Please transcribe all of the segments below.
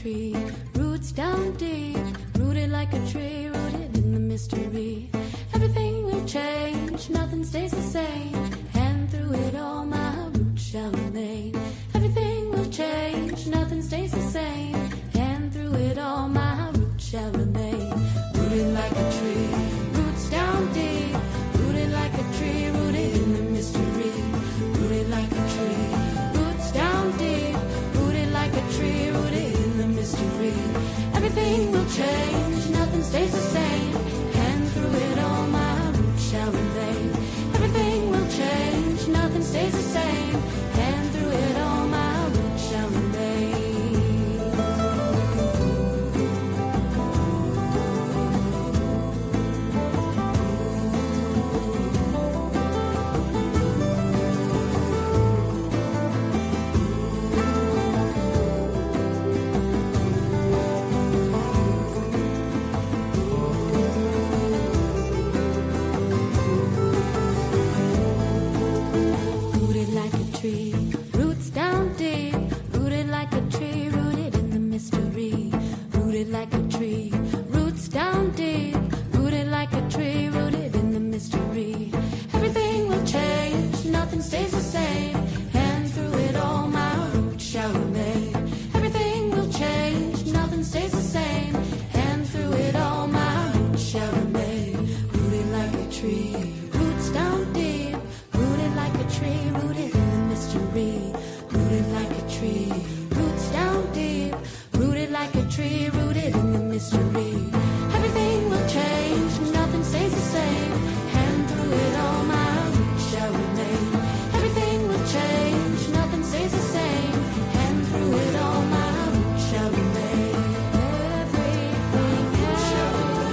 tree, roots down deep, rooted like a tree, rooted in the mystery. Everything will change, nothing stays the same, and through it all my roots shall remain. Everything will change, nothing stays the same, and through it all my roots shall remain. Rooted like a tree, roots down deep, rooted like a tree, rooted in the mystery. Rooted like a tree, roots down deep, rooted like a tree, rooted in the mystery. Everything will change, nothing stays the same, and through it all my roots shall remain. Everything will change, nothing stays the same, and through it all my roots shall remain. Rooted like a tree, roots down deep, rooted like a tree, rooted in the mystery. Rooted like a tree, roots down deep, rooted like a tree, rooted in the mystery. Everything will change, nothing stays the same, and through it all my roots shall remain. Everything will change, nothing stays the same, and through it all my roots shall remain. Rooted like a tree, roots down deep, rooted like a tree, rooted in the mystery. Rooted like a tree, roots down deep, rooted like a tree, rooted in the mystery. Everything will change, nothing stays the same, and through it all my roots shall remain. Everything will change, nothing stays the same, and through it all my roots shall remain. Everything shall remain.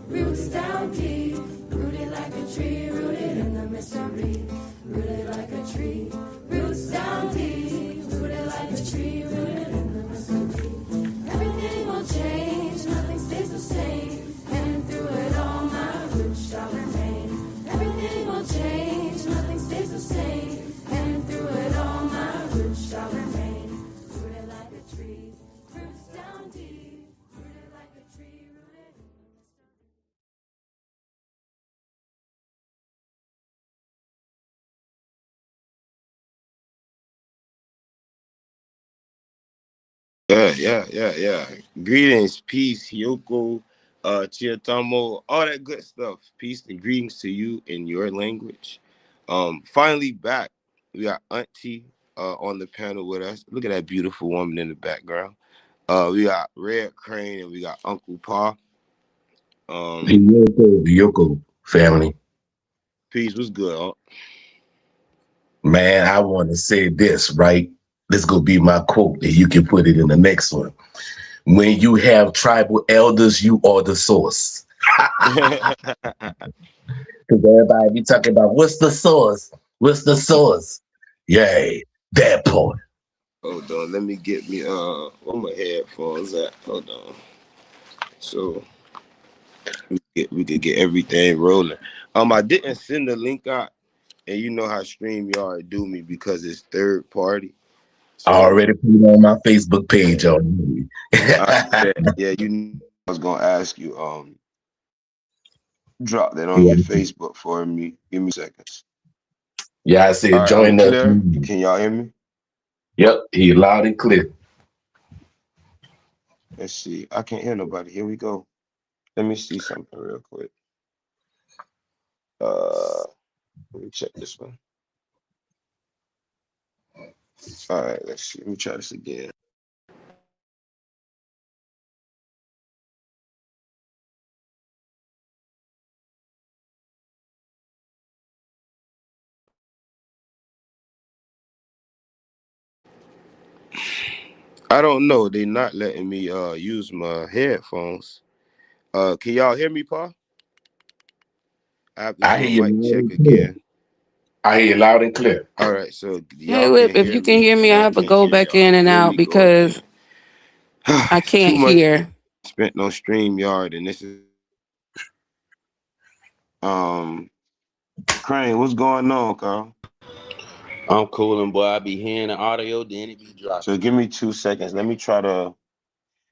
Roots down deep, rooted like a tree, rooted in the mystery. Rooted like a tree, roots down deep, rooted like a tree, rooted in the mystery. Everything will change, nothing stays the same, and through it all my roots shall remain. Everything will change, nothing stays the same, and through it all my roots shall remain. Rooted like a tree, roots down deep, rooted like a tree, rooted in the mystery. Yeah. Greetings, peace, Yoko, Chiatamo, all that good stuff. Peace and greetings to you in your language. Finally back. We got Auntie on the panel with us. Look at that beautiful woman in the background. We got Red Crane and we got Uncle Pa. The Yoko family. Peace, what's good, Unc? Man, I want to say this, right? This going to be my quote, and you can put it in the next one. When you have tribal elders, you are the source. Because everybody be talking about, what's the source? What's the source? Yay, that part. Hold on, let me get me where my headphones at. Hold on. So we could get everything rolling. I didn't send the link out, and you know how StreamYard do me because it's third party. I So already put it on my Facebook page already. yeah, you know, I was gonna ask you drop that on Yeah, your Facebook for me. Give me seconds. yeah, I All said right, I'm join the. clear. Can y'all hear me? Yep, he loud and clear. Let's see. I can't hear nobody. Here we go. Let me see something real quick. Let me check this one. All right, let's see. Let me try this again. I don't know. They not letting me use my headphones. Can y'all hear me, Pa? I have to I do hear a you mic loud check and clear. again. I hear you loud and clear. All right, so Hey, y'all Whip, can if hear you can me hear me, and I I have to can't go hear back y'all. in and Here out we go because again. I Too can't much hear. spent on StreamYard, and this is um Crane. What's going on, Carl? I'm coolin', boy. I be hearing the audio, then it be So dropping. give me 2 seconds. Let me try to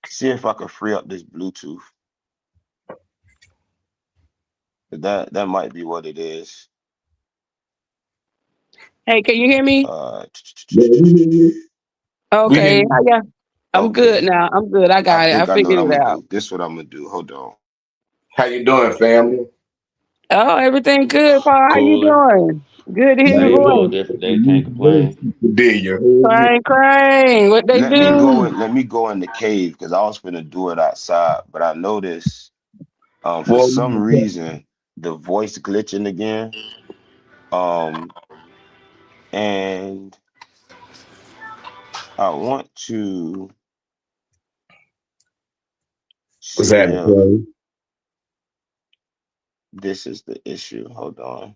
see if I can free up this Bluetooth. That might be what it is. Hey, can you hear me? Uh, Yeah, we hear you. We hear Okay. you. Yeah. I'm good okay. now. I'm good. I I got it. I think I know what figured I'm it gonna out. do. This is what I'm gonna do. Hold on. How you doing, family? Oh, everything good, Paul. How you Coolin'. doing? Good to hear your Same voice. old, different day. Can't complain. There you heard me. Crying, crying. What they do? Let me go in the cave because I was gonna do it outside, but I noticed for Boy, some reason the voice glitching again. Um and I want to what's see happening, if Corey? this is the issue. Hold on.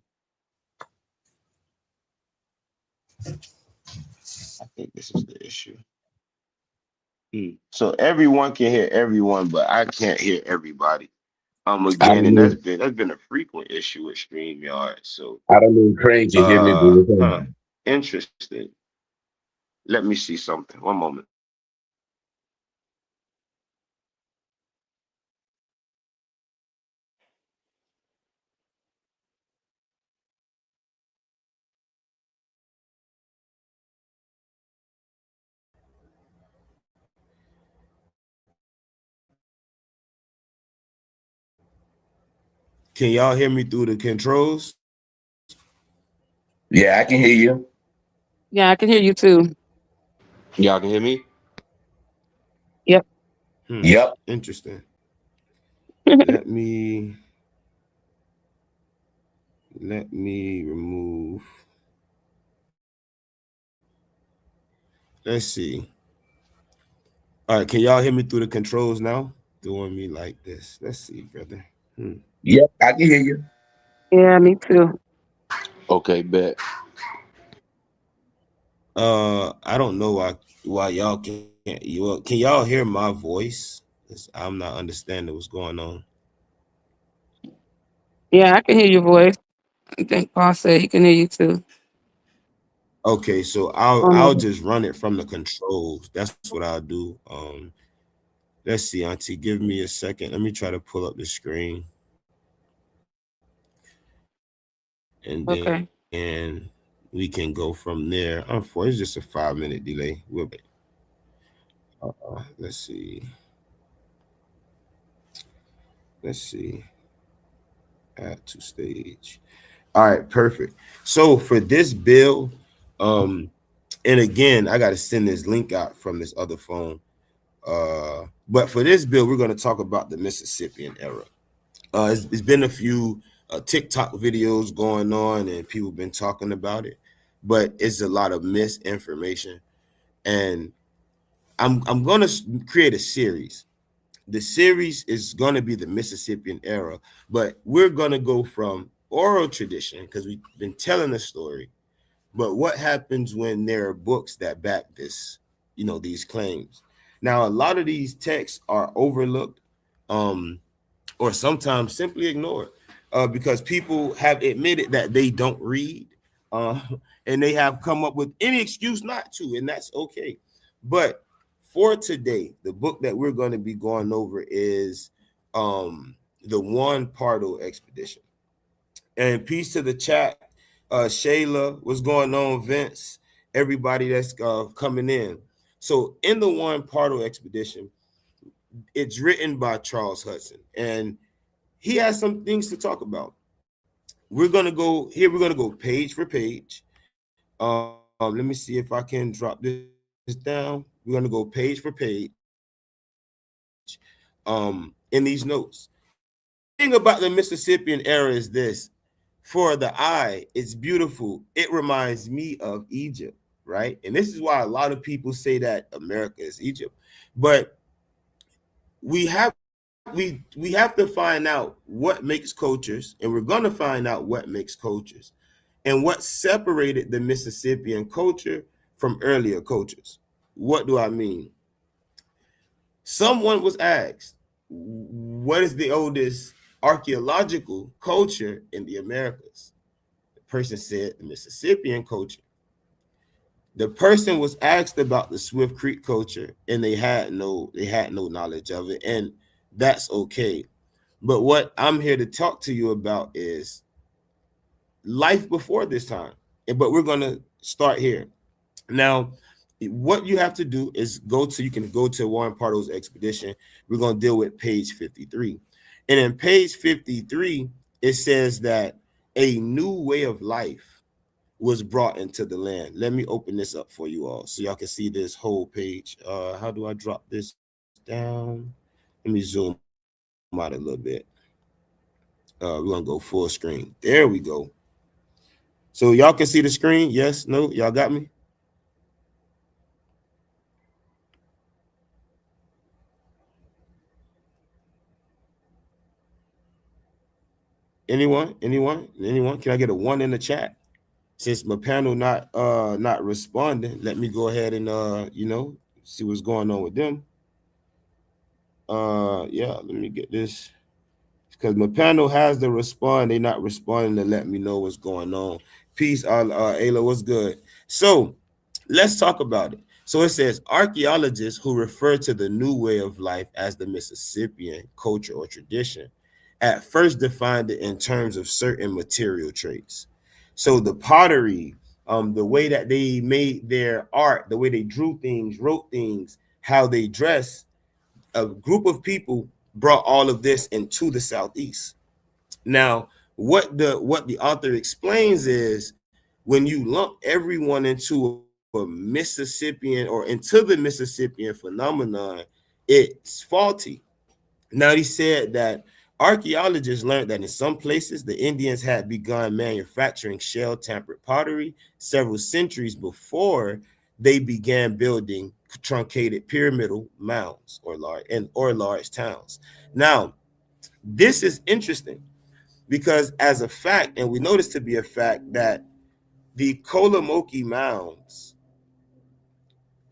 I think this is the issue. So everyone can hear everyone, but I can't hear everybody. I Again, don't and know. that's been a frequent issue with StreamYard. So I don't know if Craig can hear me, but what's huh. happening? Interesting. Let me see something. One moment. Can y'all hear me through the controls? Yeah, I can hear you. Yeah, I can hear you too. Y'all can hear me? Yep. Yep. Interesting. Let me remove. Let's see. All right, can y'all hear me through the controls now? Doing me like this. Let's see, brother. Yep, I can hear you. Yeah, me too. Okay, bet. I don't know why y'all can't. Can y'all hear my voice? 'Cause I'm not understanding what's going on. Yeah, I can hear your voice. I think Paul said he can hear you too. Okay, so Oh I'll no. just run it from the controls. That's what I'll do. Let's see, Auntie. Give me a second. Let me try to pull up the screen, and Okay. then we can go from there. Unfortunately, it's just a 5 minute delay. Let's see. Let's see. Add to stage. All right, perfect. So for this bill, um, and again, I got to send this link out from this other phone. But for this bill, we're going to talk about the Mississippian era. It's been a few TikTok videos going on, and people been talking about it, but it's a lot of misinformation. And I'm going to create a series. The series is going to be the Mississippian era, but we're going to go from oral tradition because we've been telling the story. But what happens when there are books that back this, these claims? Now, a lot of these texts are overlooked, um, or sometimes simply ignored, because people have admitted that they don't read, uh, and they have come up with any excuse not to, and that's okay. But for today, the book that we're going to be going over is the Juan Pardo expedition. And peace to the chat, Shayla, what's going on, Vince, everybody that's coming in. So in the Juan Pardo expedition, it's written by Charles Hudson, and he has some things to talk about. We're gonna go page for page. Let me see if I can drop this down. We're gonna go page for page in these notes. And the thing about the Mississippian era is this: for the eye, it's beautiful. It reminds me of Egypt. right? And this is why a lot of people say that America is Egypt. But we have we have to find out what makes cultures, and we're going to find out what makes cultures and what separated the Mississippian culture from earlier cultures. What do I mean? Someone was asked, what is the oldest archaeological culture in the Americas? The person said the Mississippian culture. The person was asked about the Swift Creek culture, and they had no knowledge of it, and that's okay. But what I'm here to talk to you about is life before this time. But we're going to start here. Now, what you have to do is you can go to Juan Pardo's expedition. We're going to deal with page 53. And in page 53, it says that a new way of life was brought into the land. Let me open this up for you all so y'all can see this whole page. How do I drop this down? Let me zoom out a little bit. We're going to go full screen. There we go. So y'all can see the screen? Yes? No? Y'all got me? Anyone? Can I get a 1 in the chat? Since my panel not responding, let me go ahead and see what's going on with them. Yeah, let me get this, because my panel has to respond. They're not responding to let me know what's going on. Peace, Ayla, what's good? So let's talk about it. So it says archaeologists who refer to the new way of life as the Mississippian culture or tradition at first defined it in terms of certain material traits. So the pottery, the way that they made their art, the way they drew things, wrote things, how they dress, a group of people brought all of this into the Southeast. Now, what the author explains is when you lump everyone into a Mississippian or into the Mississippian phenomenon, it's faulty. Now, he said that archaeologists learned that in some places, the Indians had begun manufacturing shell-tempered pottery several centuries before they began building truncated pyramidal mounds or large towns. Now, this is interesting because as a fact, and we know this to be a fact, that the Kolomoki mounds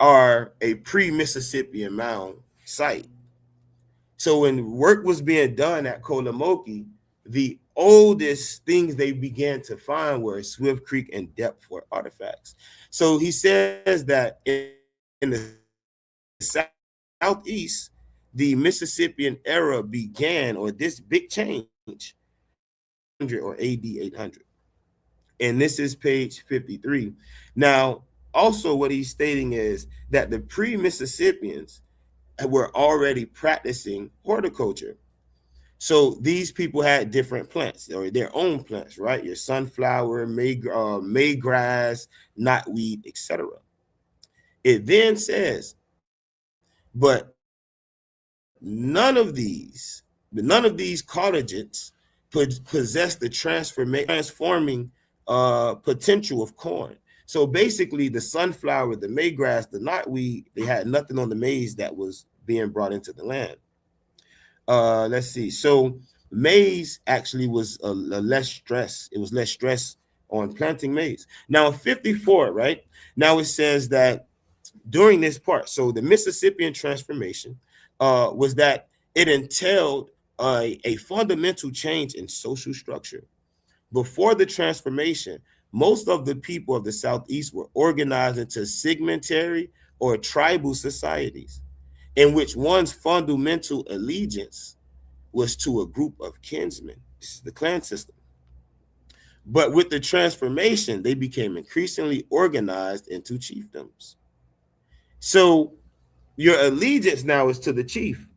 are a pre-Mississippian mound site. So when work was being done at Kolomoki, the oldest things they began to find were Swift Creek and Deptford artifacts. So he says that in the Southeast, the Mississippian era began, or this big change, or AD 800. And this is page 53. Now, also what he's stating is that the pre-Mississippians were already practicing horticulture. So these people had different plants or their own plants, right? Your sunflower, maygrass, knotweed, etc. It then says, but none of these collagens possess the transforming potential of corn. So basically, the sunflower, the maygrass, the knotweed, they had nothing on the maize that was being brought into the land. Let's see. So maize actually was less stress. It was less stress on planting maize. Now, 54, right? Now it says that during this part, so the Mississippian transformation was that it entailed a fundamental change in social structure. Before the transformation, most of the people of the Southeast were organized into segmentary or tribal societies, in which one's fundamental allegiance was to a group of kinsmen. This is the clan system. But with the transformation, they became increasingly organized into chiefdoms. So your allegiance now is to the chief,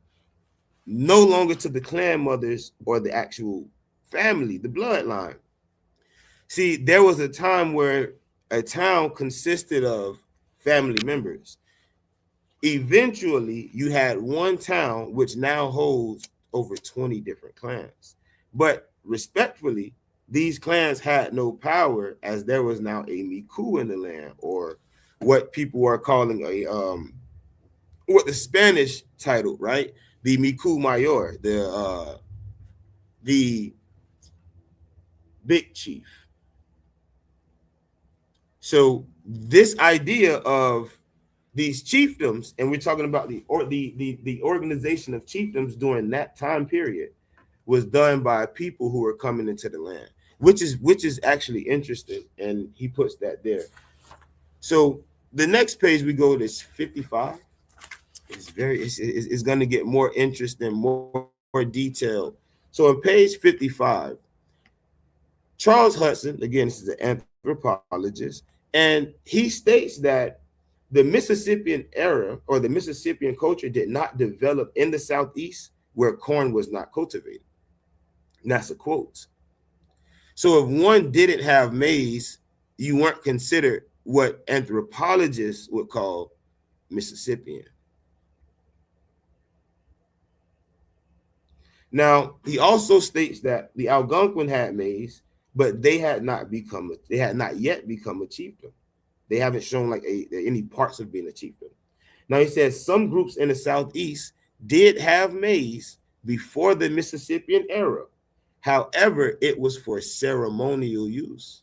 no longer to the clan mothers or the actual family, the bloodline. See, there was a time where a town consisted of family members. Eventually, you had one town which now holds over 20 different clans. But respectfully, these clans had no power as there was now a Miku in the land, or what people are calling a what the Spanish title, right? The Miku Mayor, the big chief. So this idea of these chiefdoms, and we're talking about the organization of chiefdoms during that time period, was done by people who were coming into the land, which is actually interesting, and he puts that there. So the next page we go to 55. It's going to get more interesting, more detailed. So on page 55, Charles Hudson, again, this is an anthropologist, and he states that the Mississippian era or the Mississippian culture did not develop in the Southeast where corn was not cultivated. And that's a quote. So if one didn't have maize, you weren't considered what anthropologists would call Mississippian. Now, he also states that the Algonquin had maize, but they had not yet become a chiefdom. They haven't shown like any parts of being a chiefdom. Now he says some groups in the Southeast did have maize before the Mississippian era. However, it was for ceremonial use.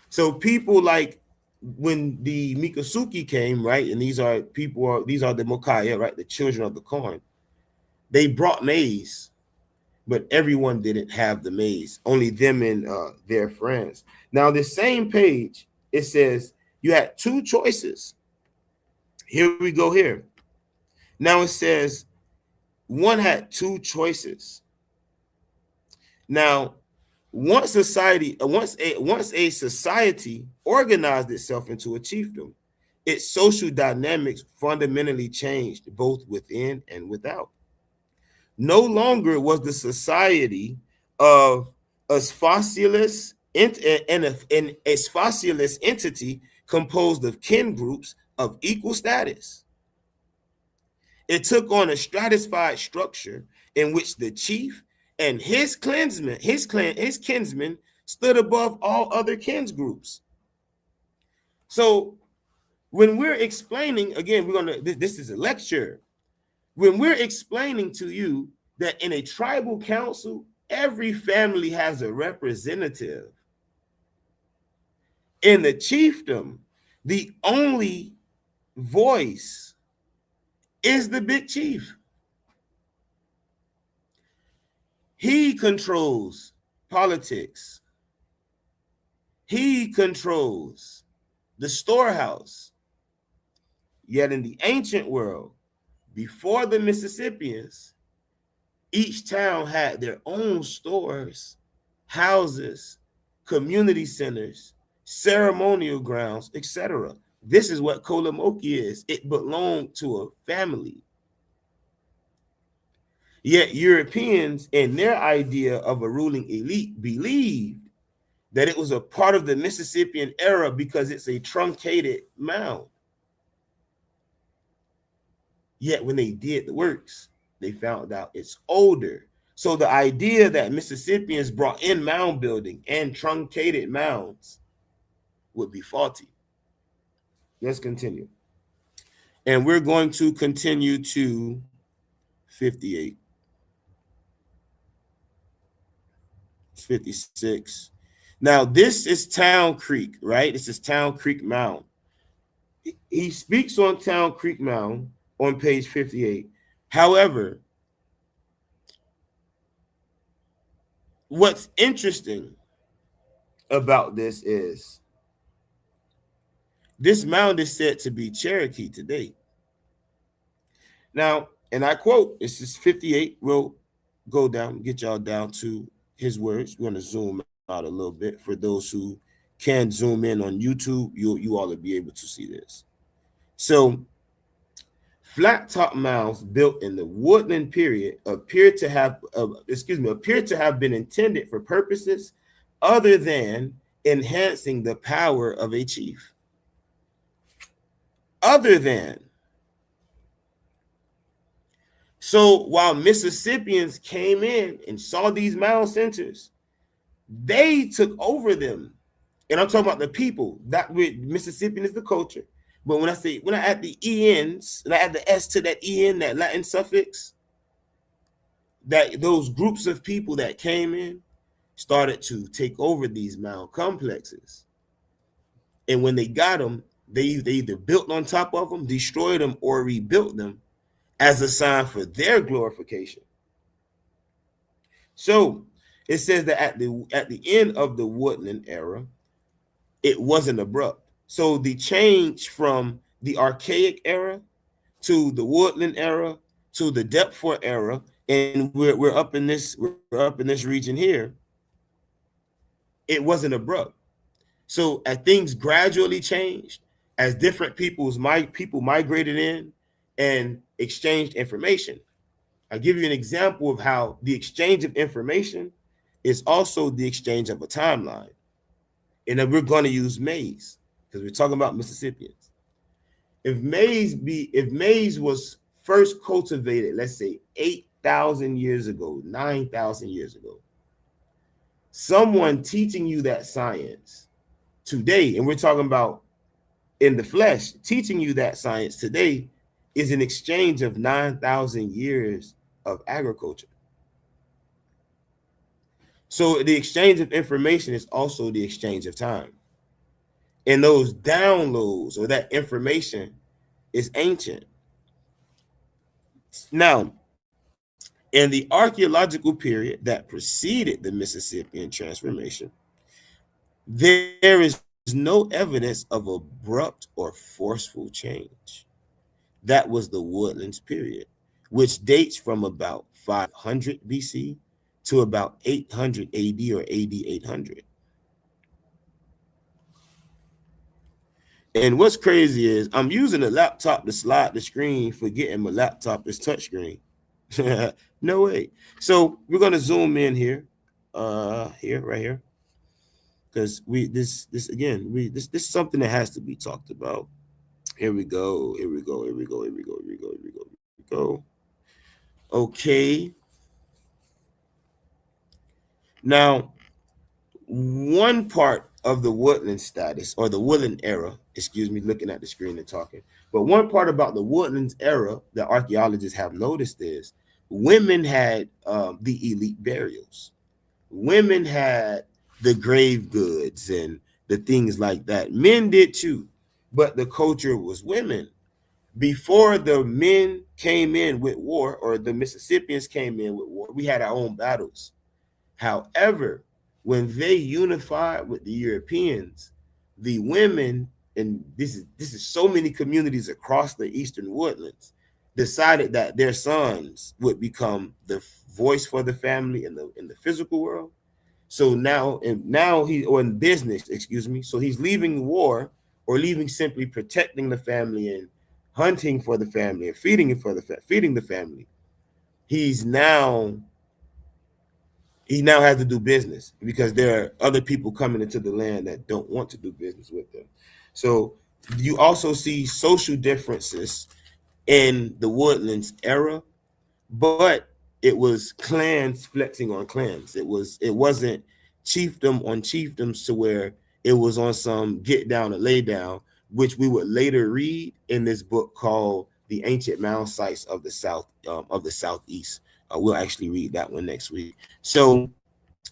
So people like when the Miccosukee came, right, and these are the Mokaya, right, the children of the corn. They brought maize, but everyone didn't have the maize, only them and their friends. Now, the same page, it says you had two choices. Here we go here. Now it says one had two choices. Now, once a society organized itself into a chiefdom, its social dynamics fundamentally changed both within and without. No longer was the society of Asphasilus an Asphasilus entity composed of kin groups of equal status. It took on a stratified structure in which the chief and his kinsmen stood above all other kins groups. So when we're explaining, again, this is a lecture. When we're explaining to you that in a tribal council, every family has a representative. In the chiefdom, the only voice is the big chief. He controls politics. He controls the storehouse. Yet in the ancient world, before the Mississippians, each town had their own stores, houses, community centers, ceremonial grounds, etc. This is what Kolamoki is. It belonged to a family. Yet Europeans, in their idea of a ruling elite, believed that it was a part of the Mississippian era because it's a truncated mound. Yet when they did the works, they found out it's older. So the idea that Mississippians brought in mound building and truncated mounds would be faulty. Let's continue. And we're going to continue to 58. 56. Now, this is Town Creek, right? This is Town Creek Mound. He speaks on Town Creek Mound on page 58. However, what's interesting about this is this mound is said to be Cherokee today. Now, and I quote, this is 58. We'll go down, get y'all down to his words. We're going to zoom out a little bit. For those who can zoom in on YouTube, you all will be able to see this. So, flat top mounds built in the woodland period appear to have been intended for purposes other than enhancing the power of a chief. Other than. So while Mississippians came in and saw these mound centers, they took over them and I'm talking about the people. That with Mississippian is the culture. But when I add the ENs, and I add the S to that EN, that Latin suffix, that those groups of people that came in started to take over these mound complexes. And when they got them, they either built on top of them, destroyed them, or rebuilt them as a sign for their glorification. So it says that at the end of the woodland era, it wasn't abrupt. So the change from the archaic era to the woodland era to the Deptford era, and we're up in this region here, it wasn't abrupt. So as things gradually changed, as different people migrated in and exchanged information. I'll give you an example of how the exchange of information is also the exchange of a timeline. And then we're going to use maize because we're talking about Mississippians. If maize was first cultivated, let's say 8,000 years ago, 9,000 years ago, someone teaching you that science today, and we're talking about in the flesh, teaching you that science today is an exchange of 9,000 years of agriculture. So the exchange of information is also the exchange of time. And those downloads or that information is ancient. Now, in the archaeological period that preceded the Mississippian transformation, there is no evidence of abrupt or forceful change. That was the Woodlands period, which dates from about 500 BC to about 800 AD or AD 800. And what's crazy is I'm using a laptop to slide the screen, forgetting my laptop is touchscreen. No way. So we're going to zoom in here, right here, because this is something that has to be talked about. Here we go. Okay. Now, one part of the woodland status or the woodland era, looking at the screen and talking, but one part about the woodlands era that archaeologists have noticed is women had the elite burials. Women had the grave goods and the things like that. Men did too, but the culture was women. Before the men came in with war, or the Mississippians came in with war, we had our own battles. However, when they unified with the Europeans, the women, and this is so many communities across the eastern woodlands, decided that their sons would become the voice for the family in the physical world. So now in business, so he's leaving war or leaving simply protecting the family and hunting for the family and feeding the family. He now has to do business because there are other people coming into the land that don't want to do business with them. So you also see social differences in the woodlands era, but it was clans flexing on clans. It wasn't chiefdom on chiefdoms to where it was on some get down and lay down, which we would later read in this book called The Ancient Mound Sites of the Southeast. We'll actually read that one next week. So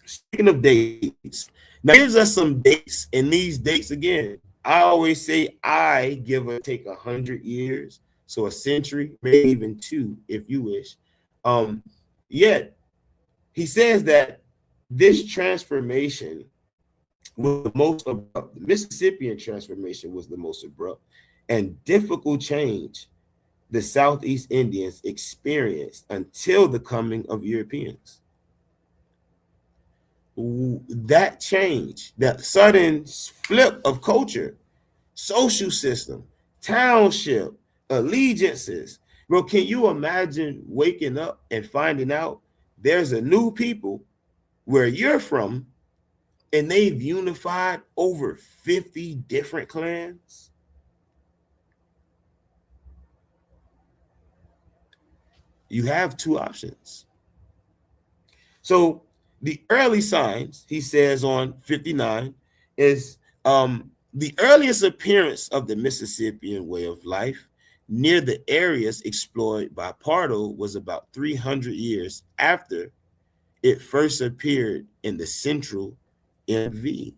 speaking of dates, now here's us some dates, and these dates again, I always say I give or take 100 years, so a century, maybe even 2 if you wish. Yet he says that this transformation was the most abrupt. The Mississippian transformation was the most abrupt and difficult change the Southeast Indians experienced until the coming of Europeans. That change, that sudden flip of culture, social system, township, allegiances. Bro, can you imagine waking up and finding out there's a new people where you're from and they've unified over 50 different clans? You have 2 options. So the early signs, he says on 59, is The earliest appearance of the Mississippian way of life near the areas explored by Pardo was about 300 years after it first appeared in the central MV.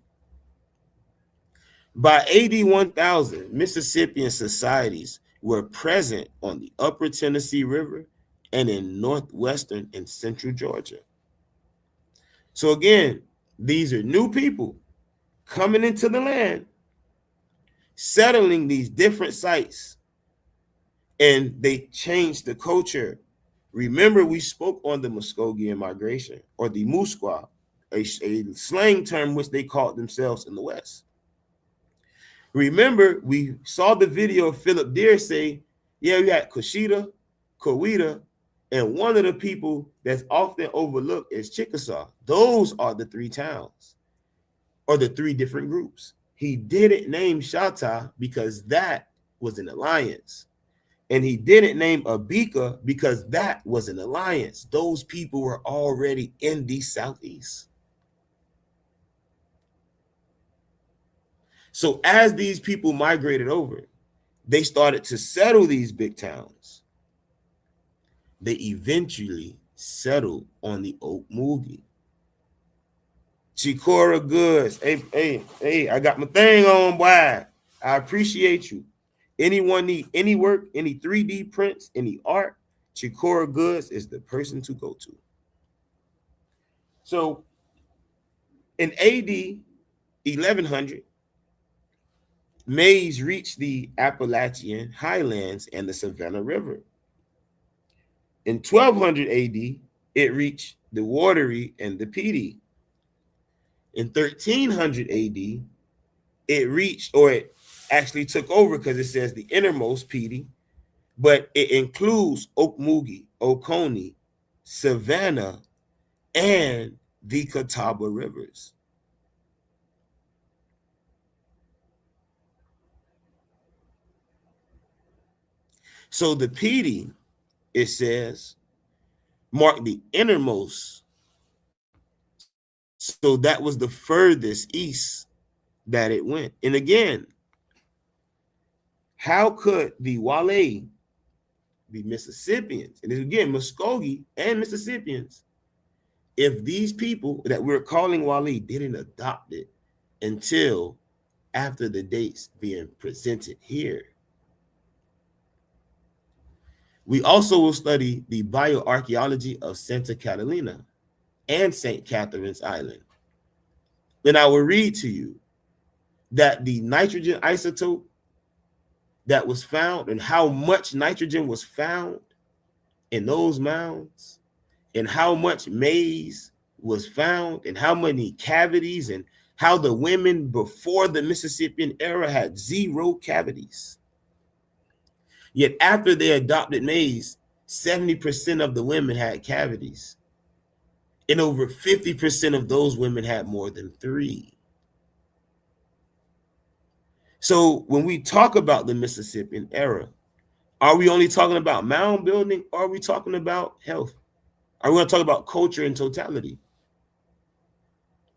By AD 1000, Mississippian societies were present on the upper Tennessee River and in northwestern and central Georgia. So again, these are new people coming into the land, settling these different sites, and they changed the culture. Remember, we spoke on the Muskogean migration, or the Musqueam, a slang term which they called themselves in the West. Remember, we saw the video of Philip Deere say, yeah, we had Coshita, Coweta, and one of the people that's often overlooked is Chickasaw. Those are the three towns, or the three different groups. He didn't name Shatta because that was an alliance. And he didn't name Abika because that was an alliance. Those people were already in the Southeast. So as these people migrated over, they started to settle these big towns. They eventually settled on the Okmulgee. Chicora Goods. Hey, I got my thing on, boy. I appreciate you. Anyone need any work, any 3D prints, any art, Chicora Goods is the person to go to. So in AD 1100, maize reached the Appalachian highlands and the Savannah River. In 1200 AD, it reached the Wateree and the Petee. In 1300 AD, it reached, or it actually took over because it says the innermost Petee, but it includes Okmulgee, Oconee, Savannah, and the Catawba rivers. So the Petee, it says, marked the innermost. So that was the furthest east that it went. And again, how could the Wale, the Mississippians, and again, Muskogee and Mississippians, if these people that we're calling Wale didn't adopt it until after the dates being presented here? We also will study the bioarchaeology of Santa Catalina and St. Catherine's Island. And I will read to you that the nitrogen isotope that was found and how much nitrogen was found in those mounds and how much maize was found and how many cavities and how the women before the Mississippian era had 0 cavities. Yet after they adopted maize, 70% of the women had cavities. And over 50% of those women had more than 3. So when we talk about the Mississippian era, are we only talking about mound building, or are we talking about health? Are we going to talk about culture in totality?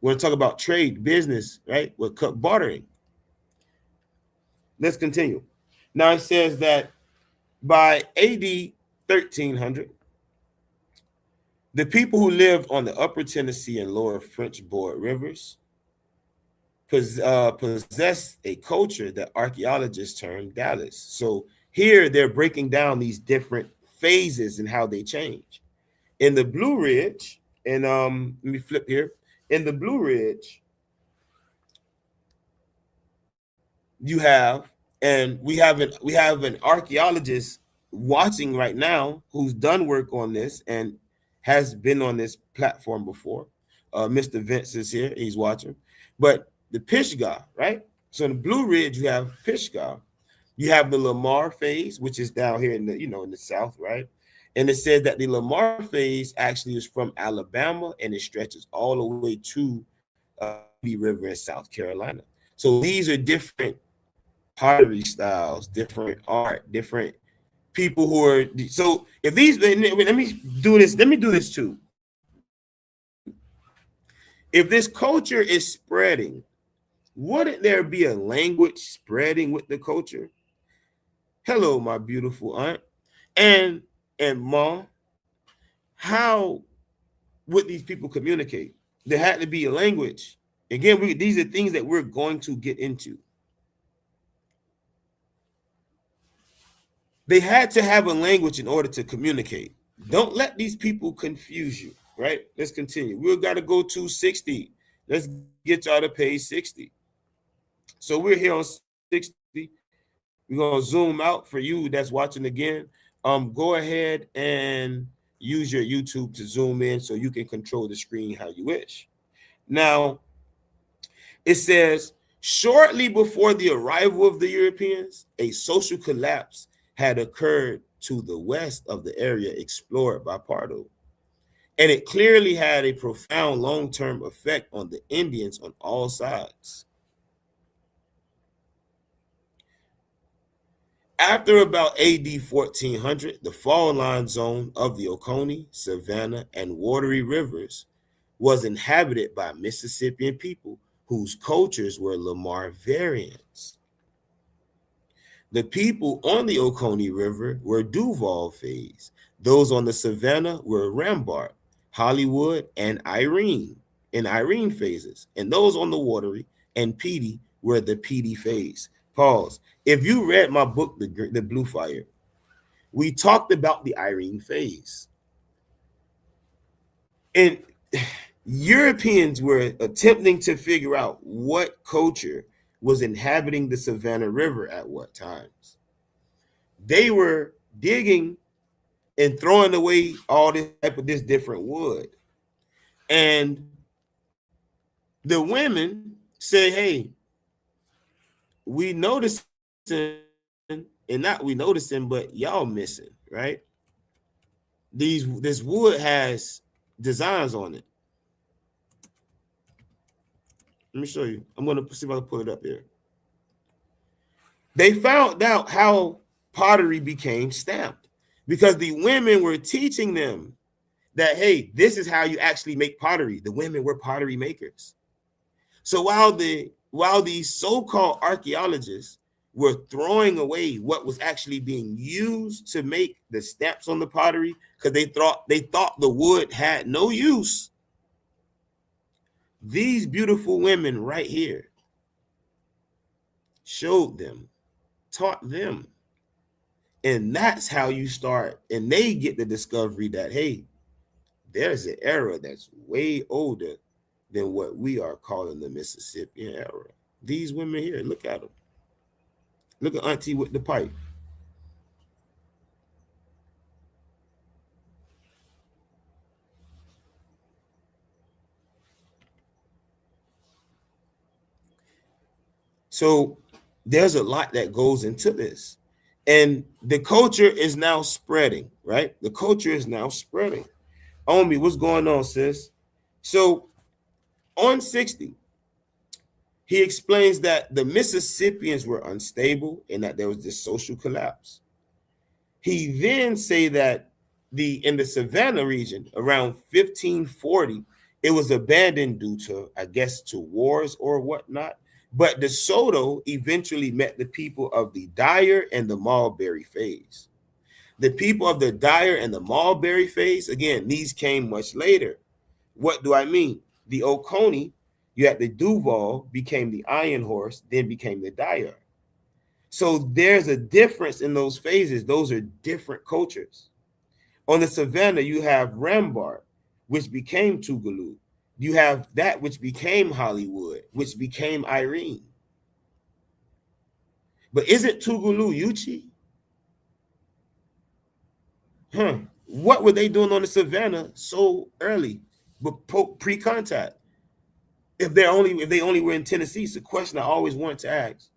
We're going to talk about trade, business, right? With bartering. Let's continue. Now it says that by AD 1300, the people who lived on the upper Tennessee and lower French Board rivers possessed a culture that archaeologists term Dallas. So here they're breaking down these different phases and how they change. In the Blue Ridge, and let me flip here. In the Blue Ridge, you have, and we have an archaeologist watching right now who's done work on this and has been on this platform before. Mr. Vince is here, he's watching. But the Pishgar, right? So in the Blue Ridge, you have Pishgar. You have the Lamar phase, which is down here in the, in the south, right? And it says that the Lamar phase actually is from Alabama and it stretches all the way to the river in South Carolina. So these are different pottery styles, different art, different people who are. So if these, let me do this too. If this culture is spreading Wouldn't there be a language spreading with the culture? Hello, my beautiful aunt. And mom, how would these people communicate? There had to be a language. Again, these are things that we're going to get into. They had to have a language in order to communicate. Don't let these people confuse you, right? Let's continue. We've got to go to 60. Let's get y'all to page 60. So we're here on 60. We're going to zoom out for you that's watching again. Go ahead and use your YouTube to zoom in so you can control the screen how you wish. Now, it says, shortly before the arrival of the Europeans, a social collapse had occurred to the west of the area explored by Pardo. And it clearly had a profound long-term effect on the Indians on all sides. After about AD 1400, the fall line zone of the Oconee, Savannah, and Watery rivers was inhabited by Mississippian people whose cultures were Lamar variants. The people on the Oconee River were Duval phase. Those on the Savannah were Rambart, Hollywood, and Irene phases. And those on the Watery and Petey were the Petey phase. Pause. If you read my book, The Blue Fire, we talked about the Irene phase. And Europeans were attempting to figure out what culture was inhabiting the Savannah River at what times. They were digging and throwing away all this type of this different wood. And the women say, hey, we noticing, and not we noticing, but y'all missing, right? This wood has designs on it. Let me show you. I'm going to see if I can pull it up here. They found out how pottery became stamped because the women were teaching them that, hey, this is how you actually make pottery. The women were pottery makers. So while these so-called archaeologists were throwing away what was actually being used to make the stamps on the pottery because they thought the wood had no use, these beautiful women right here showed them, taught them. And that's how you start. And they get the discovery that, hey, there's an era that's way older than what we are calling the Mississippian era. These women here, look at them. Look at Auntie with the pipe. So there's a lot that goes into this. And the culture is now spreading, right? The culture is now spreading. Omi, what's going on, sis? So on 60, he explains that the Mississippians were unstable and that there was this social collapse. He then say that in the Savannah region around 1540, it was abandoned due to, I guess, to wars or whatnot. But De Soto eventually met the people of the Dyer and the Mulberry phase. The people of the Dyer and the Mulberry phase, again, these came much later. What do I mean? The Oconee, you had the Duval, became the Iron Horse, then became the Dyer. So there's a difference in those phases. Those are different cultures. On the Savannah, you have Rambart, which became Tougaloo. You have that which became Hollywood, which became Irene. But isn't Tougaloo Yuchi? What were they doing on the Savannah so early, but pre-contact? If they only were in Tennessee, it's a question I always wanted to ask.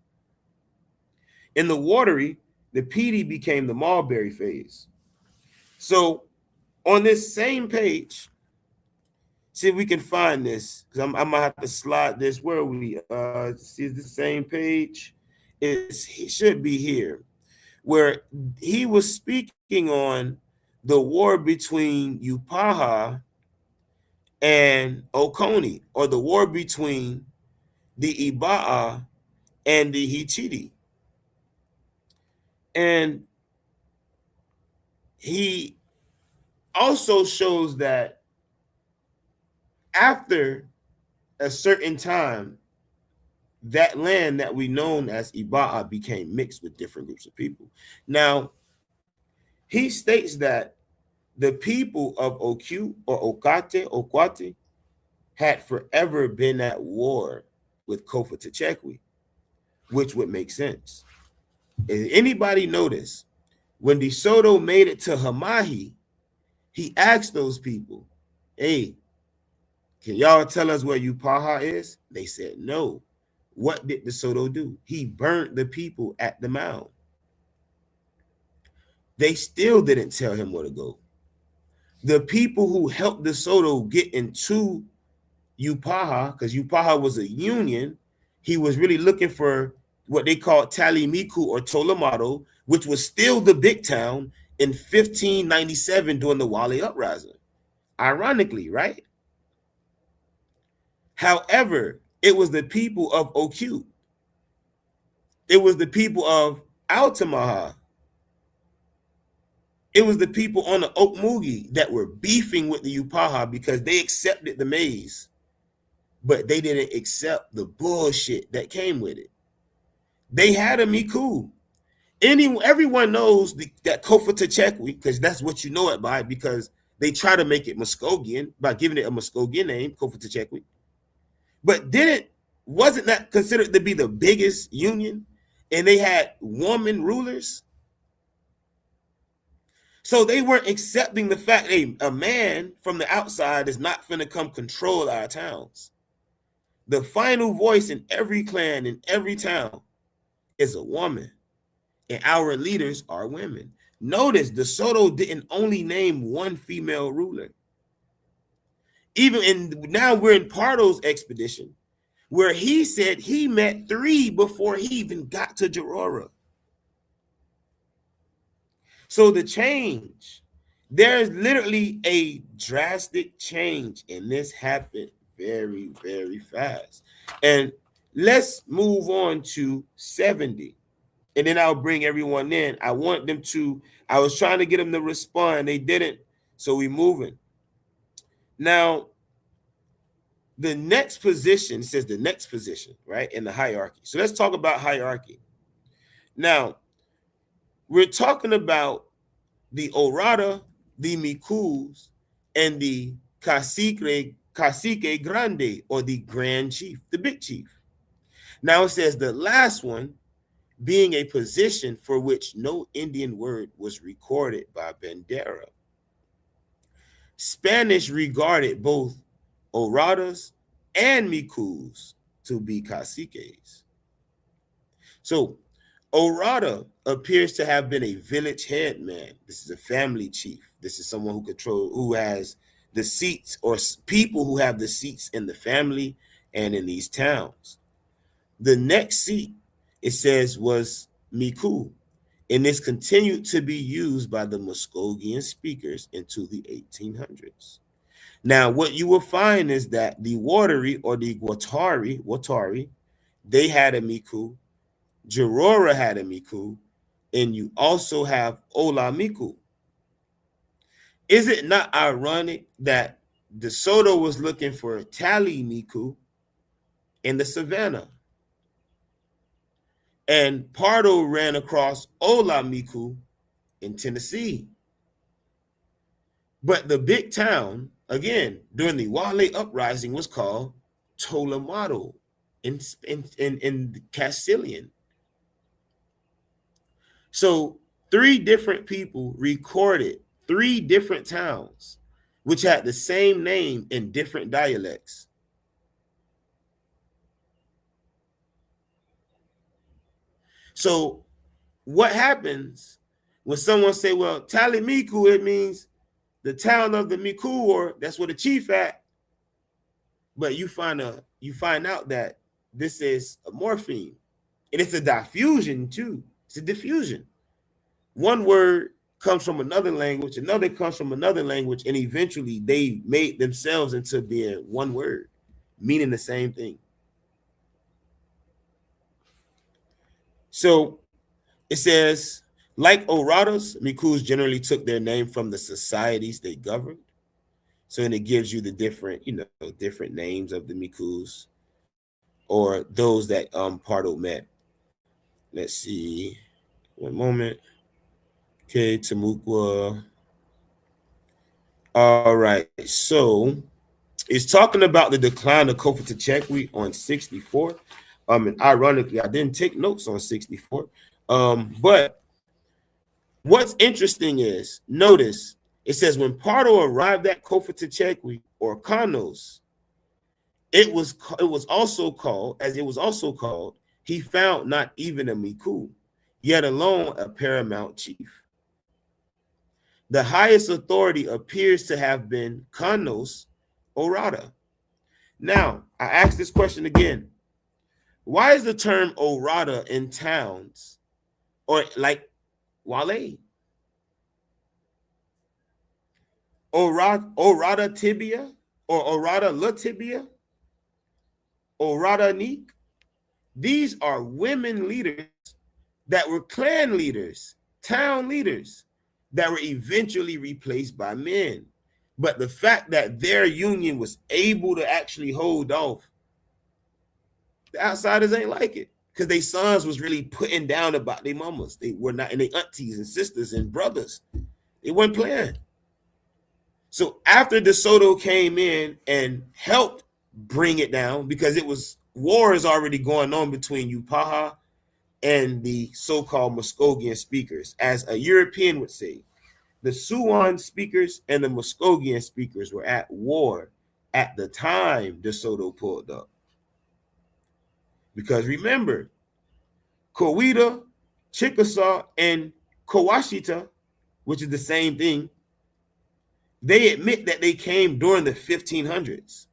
In the Watery, the Petey became the Mulberry phase. So on this same page, see if we can find this, because I might have to slide this. Where are we? See the same page. It should be here, where he was speaking on the war between Upaha and Oconee, or the war between the Iba'a, and the Hichiti. And he also shows that after a certain time, that land that we known as Iba'a became mixed with different groups of people. Now, he states that the people of Oku or Okwate had forever been at war with Kofa Techekwi, which would make sense. If anybody notice, when DeSoto made it to Hamahi, he asked those people, hey, can y'all tell us where Upaha is? They said no. What did DeSoto do? He burnt the people at the mound. They still didn't tell him where to go. The people who helped DeSoto get into Upaha, because Upaha was a union, he was really looking for what they called Talimiku or Tolomato, which was still the big town in 1597 during the Wale Uprising. Ironically, right? However, it was the people of Oku. It was the people of Altamaha. It was the people on the Okmugi that were beefing with the Upaha because they accepted the maize, but they didn't accept the bullshit that came with it. They had a Miku. Everyone knows that Kofa Techekwi, because that's what you know it by, because they try to make it Muskogean by giving it a Muskogean name, Kofa Techekwi. But wasn't that considered to be the biggest union? And they had woman rulers. So they weren't accepting the fact, hey, a man from the outside is not going to come control our towns. The final voice in every clan, in every town, is a woman. And our leaders are women. Notice DeSoto didn't only name one female ruler. Now we're in Pardo's expedition, where he said he met 3 before he even got to Jarora. So the change, there's literally a drastic change, and this happened very, very fast. And let's move on to 70. And then I'll bring everyone in. I was trying to get them to respond. They didn't. So we moving. Now, the next position says the next position, right, in the hierarchy. So let's talk about hierarchy. Now, we're talking about the Orada, the Mikus, and the Cacique Grande, or the Grand Chief, the Big Chief. Now it says the last one being a position for which no Indian word was recorded by Bandera. Spanish regarded both Oradas and Mikus to be caciques. So Orada appears to have been a village headman. This is a family chief. This is someone who has the seats, or people who have the seats in the family and in these towns. The next seat, it says, was Miku, and this continued to be used by the Muskogean speakers into the 1800s. Now, what you will find is that the Watari or the Watari, they had a Miku, Jarora had a Miku, and you also have Ola Miku. Is it not ironic that DeSoto was looking for Tally Miku in the savannah, and Pardo ran across Ola Miku in Tennessee? But the big town, again, during the Wale Uprising, was called Tolamato in Castilian. So 3 different people recorded 3 different towns, which had the same name in different dialects. So what happens when someone say, well, Talimiku, it means the town of the Miku, or that's where the chief at, but you find out that this is a morpheme, and it's a diffusion too. It's a diffusion. One word comes from another language, another comes from another language, and eventually they made themselves into being one word, meaning the same thing. So it says, like Oradas, Mikus generally took their name from the societies they governed. So then it gives you the different, different names of the Mikus or those that Pardo met. Let's see. One moment. Okay, Tamukwa. All right. So it's talking about the decline of Kofa Techekwi on 64. And ironically, I didn't take notes on 64. But what's interesting is, notice, it says when Pardo arrived at Kofa Techekwi or Kanos, it was also called, he found not even a Miku, yet alone a paramount chief. The highest authority appears to have been Kanos Orada. Now, I ask this question again. Why is the term Orada in towns or like Wale? Orada Tibia or Orada La Tibia? Orada Neek? These are women leaders that were clan leaders, town leaders that were eventually replaced by men. But the fact that their union was able to actually hold off, the outsiders ain't like it because their sons was really putting down about their mamas. They were not, and their aunties and sisters and brothers. They weren't playing. So after DeSoto came in and helped bring it down, because it was wars already going on between Upaha and the so-called Muskogean speakers. As a European would say, the Siouan speakers and the Muskogean speakers were at war at the time DeSoto pulled up. Because remember, Coweta, Chickasaw, and Kawashita, which is the same thing, they admit that they came during the 1500s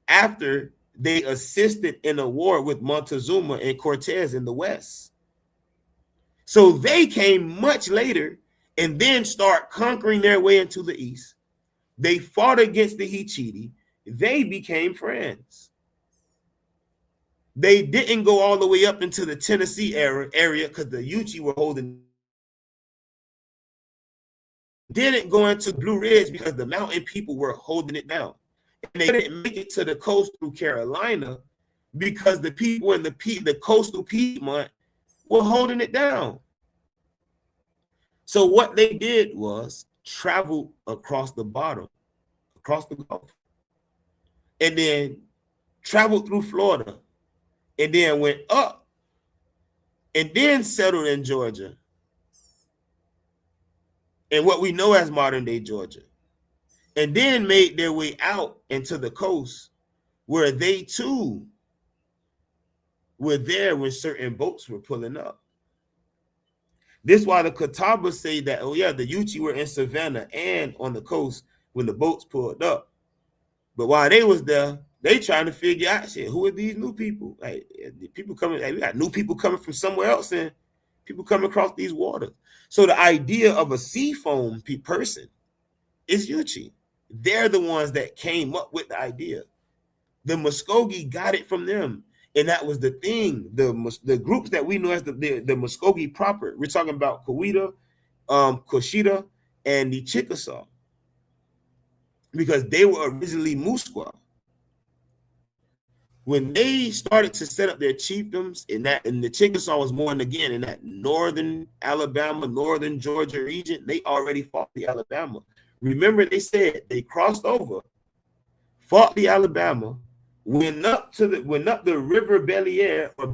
after they assisted in a war with Montezuma and Cortez in the West. So they came much later and then start conquering their way into the East. They fought against the Hichiti. They became friends. They didn't go all the way up into the Tennessee area because the Yuchi were holding. Didn't go into Blue Ridge because the mountain people were holding it down. And they didn't make it to the coast through Carolina because the people in the coastal Piedmont were holding it down. So what they did was travel across the bottom, across the Gulf, and then traveled through Florida, and then went up, and then settled in Georgia, and what we know as modern day Georgia, and then made their way out into the coast where they too were there when certain boats were pulling up. This is why the Catawbas say that, oh yeah, the Yuchi were in Savannah and on the coast when the boats pulled up. But while they was there, they trying to figure out, shit, who are these new people? Like, people coming, we got new people coming from somewhere else and people coming across these waters. So the idea of a seafoam person is Yuchi. They're the ones that came up with the idea. The Muskogee got it from them. And that was the thing. The groups that we know as the Muskogee proper, we're talking about Coweta, Cochita, and the Chickasaw, because they were originally Musqueam. When they started to set up their chiefdoms and the Chickasaw was more in that northern Alabama, northern Georgia region, they already fought the Alabama. Remember, they said they crossed over, fought the Alabama, went up the River Belliere or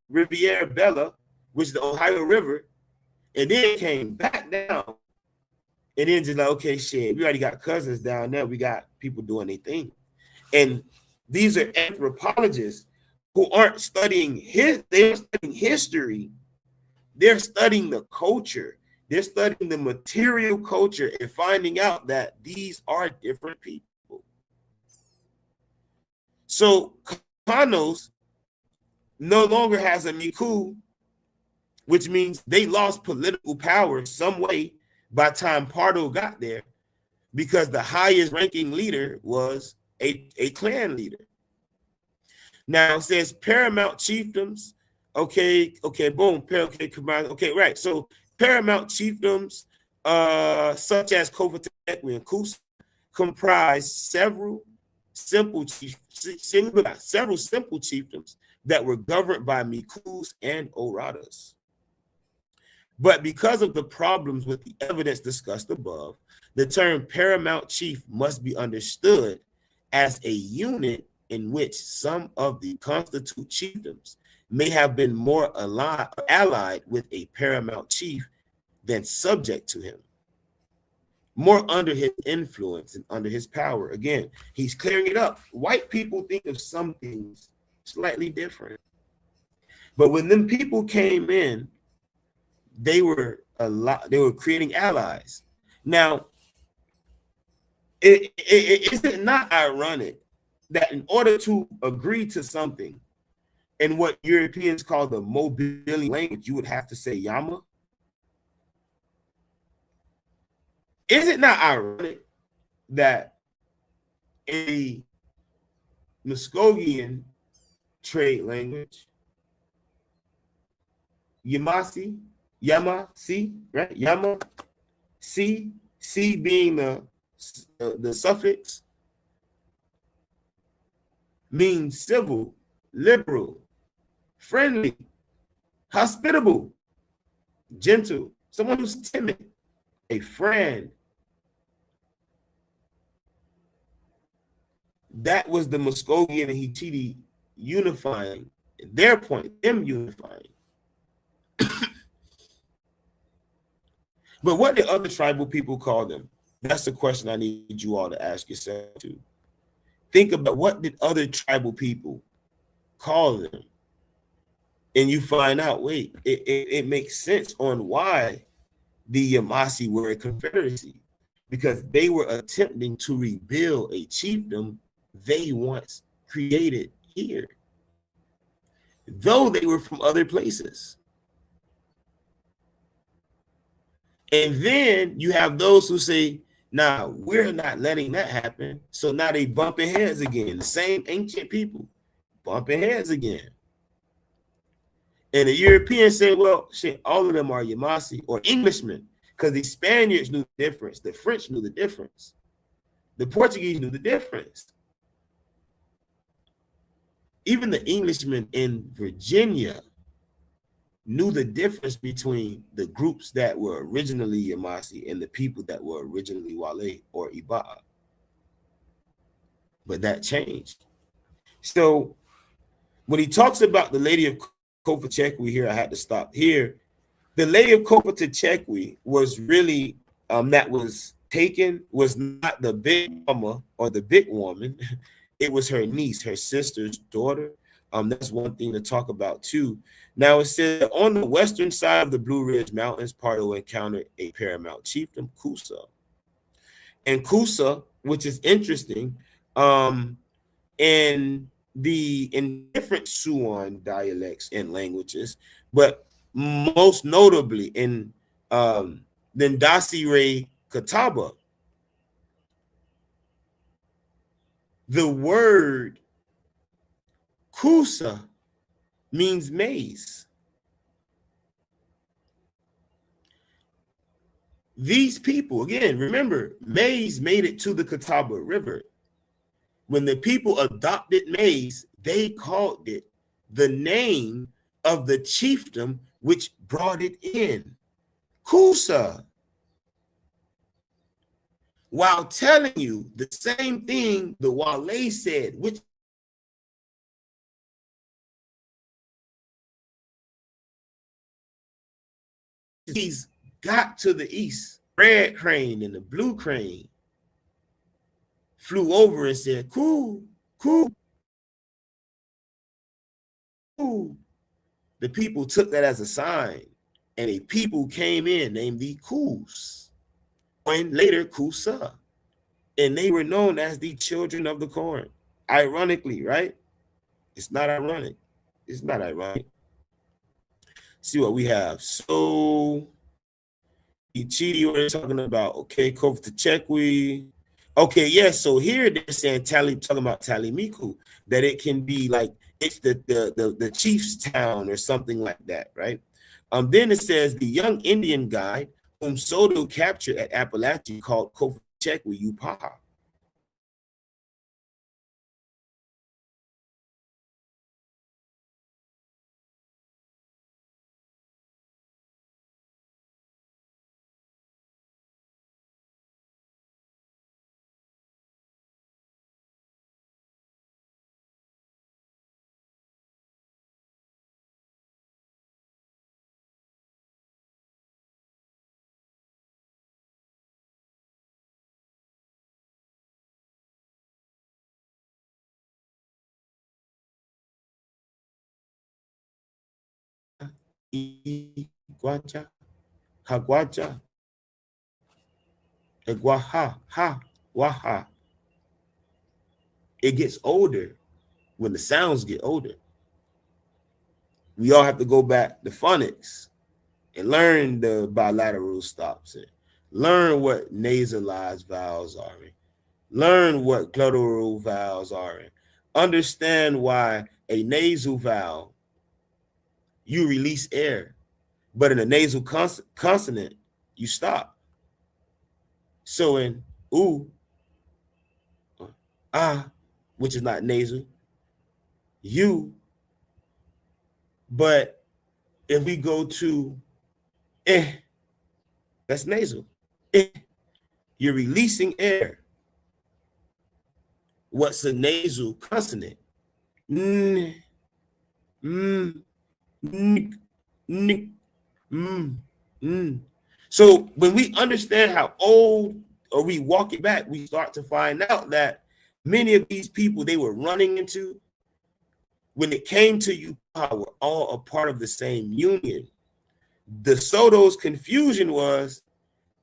Riviera Bella, which is the Ohio River, and then came back down, and then just like, okay, shit, we already got cousins down there, we got people doing their thing. And these are anthropologists who aren't studying they're studying history, they're studying the culture, they're studying the material culture and finding out that these are different people. So Kanos no longer has a Miku, which means they lost political power some way by the time Pardo got there, because the highest ranking leader was a clan leader. Now it says paramount chiefdoms Okay, boom. Okay, right. So paramount chiefdoms, such as Kofatekwi and Kusa, comprise several simple chiefdoms that were governed by Mikus and Oradas. But because of the problems with the evidence discussed above, the term paramount chief must be understood as a unit in which some of the constitute chiefdoms may have been more allied with a paramount chief than subject to him, more under his influence and under his power. Again, he's clearing it up. White people think of some things slightly different. But when them people came in, they were creating allies. Now, is it not ironic that in order to agree to something in what Europeans call the mobility language, you would have to say Yama? Is it not ironic that a Muskogean trade language, Yamasi, right? Yama, C being the suffix, means civil, liberal, friendly, hospitable, gentle, someone who's timid, a friend. That was the Muskogean and Hichiti unifying, their point, them unifying. But what did other tribal people call them? That's the question I need you all to ask yourself too. Think about, what did other tribal people call them? And you find out, wait, it makes sense on why the Yamasi were a confederacy, because they were attempting to rebuild a chiefdom they once created here, though they were from other places. And then you have those who say, nah, we're not letting that happen. So now they bumping heads again. The same ancient people bumping heads again. And the Europeans say, well, shit, all of them are Yamasi or Englishmen, because the Spaniards knew the difference. The French knew the difference. The Portuguese knew the difference. Even the Englishmen in Virginia knew the difference between the groups that were originally Yamasi and the people that were originally Wale or Iba'a. But that changed. So when he talks about the Lady of Kofa here, I had to stop here. The Lady of Kofa was really, that was taken, was not the big mama or the big woman. It was her niece, her sister's daughter. That's one thing to talk about too. Now it said on the western side of the Blue Ridge Mountains, Pardo encountered a paramount chiefdom, Kusa. And Kusa, which is interesting, in different Siouan dialects and languages, but most notably in Ndasire Kataba, the word Kusa means maize. These people, again, remember, maize made it to the Catawba River. When the people adopted maize, they called it the name of the chiefdom which brought it in, Kusa, while telling you the same thing the Wale said, which he's got to the east. Red crane and the blue crane flew over and said, cool, cool, cool. The people took that as a sign, and a people came in named the Kus, and later Kusa, and they were known as the children of the corn. Ironically, right? It's not ironic. It's not ironic. See what we have. So Ichidi, we're talking about, okay, Kofa Techwe. Okay, yes, so here they're saying talking about Talimiku, that it can be like it's the chief's town or something like that, right? Then it says the young Indian guide whom Soto captured at Appalachia called Kofechekwi Upaha. Iguacha, Haguacha, Iguaha, Ha, Waha. It gets older when the sounds get older. We all have to go back to phonics and learn the bilateral stops and learn what nasalized vowels are and learn what glottal vowels are and understand why a nasal vowel, you release air, but in a nasal consonant, you stop. So in oo, ah, which is not nasal, you, but if we go to that's nasal. You're releasing air. What's a nasal consonant? N, m, n, n, m. So when we understand how old, or we walk it back, we start to find out that many of these people they were running into, when it came to Utah, were all a part of the same union. The Soto's confusion was,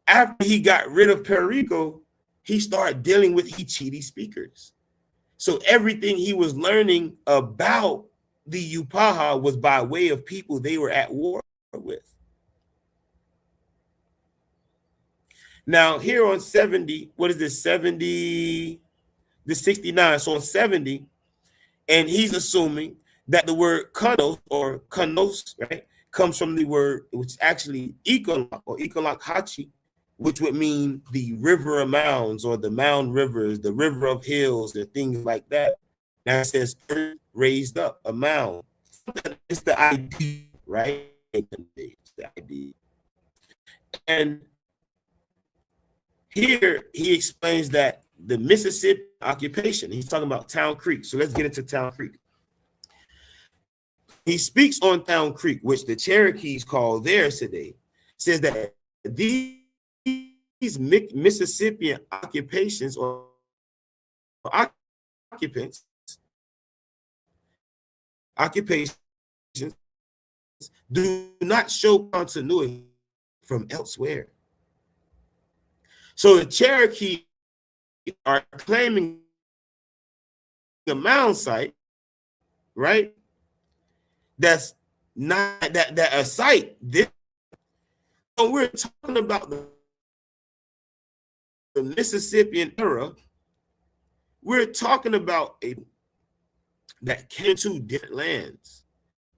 after he got rid of Puerto Rico, he started dealing with Ichiri speakers. So everything he was learning about the Upaha was by way of people they were at war with. Now here on 70, what is this, 70, this 69, so on 70, and he's assuming that the word kanos or kanos, right, comes from the word, which is actually Ikolak or Ikolak Hachi, which would mean the river of mounds or the mound rivers, the river of hills, or things like that. Now it says earth raised up, a mound. It's the idea, right? It's the idea. And here he explains that the Mississippi occupation, he's talking about Town Creek. So let's get into Town Creek. He speaks on Town Creek, which the Cherokees call theirs today, says that these Mississippian occupations or occupations do not show continuity from elsewhere. So the Cherokee are claiming a mound site, right? That's not that a site. This, so we're talking about the Mississippian era. We're talking about a that came to different lands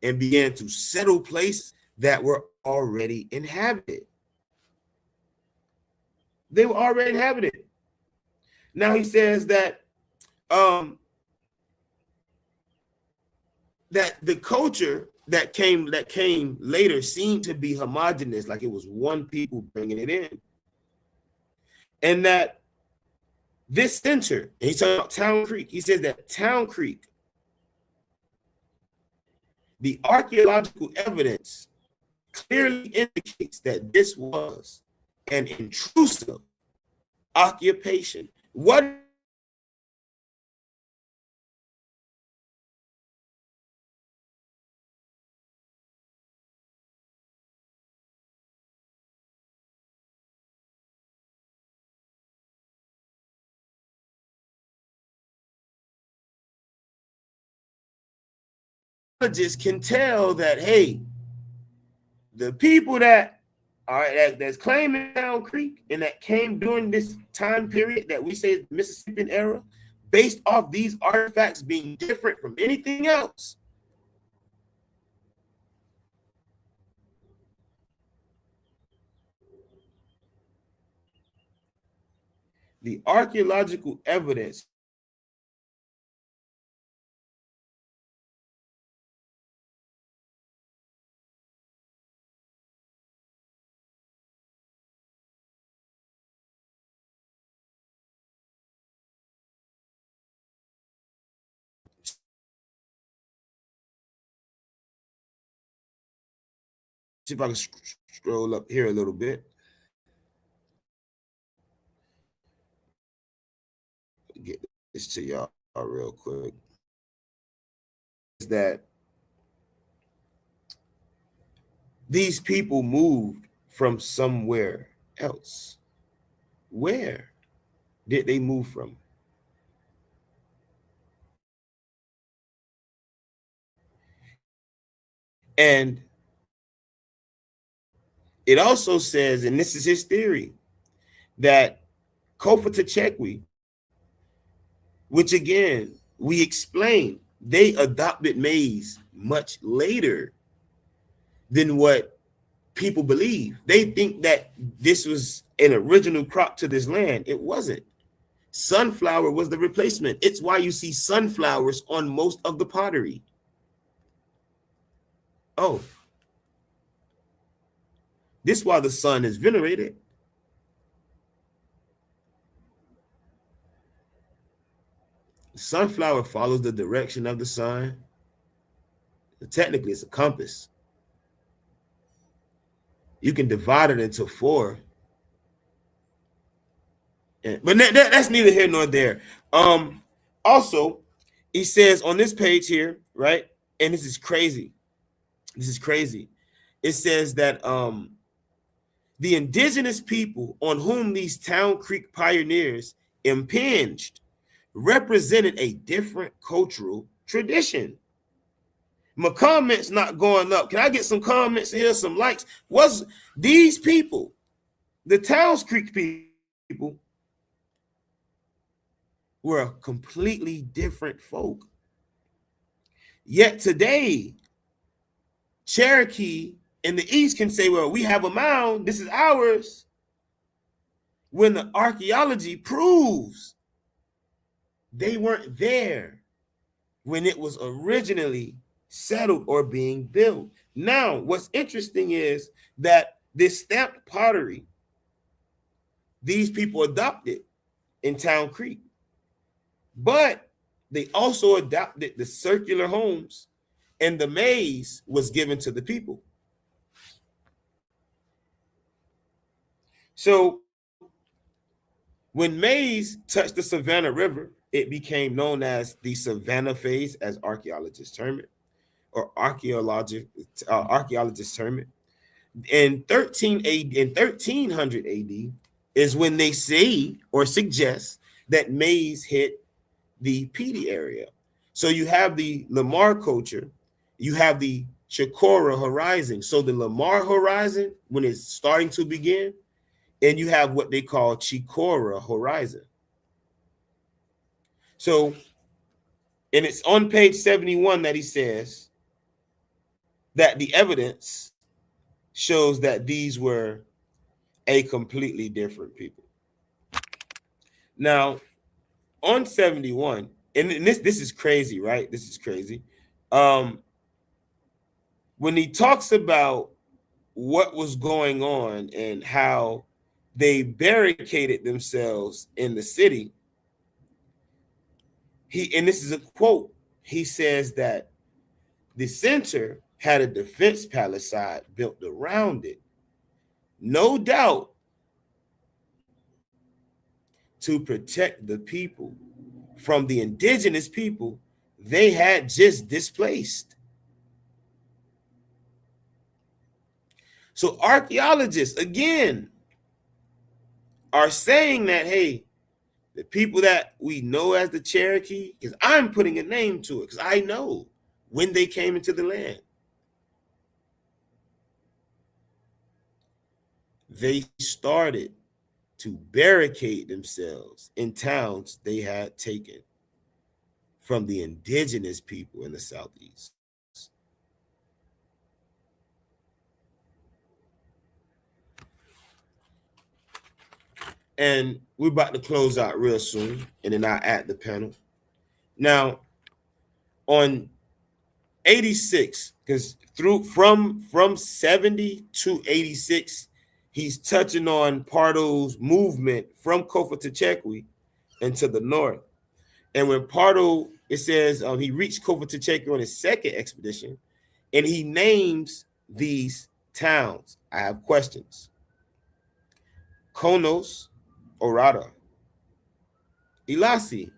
and began to settle places that were already inhabited. They were already inhabited. Now he says that that the culture that came later seemed to be homogenous, like it was one people bringing it in, and that this center, and he's talking about Town Creek. He says that Town Creek, the archaeological evidence clearly indicates that this was an intrusive occupation. What just can tell that, hey, the people that are that's claiming Town Creek and that came during this time period that we say is the Mississippian era, based off these artifacts being different from anything else. The archaeological evidence see if I can scroll up here a little bit. Get this to y'all real quick. Is that these people moved from somewhere else. Where did they move from? And it also says, and this is his theory, that Kofa Techekwi, which again, we explained, they adopted maize much later than what people believe. They think that this was an original crop to this land. It wasn't. Sunflower was the replacement. It's why you see sunflowers on most of the pottery. Oh, this is why the sun is venerated. Sunflower follows the direction of the sun. Technically, it's a compass. You can divide it into 4. But that's neither here nor there. Also, he says on this page here, right? And this is crazy. This is crazy. It says that the indigenous people on whom these Town Creek pioneers impinged represented a different cultural tradition. My comments not going up. Can I get some comments here, some likes? Was these people, the Towns Creek people, were a completely different folk. Yet today, Cherokee in the East can say, well, we have a mound, this is ours, when the archaeology proves they weren't there when it was originally settled or being built. Now, what's interesting is that this stamped pottery, these people adopted in Town Creek, but they also adopted the circular homes, and the maize was given to the people. So when maize touched the Savannah River, it became known as the Savannah phase, as archaeologists term it, or archaeologists term it. In 1300 AD is when they say or suggest that maize hit the Petey area. So you have the Lamar culture, you have the Chicora horizon. So the Lamar horizon, when it's starting to begin, and you have what they call Chicora horizon. So, and it's on page 71 that he says that the evidence shows that these were a completely different people. Now, on 71, and this is crazy, right? This is crazy. When he talks about what was going on and how they barricaded themselves in the city, and this is a quote, he says that the center had a defense palisade built around it, no doubt to protect the people from the indigenous people they had just displaced. So archaeologists, again, are saying that, hey, the people that we know as the Cherokee, because I'm putting a name to it, because I know when they came into the land, they started to barricade themselves in towns they had taken. from the indigenous people in the Southeast. And we're about to close out real soon, and then I'll add the panel. Now, on 86, because from 70 to 86, he's touching on Pardo's movement from Kofa to Chekwi into the north. And when Pardo, it says he reached Kofa to Chekwi on his second expedition, and he names these towns. I have questions. Konos, Orada, Ilasi,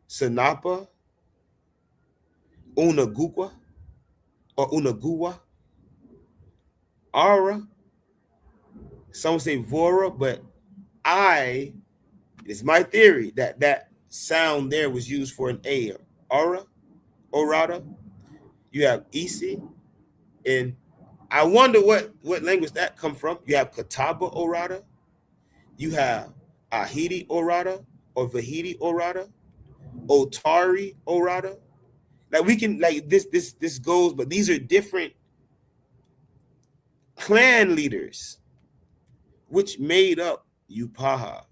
Sanapa, Unagua or Unagua, Ara. Some say Vora, but it's my theory that sound there was used for an A. Ara, Orada. You have Isi, and I wonder what language that come from. You have Catawba Orada. You have Ahidi Orada or Vahidi Orada, Otari Orada. Like we can this goes, but these are different clan leaders which made up Upaha.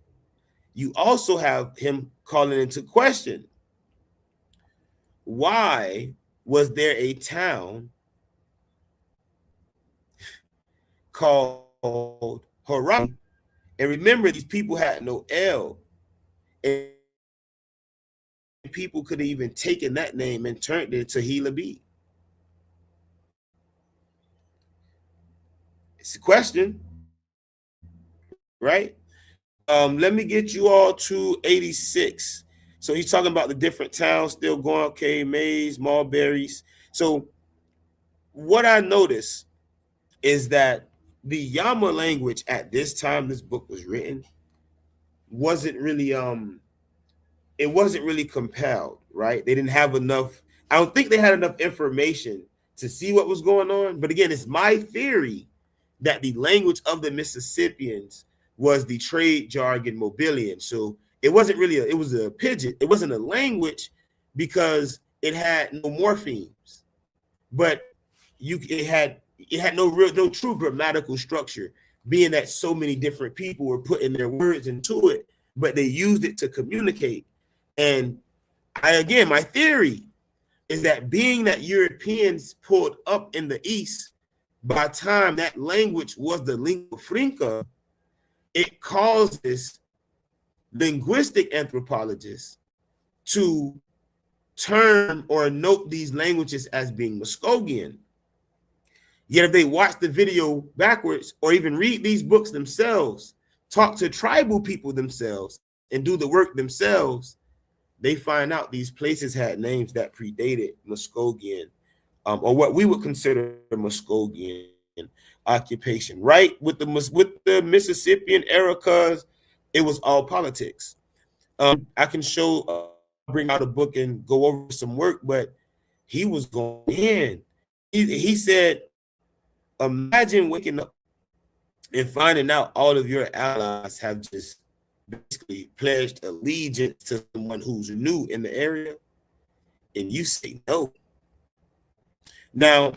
You also have him calling into question, why was there a town called Haram? And remember, these people had no L, and people could have even taken that name and turned it to Hila B. It's a question, right? Let me get you all to 86. So he's talking about the different towns still going, okay, maize, mulberries. So what I noticed is that the Yama language at this time this book was written wasn't really compelled, right? They didn't have enough. I don't think they had enough information to see what was going on. But again, it's my theory that the language of the Mississippians was the trade jargon Mobilian. So it wasn't really it was a pidgin. It wasn't a language because it had no morphemes, but it had no true grammatical structure, being that so many different people were putting their words into it, but they used it to communicate. And my theory is that being that Europeans pulled up in the East, by the time that language was the lingua franca, it causes linguistic anthropologists to term or note these languages as being Muskogean. Yet if they watch the video backwards or even read these books themselves, talk to tribal people themselves, and do the work themselves, they find out these places had names that predated Muskogean, or what we would consider Muskogean occupation, right? With the Mississippian era, because it was all politics. I can bring out a book and go over some work, but he was going in. He said, imagine waking up and finding out all of your allies have just basically pledged allegiance to someone who's new in the area, and you say no. Now,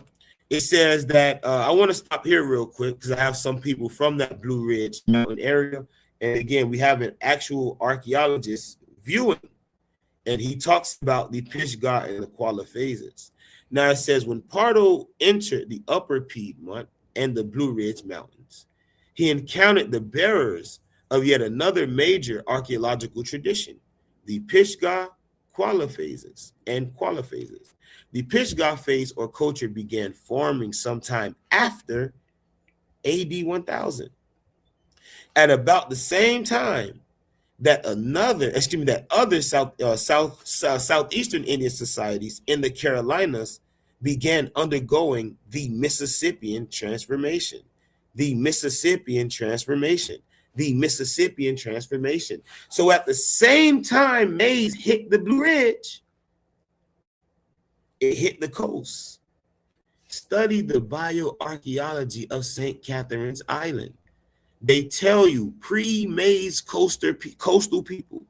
it says that I want to stop here real quick because I have some people from that Blue Ridge Mountain area. And again, we have an actual archaeologist viewing, and he talks about the Pishgar and the Kuala phases. Now it says, when Pardo entered the upper Piedmont and the Blue Ridge Mountains, he encountered the bearers of yet another major archaeological tradition, the Pishgar Kuala phases and Kuala phases. The Pishgar phase or culture began forming sometime after AD 1000. At about the same time that other southeastern Indian societies in the Carolinas began undergoing the Mississippian transformation. The Mississippian transformation. The Mississippian transformation. So at the same time maize hit the Blue Ridge, it hit the coast. Study the bioarchaeology of St. Catherine's Island. They tell you pre-maize coastal people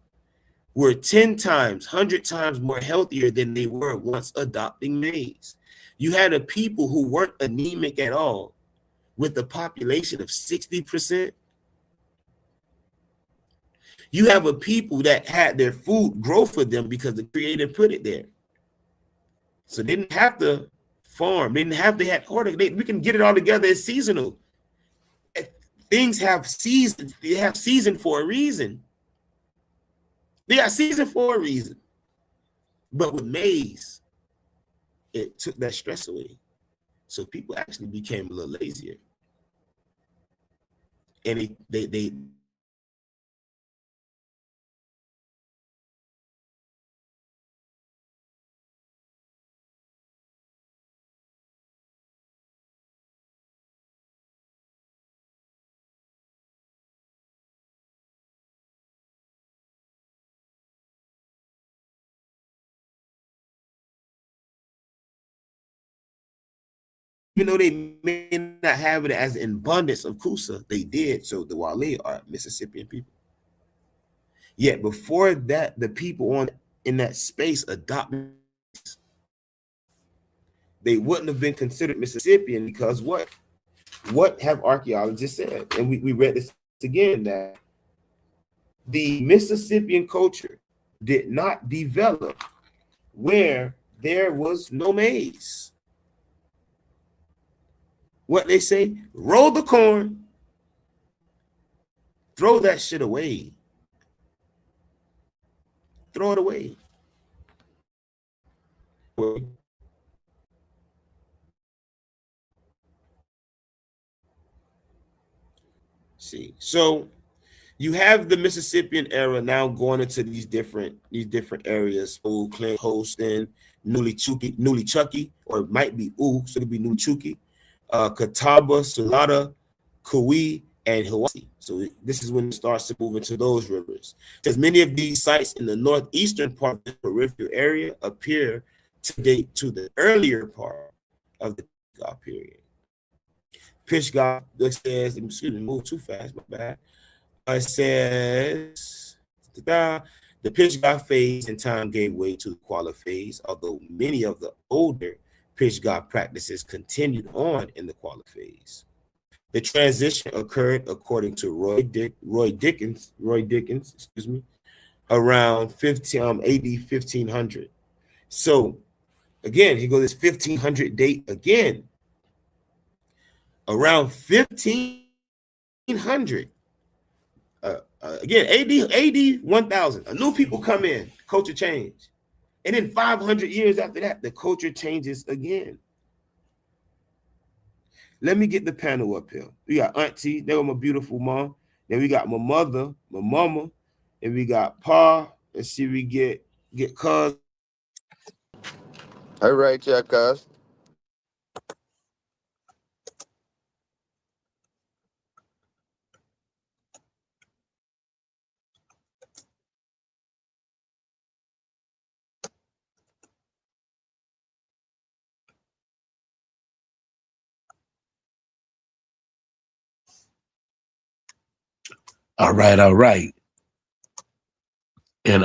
were 10 times, 100 times more healthier than they were once adopting maize. You had a people who weren't anemic at all with a population of 60%. You have a people that had their food grow for them because the Creator put it there. So they didn't have to farm. They didn't have to have order. We can get it all together. It's seasonal. Things have seasons. They have season for a reason. They got season for a reason. But with maize, it took that stress away. So people actually became a little lazier. And they even though they may not have it as an abundance of Kusa, they did. So the Wale are Mississippian people. Yet before that, the people in that space adopted, they wouldn't have been considered Mississippian because what have archaeologists said? And we read this again, that the Mississippian culture did not develop where there was no maize. What they say, roll the corn, throw that shit away. Throw it away. See, so you have the Mississippian era now going into these different areas. Clint, Holston, Newly Chucky, or it might be so it could be Newly Chucky, Catawba, Salada, Kauai, and Hawaii. So this is when it starts to move into those rivers. Because many of these sites in the northeastern part of the peripheral area appear to date to the earlier part of the Pishgah period. Pishgah says, excuse me, move too fast, my bad. It says the Pishgah phase in time gave way to the Quala phase, although many of the older Pishgah practices continued on in the Quala phase. The transition occurred, according to Roy Dickens, excuse me, around AD 1500. So again, he goes this 1500 date again. Around 1500. Again, AD 1000, a new people come in, culture change. And then 500 years after that, the culture changes again. Let me get the panel up here. We got Auntie, there was my beautiful mom. Then we got my mother, my mama, and we got Pa. Let's see if we get Cuz. All right, yeah, Cuz. All right. And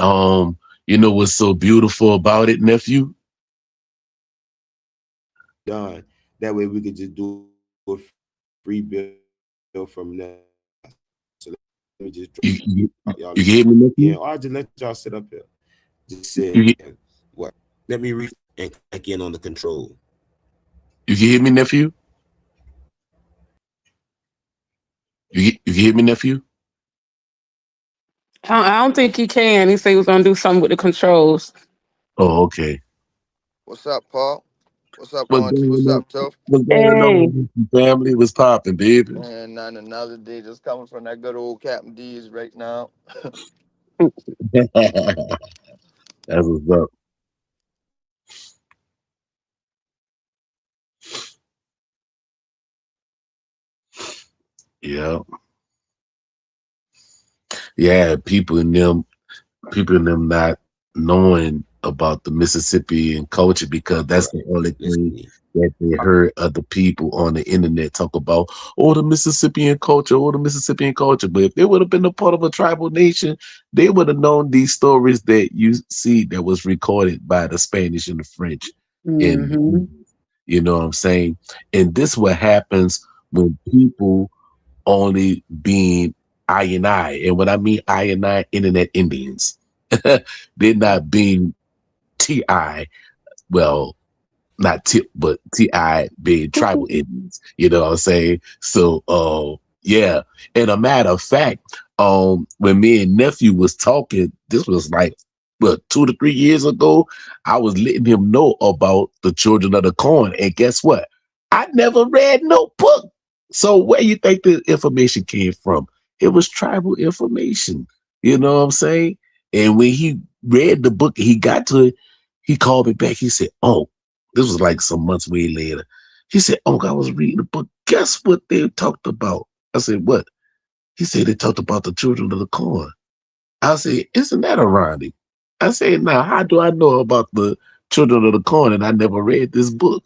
you know what's so beautiful about it, nephew? Done. That way we could just do a free bill from there. So let me just You y'all gave me, nephew? yeah, or I'll just let y'all sit up here. Just sit what? Let me read and back in on the control. You can hear me, nephew? You can hear me, nephew? I don't think he can. He said he was gonna do something with the controls. Oh, okay. What's up, Paul? What's up, What's Auntie? What's going on? up, Toph? What's going Hey, on, family? What's popping, baby? And not another day just coming from that good old Captain D's right now. That's what's up. Yeah. Yeah, people in them not knowing about the Mississippian culture because All that's right. the only Let's thing see. that they heard other people on the internet talk about. Oh, the Mississippian culture, oh, the Mississippian culture. But if they would have been a part of a tribal nation, they would have known these stories that you see that was recorded by the Spanish and the French. And Mm-hmm. you know what I'm saying? And this what happens when people only being I and I. And when I mean I and I, internet Indians, they're not being TI. Well, not T, but TI being tribal Indians. You know what I'm saying? So, yeah. And a matter of fact, when me and nephew was talking, this was like, what, 2 to 3 years ago, I was letting him know about the Children of the Corn. And guess what? I never read no book. So where you think the information came from? It was tribal information. You know what I'm saying? And when he read the book, he got to it, he called me back. He said, "Oh, this was like some months way later." He said, "Oh, I was reading the book. Guess what they talked about?" I said, "What?" He said, "They talked about the Children of the Corn." I said, "Isn't that ironic?" I said, "Now, how do I know about the Children of the Corn and I never read this book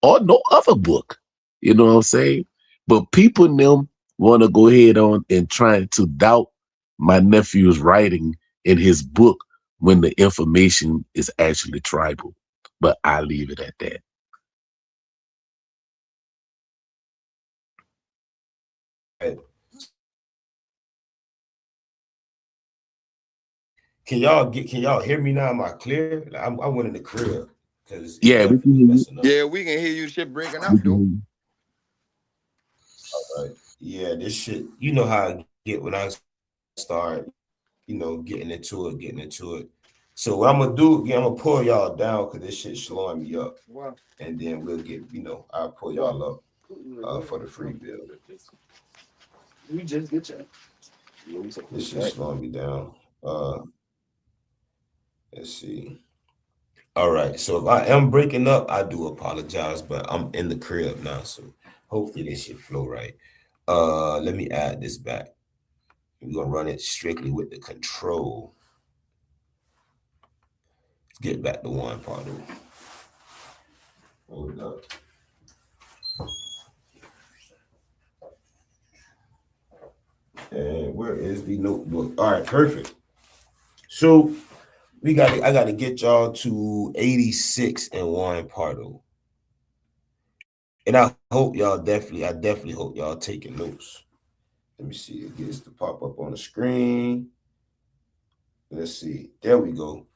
or no other book?" You know what I'm saying? But people in them want to go ahead on and trying to doubt my nephew's writing in his book when the information is actually tribal. But I leave it at that. Right. Can y'all hear me now? Am I clear? Like, I went in the crib because it's Yeah, we definitely can hear you. messing up. Yeah, we can hear you. Shit breaking We up, can though. hear you. Right. Yeah, this shit, you know how I get when I start, getting into it. So what I'm gonna do again, I'm gonna pull y'all down because this shit's slowing me up. And then we'll get, I'll pull y'all up for the free bill. This shit's slowing me down. Let's see. All right. So if I am breaking up, I do apologize, but I'm in the crib now, so hopefully this should flow right. Let me add this back. We're gonna run it strictly with the control. Let's get back to one Pardo. Hold up. And where is the notebook? All right, perfect. So I gotta get y'all to 86 and one Pardo. And I definitely hope y'all taking notes. Let me see, it gets to pop up on the screen. Let's see, there we go.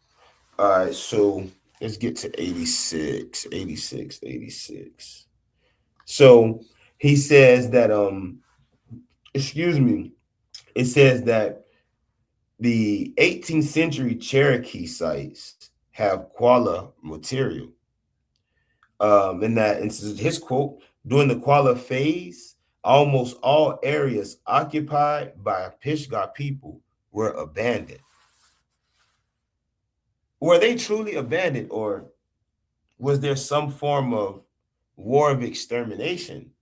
All right, so let's get to 86, 86, 86. So he says that, excuse me, it says that the 18th century Cherokee sites have koala material. And that, and this is his quote, during the koala phase, almost all areas occupied by Pishgar people were abandoned. Were they truly abandoned, or was there some form of war of extermination?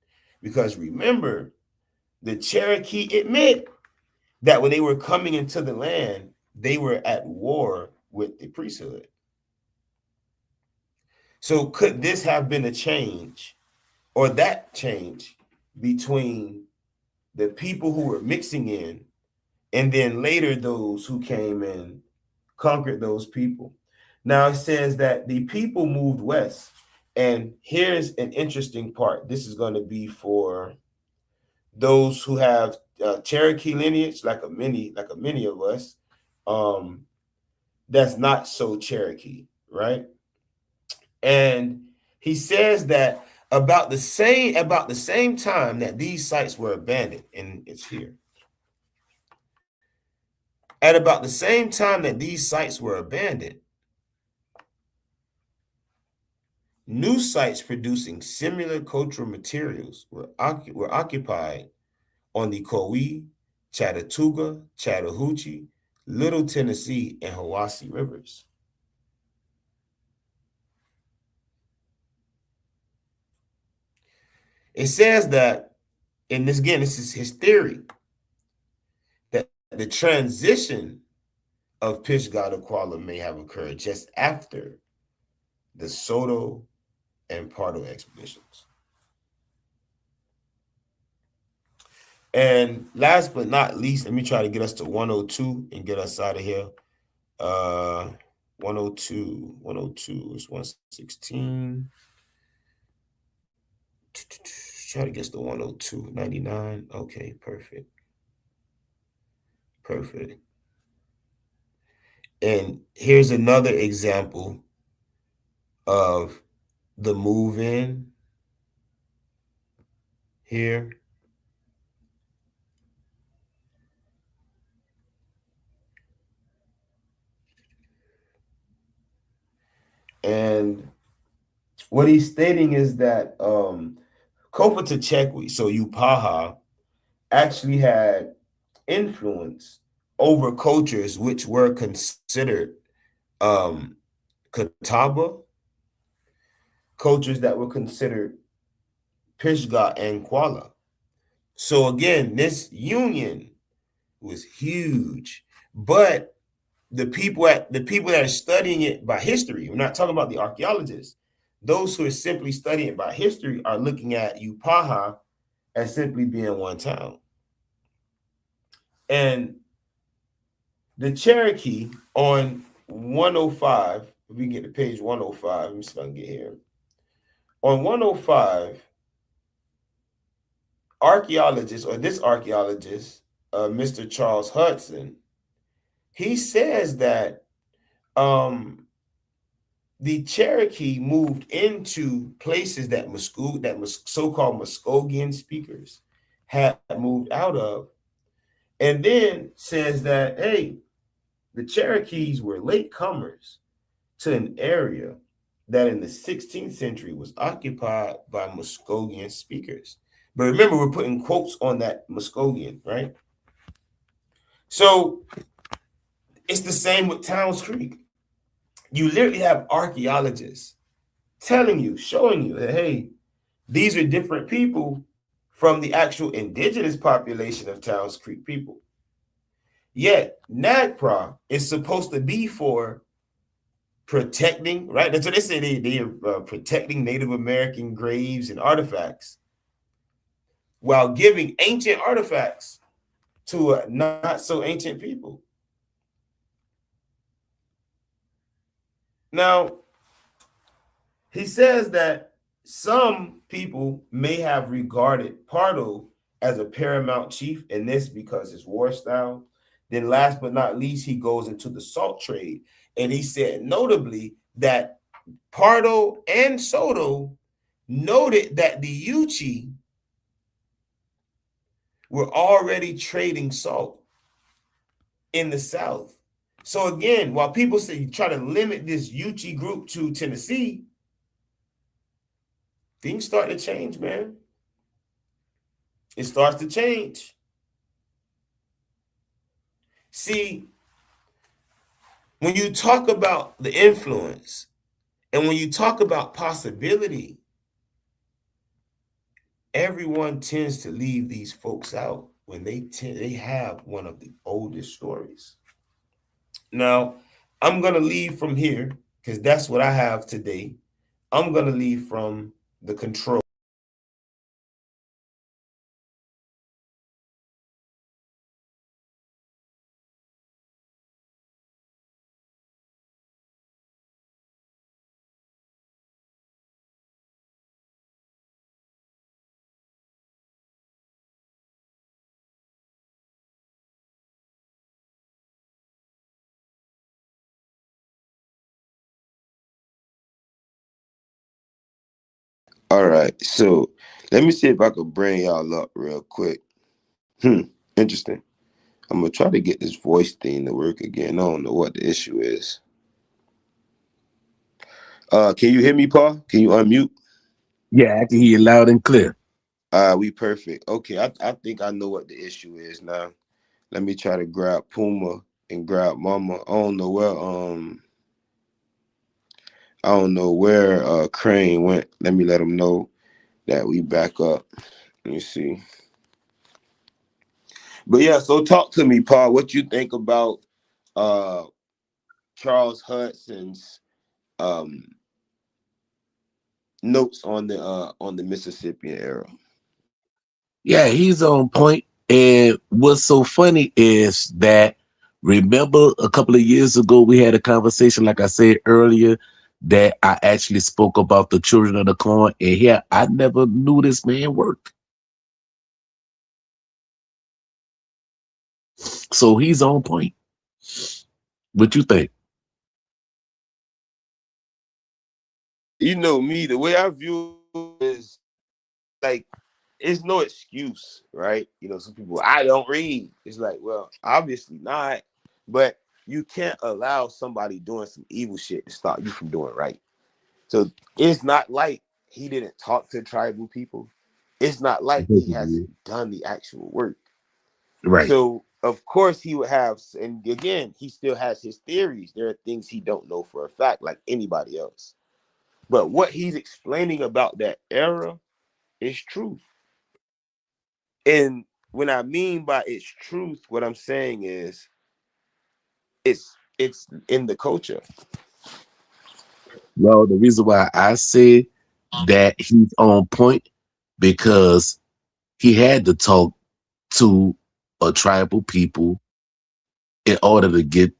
Because remember, the Cherokee admit that when they were coming into the land, they were at war with the priesthood. So could this have been a change, or that change, between the people who were mixing in and then later those who came and conquered those people? Now it says that the people moved west. And here's an interesting part. This is going to be for those who have Cherokee lineage, like a many of us, um, that's not so Cherokee, right? And he says that about the same time that these sites were abandoned, and it's here. At about the same time that these sites were abandoned, new sites producing similar cultural materials were occupied on the Coee, Chattahoochee, Chattahoochee, Little Tennessee, and Hiwassee rivers. It says that, and this is his theory, that the transition of Pisgah to Kuala may have occurred just after the Soto and Pardo expeditions. And last but not least, let me try to get us to 102 and get us out of here. 102 is 116. Try to get us to 102, 99. Okay, perfect. Perfect. And here's another example of the move in here. And what he's stating is that Kofa Techekwi, so Upaha, actually had influence over cultures which were considered Catawba, cultures that were considered Pisgah and Kuala. So again, this union was huge, but the people that are studying it by history, we're not talking about the archaeologists. Those who are simply studying it by history are looking at Upaha as simply being one town. And the Cherokee on 105, if we can get to page 105, let me see if I can get here. On 105, archaeologist, Mr. Charles Hudson, he says that the Cherokee moved into places that so-called Muskogean speakers had moved out of, and then says that, hey, the Cherokees were latecomers to an area that in the 16th century was occupied by Muskogean speakers. But remember, we're putting quotes on that Muskogean, right? So it's the same with Towns Creek. You literally have archaeologists telling you, showing you that, hey, these are different people from the actual indigenous population of Towns Creek people. Yet NAGPRA is supposed to be for protecting, right? That's what they say. They are protecting Native American graves and artifacts while giving ancient artifacts to not so ancient people. Now, he says that some people may have regarded Pardo as a paramount chief, and this because his war style. Then last but not least, he goes into the salt trade. And he said notably that Pardo and Soto noted that the Yuchi were already trading salt in the South. So again, while people say you try to limit this Yuchi group to Tennessee, things start to change, man. It starts to change. See, when you talk about the influence and when you talk about possibility, everyone tends to leave these folks out when they have one of the oldest stories. Now, I'm going to leave from here because that's what I have today. I'm going to leave from the control. All right, so let me see if I could bring y'all up real quick. Interesting. I'm gonna try to get this voice thing to work again. I don't know what the issue is. Can you hear me, Paul? Can you unmute? Yeah, I can hear you loud and clear. We perfect. Okay, I think I know what the issue is now. Let me try to grab Puma and grab Mama. I don't know where Crane went. Let me let him know that we back up. Let me see. But yeah, so talk to me, Paul. What you think about Charles Hudson's notes on the Mississippian era. Yeah, he's on point. And what's so funny is that remember a couple of years ago we had a conversation, like I said earlier, that I actually spoke about the children of the corn, and here I never knew this man work. So he's on point. What you think? You know me, the way I view it is like it's no excuse, right? You know, some people I don't read. It's like, well, obviously not, but you can't allow somebody doing some evil shit to stop you from doing right. So it's not like he didn't talk to tribal people. It's not like he hasn't done the actual work. Right. So of course he would have, and again, he still has his theories. There are things he don't know for a fact, like anybody else. But what he's explaining about that era is truth. And when I mean by it's truth, what I'm saying is it's in the culture. Well, the reason why I say that he's on point because he had to talk to a tribal people in order to get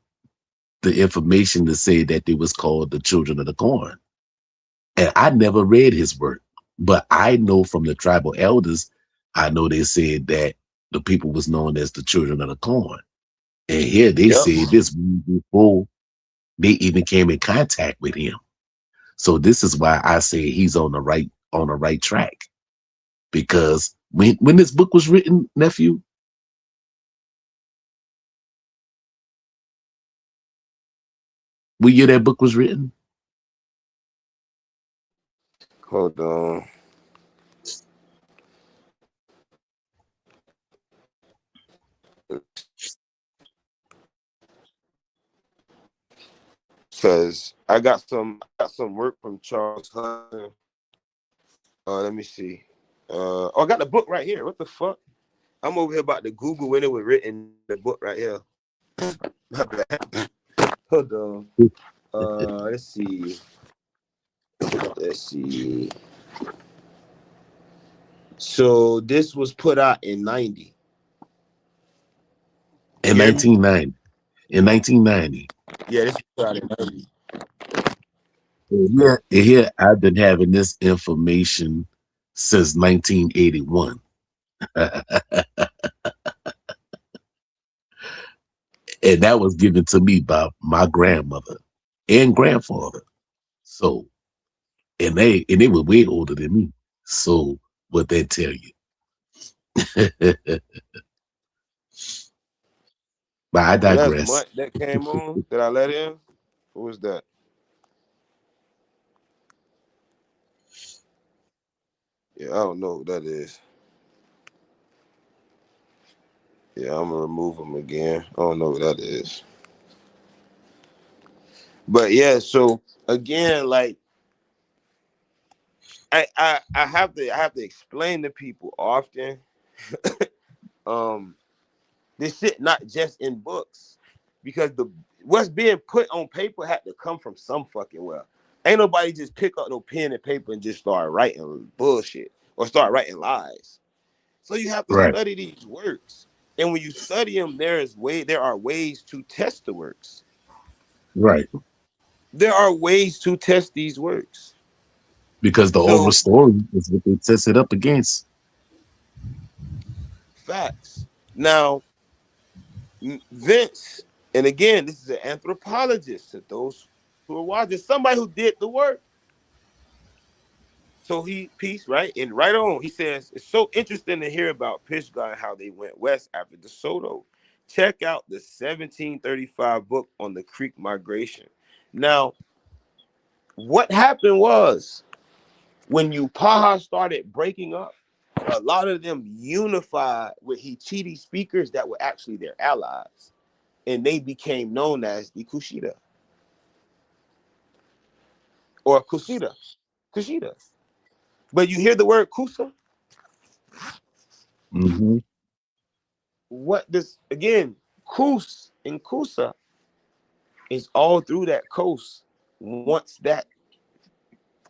the information to say that they was called the children of the corn. And I never read his work, but I know from the tribal elders, I know they said that the people was known as the children of the corn. And here they Yep. say this before they even came in contact with him. So this is why I say he's on the right track. Because when this book was written, nephew, what year that book was written? Hold on. Because I got some work from Charles Hudson. Let me see. I got the book right here. What the fuck? I'm over here about to Google when it was written. The book right here. My bad. Hold on. Let's see. Let's see. So this was put out in 90. In You hear me? 1990. In 1990. Yeah, this was put out in 90. Yeah, here I've been having this information since 1981. And that was given to me by my grandmother and grandfather. So, and they were way older than me. So, what that tell you? But I So that's digress. month that came on that I let in. What was that? Yeah, I don't know what that is. Yeah, I'm gonna remove them again. I don't know what that is. But yeah, so again, like I have to explain to people often. um, this shit not just in books, because the what's being put on paper had to come from some fucking well. Ain't nobody just pick up no pen and paper and just start writing bullshit or start writing lies. So you have to Right, study these works, and when you study them, there are ways to test the works. right. There are ways to test these works. Because the oral So story is what they test it up against. facts. Now Vince, and again, this is an anthropologist. To those who are watching, somebody who did the work. So he peace, right? And right on, he says it's so interesting to hear about Pishgar and how they went west after DeSoto. Check out the 1735 book on the Creek migration. Now, what happened was when Upaha started breaking up, a lot of them unified with Hichiti speakers that were actually their allies, and they became known as the Kushida or Kushida. But you hear the word Kusa? Hmm. What this again? Kus and Kusa It's all through that coast once that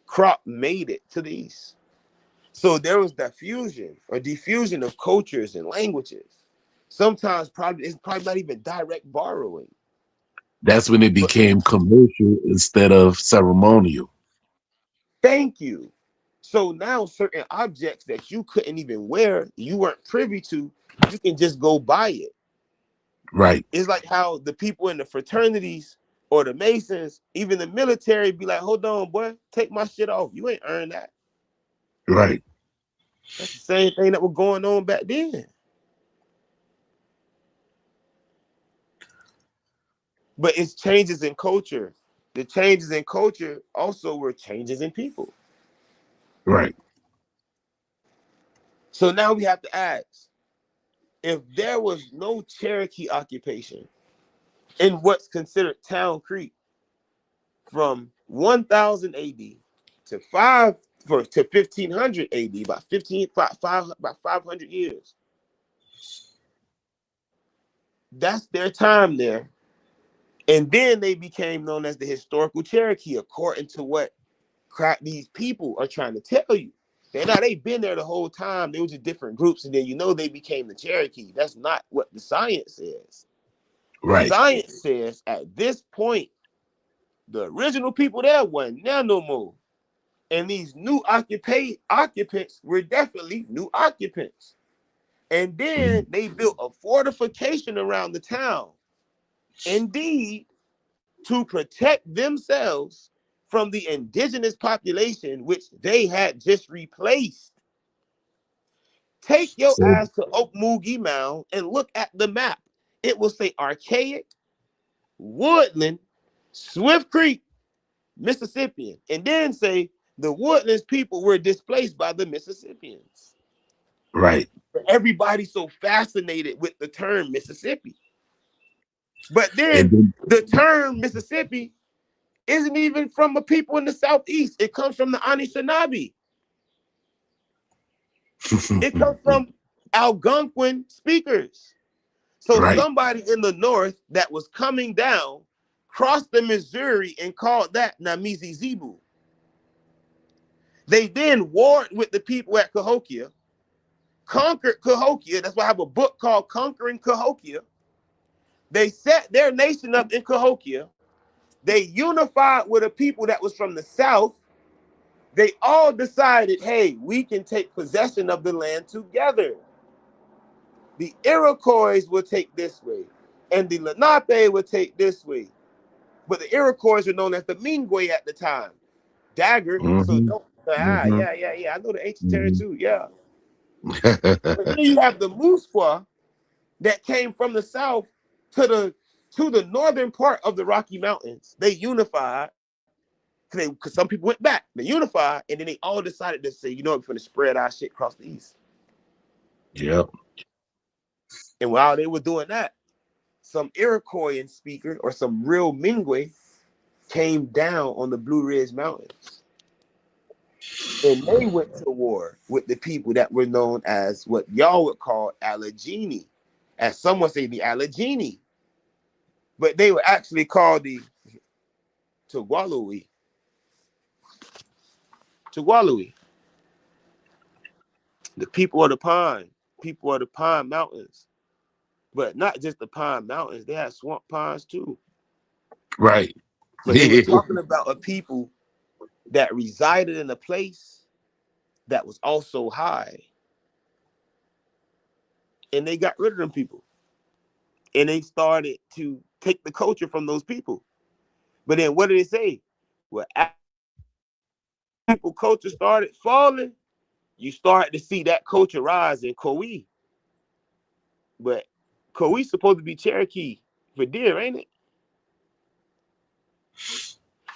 crop made it to the east. So there was that fusion or diffusion of cultures and languages. Sometimes probably it's probably not even direct borrowing. That's when it But became commercial instead of ceremonial. thank you. So now certain objects that you couldn't even wear, you weren't privy to, you can just go buy it. Right, It's like how the people in the fraternities or the Masons, even the military, be like, hold on, boy, take my shit off. You ain't earned that. right, That's the same thing that was going on back then. But it's changes in culture. The changes in culture also were changes in people. right. So now we have to ask, if there was no Cherokee occupation in what's considered Town Creek from 1000 AD to 1500 AD, about 500 years, that's their time there. And then they became known as the historical Cherokee, according to what these people are trying to tell you. They've been there the whole time. They were just different groups, and then they became the Cherokee. That's not what the science says. The Right. science says at this point, the original people there wasn't there no more. And these new occupants were definitely new occupants. And then they built a fortification around the town. Indeed, to protect themselves from the indigenous population, which they had just replaced. Take your So ass to Okmulgee Mound and look at the map. It will say Archaic, Woodland, Swift Creek, Mississippian, and then say the Woodlands people were displaced by the Mississippians. right. Everybody's so fascinated with the term Mississippi. But And then the term Mississippi isn't even from a people in the Southeast. It comes from the Anishinaabe. It comes from Algonquin speakers. So right, somebody in the north that was coming down crossed the Missouri and called that Namizi Zebu. They then warred with the people at Cahokia, conquered Cahokia. That's why I have a book called Conquering Cahokia. They set their nation up in Cahokia. They unified with a people that was from the south. They all decided, hey, we can take possession of the land together. The Iroquois will take this way, and the Lenape will take this way. But the Iroquois were known as the Mingwe at the time. Dagger. So mm-hmm. don't. Mm-hmm. Yeah. I know the ancient terror Mm-hmm. too. Yeah. But then you have the Musqua that came from the south to the northern part of the Rocky Mountains. They unified because some people went back. They unified, and then they all decided to say, you know, we're going to spread our shit across the east. Yep. And while they were doing that, some Iroquoian speaker or some real Mingwe came down on the Blue Ridge Mountains. And they went to war with the people that were known as what y'all would call Allegheny. As some would say the Allegheny. But they were actually called the Tugualui. The people of the Pine Mountains. But not just the Pine Mountains, they had swamp pines too. Right. But they were talking about a people that resided in a place that was also high. And they got rid of them people. And they started to take the culture from those people. But then what did they say? Well, after people culture started falling, you start to see that culture rise in Kauai. But Kauai's supposed to be Cherokee for deer, ain't it?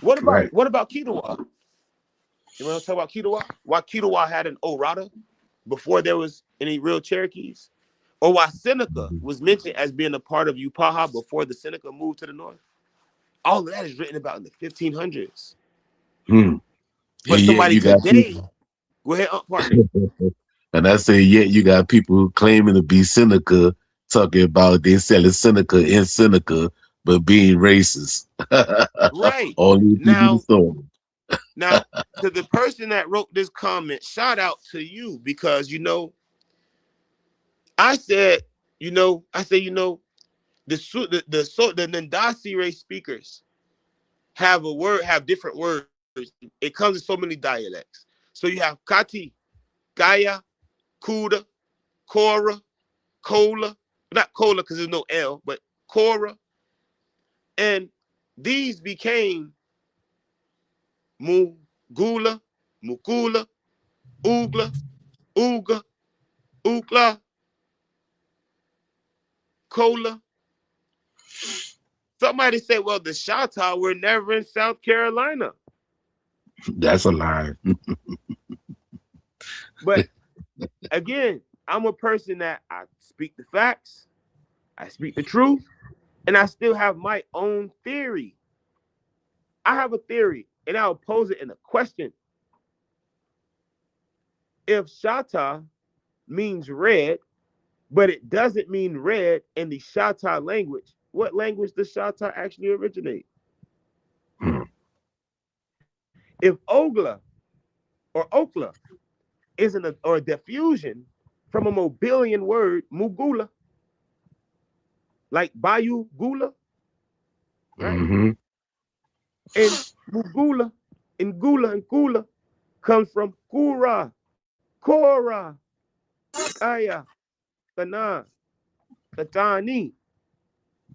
What about Ketawa? You want to talk about Ketawa? Why Ketawa had an Orata before there was any real Cherokees? Or why Seneca was mentioned as being a part of Upaha before the Seneca moved to the north? All of that is written about in the 1500s. But Yeah, somebody you got today, people. go ahead, partner. And I say, yet you got people claiming to be Seneca, talking about they selling Seneca in Seneca, but being racist. Right. Only to the Now, story. now to the person that wrote this comment, shout out to you because I said, the Ndasi race speakers have different words. It comes in so many dialects. So you have Kati, Gaya, Kuda, Kora, Kola, not Kola because there's no L, but Kora. And these became Mugula, Mukula, Ugla, Uga, Ukla, Kola. Somebody said, well, the Shatta were never in South Carolina. That's a lie. But again, I'm a person that I speak the facts, I speak the truth, and I still have my own theory. I have a theory, and I'll pose it in a question. If Shatta means red, but it doesn't mean red in the Shatta language, what language does Shatta actually originate? If Ogla or Okla isn't a diffusion from a Mobilian word, Mugula, like Bayou Gula, right? Mm-hmm. And Mugula and Gula and Kula comes from Kura, Kora, Kaya, Kana, Katani,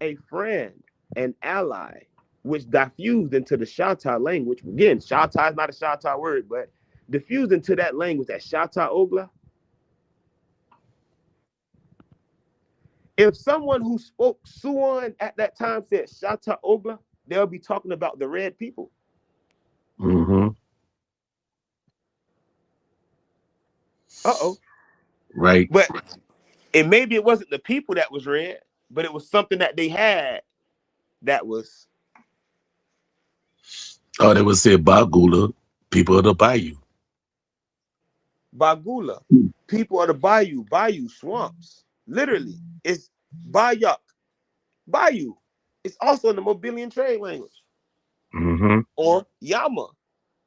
a friend, an ally, which diffused into the Shatta language. Again, Shatta is not a Shatta word, but diffused into that language, that Shatta Ogla. If someone who spoke Suan at that time said Shatta Ogla, they'll be talking about the red people. Mm-hmm. Uh-oh. Right. But maybe it wasn't the people that was red, but it was something that they had that was. Oh, they would say Bagula, people of the bayou. Bagula, people of the bayou swamps. Literally, it's Bayak, bayou. It's also in the Mobilian trade language. Mm-hmm. Or Yama,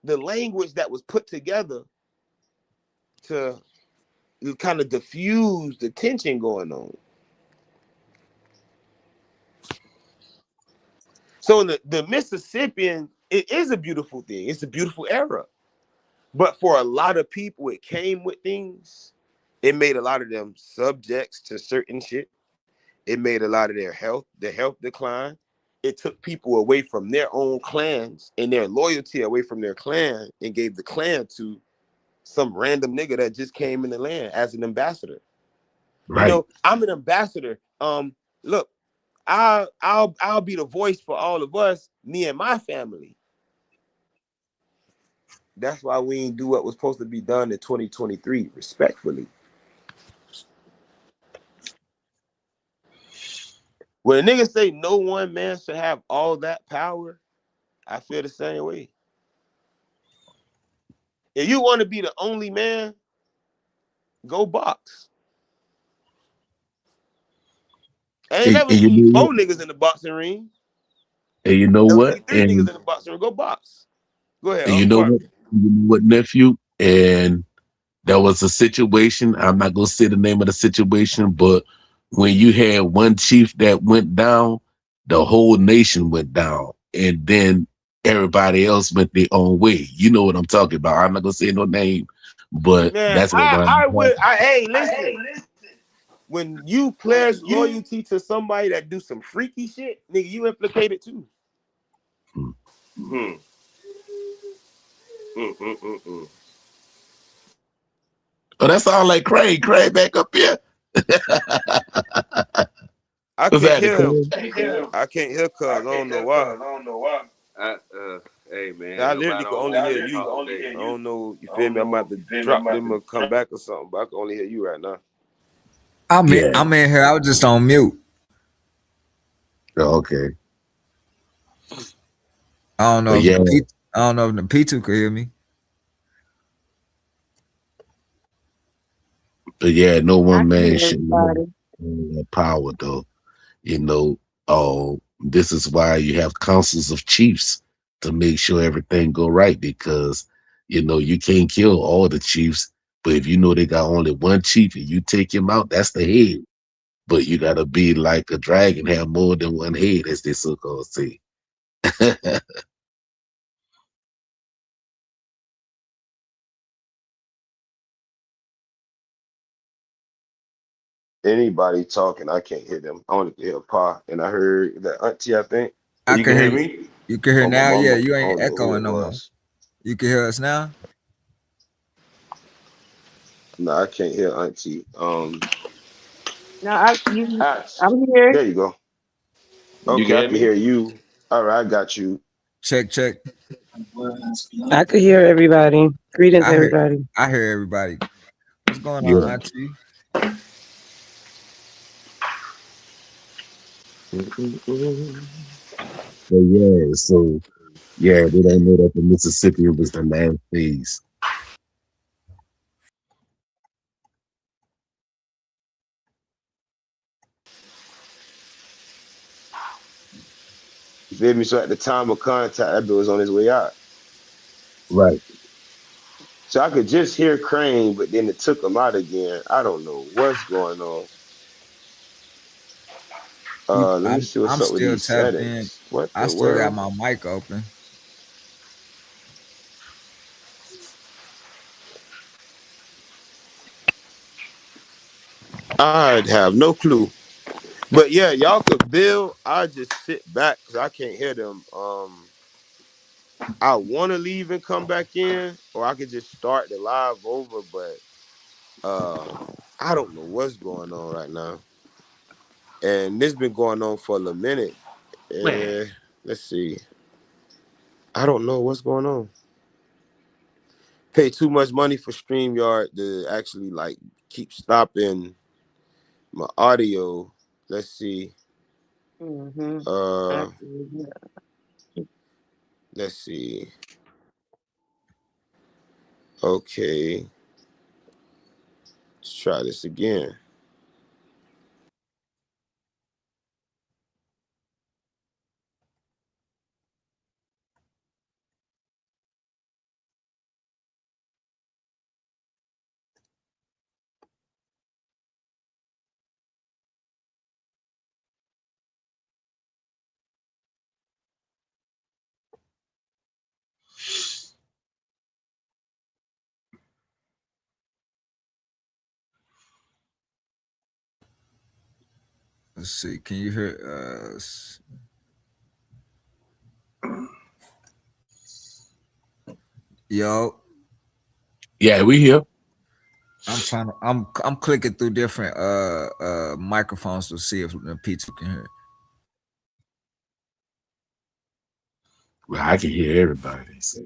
the language that was put together to kind of diffuse the tension going on. So in the Mississippian, it is a beautiful thing. It's a beautiful era. But for a lot of people, it came with things. It made a lot of them subjects to certain shit. It made a lot of their health decline. It took people away from their own clans and their loyalty away from their clan and gave the clan to some random nigga that just came in the land as an ambassador. Right. I'm an ambassador. Look, I'll be the voice for all of us, me and my family. That's why we ain't do what was supposed to be done in 2023, respectfully. When a nigga say no one man should have all that power, I feel the same way. If you want to be the only man, go box. I ain't never And you seen know 4 what? niggas in the boxing ring. And you know Never what? seen 3 niggas in the boxing ring. Go box. Go ahead. And you know what? Pardon me. You know what, nephew? And there was a situation. I'm not gonna say the name of the situation, but when you had one chief that went down, the whole nation went down, and then everybody else went their own way. You know what I'm talking about. I'm not gonna say no name, but Man, that's what hey, listen. When you pledge loyalty to somebody that do some freaky shit, nigga, you implicated too. Hmm. Oh, that's all like Craig. Craig back up here. I What's can't that, hear him. Craig? I can't hear cuz. I don't know why. Hey man, I ain't literally nobody can on only hear overly you. talk today. I don't know. You feel me? I'm about to drop them or come back or something, but I can only hear you right now. I'm Yeah. in here. I was just on mute. Oh, okay. I don't know But if yeah, the P2 could hear me. no I one can man hear should have everybody. that power though. You know, This is why you have councils of chiefs to make sure everything go right, because you can't kill all the chiefs, but if you know they got only one chief and you take him out, that's the head. But you gotta be like a dragon, have more than one head, as they so-called say. Anybody talking, I can't hear them. I only can hear Pa, and I heard that auntie, I think. Oh, I you can can hear hear you. me? You can hear Oh, my now? Yeah, mama. you I ain't don't know who echoing it no more. was. You can hear us now? No, I can't hear auntie. No, Ask. I'm here. There you go. You can Okay, I hear can hear me? you. All right, I got you. Check, check. I could hear everybody. Greetings, I hear everybody. I hear everybody. What's going Yeah. on, Auntie? So they don't know that the Mississippian was the last phase. You feel me? So at the time of contact, that bill was on his way out. Right. So I could just hear Crane, but then it took him out again. I don't know what's going on. Let me see what's I'm up with still these tapped in. settings. What I the still got world? my mic open. I'd have no clue. But yeah, y'all could build. I just sit back because I can't hear them. I want to leave and come back in, or I could just start the live over. But I don't know what's going on right now, and this been going on for a minute. Let's see. I don't know what's going on. Pay too much money for StreamYard to actually like keep stopping my audio. Let's see. Mm-hmm. Uh, let's see. Okay, let's try this again. Let's see. Can you hear us? Yo, Yeah, we here. I'm clicking through different microphones to see if the P2 can hear. Well, I can hear everybody, so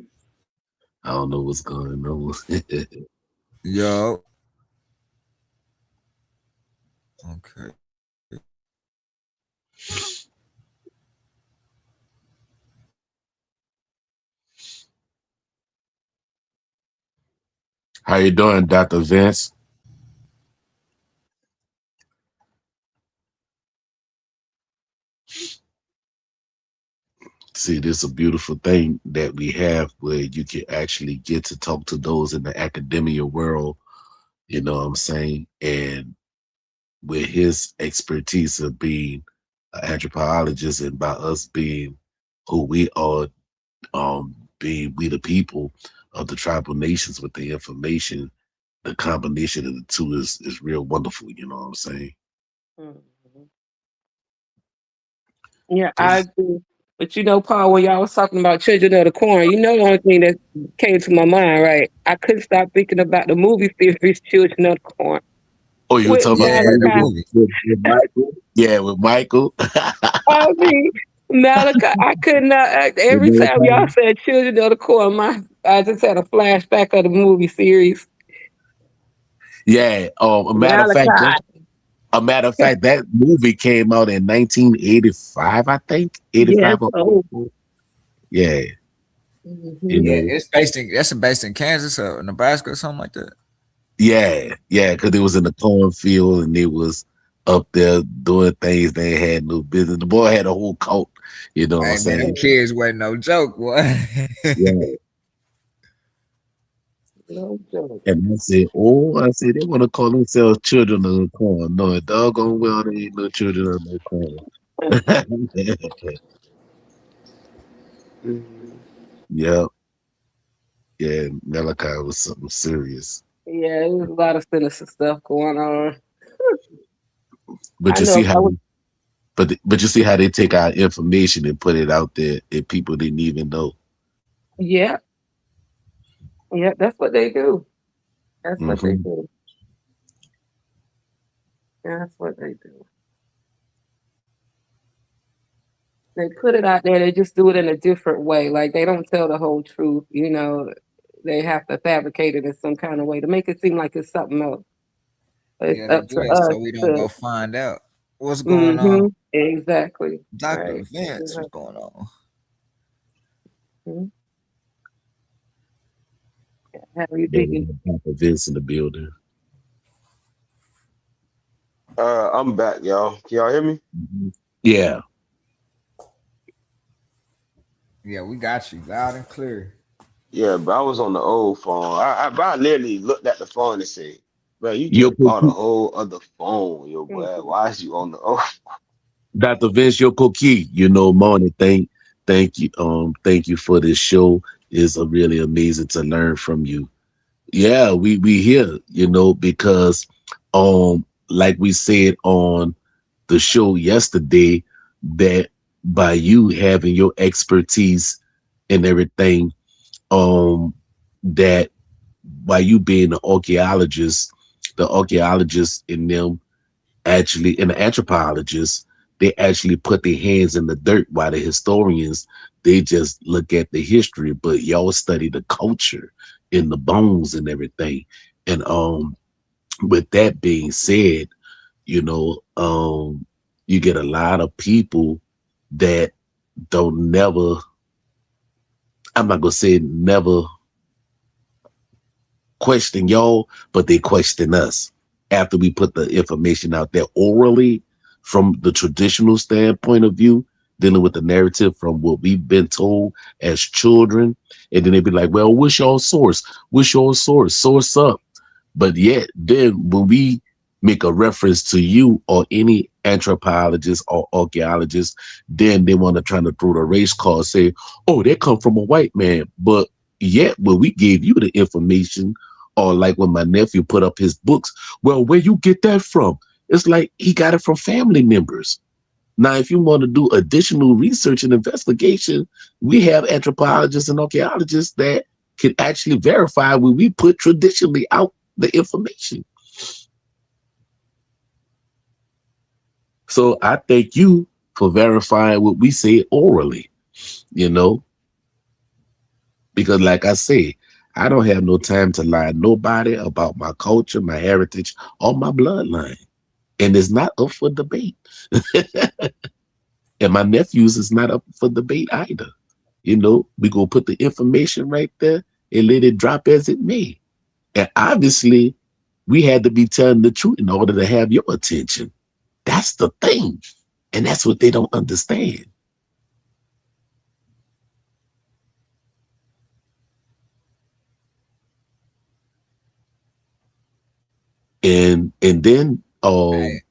I don't know what's going on. Yo. Okay. How you doing, Dr. Vince? See, this is a beautiful thing that we have where you can actually get to talk to those in the academia world, you know what I'm saying? And with his expertise of being an anthropologist and by us being who we are, being we the people of the tribal nations with the information, the combination of the two is real wonderful, you know what I'm saying? Mm-hmm. Yeah, I agree. But Paul, when y'all was talking about Children of the Corn, the only thing that came to my mind, right? I couldn't stop thinking about the movie series Children of the Corn Oh, you were with talking about the Yeah, the Malachi. movie movie. with Michael? Yeah, with Michael. I mean, Malachi, I could not. With Every time y'all Malachi. said Children of the Corn, I just had a flashback of the movie series Yeah. Malachi. A matter of fact, that movie came out in 1985, I think. Yes. 85 or Oh. 84. Yeah. You Mm-hmm. Yeah, know. it's based in Kansas or Nebraska or something like that. Yeah, because it was in the cornfield and it was up there doing things they ain't had no business. The boy had a whole cult, you know what I'm Hey man, them saying? kids wasn't no joke, boy. Yeah. No joke. And I said, they want to call themselves children of the corn. No, doggone well, they ain't no children of the corn. Yeah, yeah, Malachi was something serious. Yeah, there's a lot of sinister stuff going on. But I you know see if I how, was, but you see how they take our information and put it out there, and people didn't even know. yeah, yeah, that's what they do. That's what they Hmm. do. That's what they do. They put it out there. They just do it in a different way. Like they don't tell the whole truth. You know, they have to fabricate it in some kind of way to make it seem like it's something else. It's Yeah, they up do to that us so we don't to. go find out what's going on. Mm-hmm. Exactly. Dr. Right. Vince, what's going on? Mm-hmm. How you There was thinking? Papa Vince in the building. I'm back, y'all. Can y'all hear me? Mhm. Yeah, Yeah, we got you loud and clear. Yeah, but I was on the old phone. But I literally looked at the phone and said, "Bro, you Yo, just bought a whole other phone, yo, boy. Mhm. Why is you on the old?" Dr. Vince Yokoki, morning. Thank you for this show. It's a really amazing to learn from you. Yeah, we here, because like we said on the show yesterday, that by you having your expertise and everything, um that by you being the archaeologists in them actually, and the anthropologists, they actually put their hands in the dirt, while the historians, they just look at the history, but y'all study the culture in the bones and everything. And with that being said, you know, you get a lot of people that don't never, I'm not gonna say never question y'all, but they question us after we put the information out there orally from the traditional standpoint of view, dealing with the narrative from what we've been told as children. And then they'd be like, well, what's your source? What's your source? Source up. But yet, then when we make a reference to you or any anthropologist or archaeologist, then they want to try to throw the race card, say, oh, they come from a white man. But yet, when we gave you the information, or like when my nephew put up his books, well, where you get that from? It's like he got it from family members. Now, if you want to do additional research and investigation, we have anthropologists and archaeologists that can actually verify when we put traditionally out the information. So I thank you for verifying what we say orally, you know, because like I say, I don't have no time to lie to nobody about my culture, my heritage, or my bloodline. And it's not up for debate. And my nephews is not up for debate either. We go put the information right there and let it drop as it may. And obviously, we had to be telling the truth in order to have your attention. That's the thing. And that's what they don't understand. And then Hey,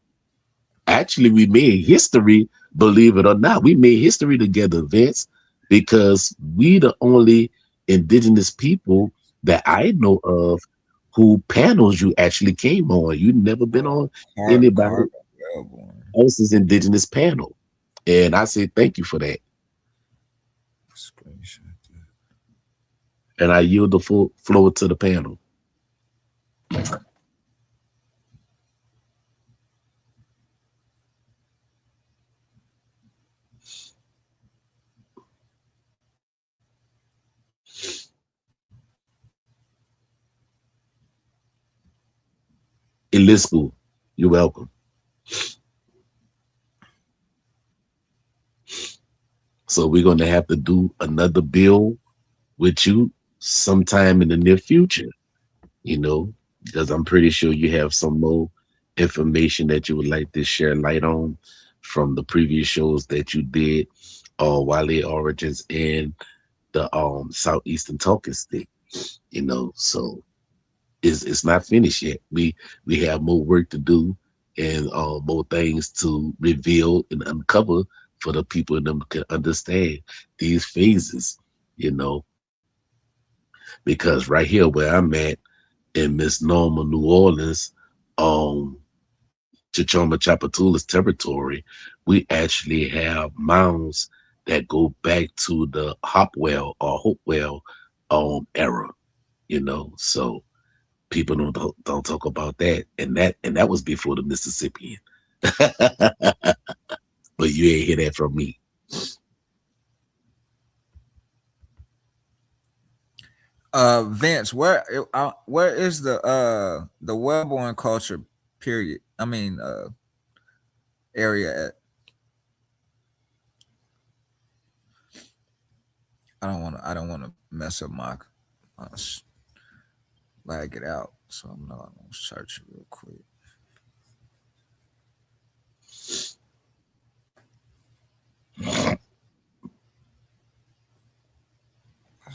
actually we made history, believe it or not. We made history together, Vince, because we the only indigenous people that I know of who panels you actually came on. You never been on anybody Pardo, Melbourne. else's indigenous panel. And I say thank you for that. Screenshot that. And I yield the full floor to the panel. Elisku, you're welcome. So we're going to have to do another bill with you sometime in the near future, because I'm pretty sure you have some more information that you would like to share light on from the previous shows that you did, Wale Origins and the Southeastern Talking Stick, so it's not finished yet. We have more work to do and more things to reveal and uncover for the people in them can understand these phases, you know, because right here where I'm at in Miss Norma, New Orleans, Chichoma Chapatula's territory, we actually have mounds that go back to the Hopwell or Hopewell era, so people don't talk about that, and that was before the Mississippian. But you ain't hear that from me. Vince, where is the Wellborn culture period? I mean, area at? I don't want to mess up my lag it out, so I'm not gonna search it real quick.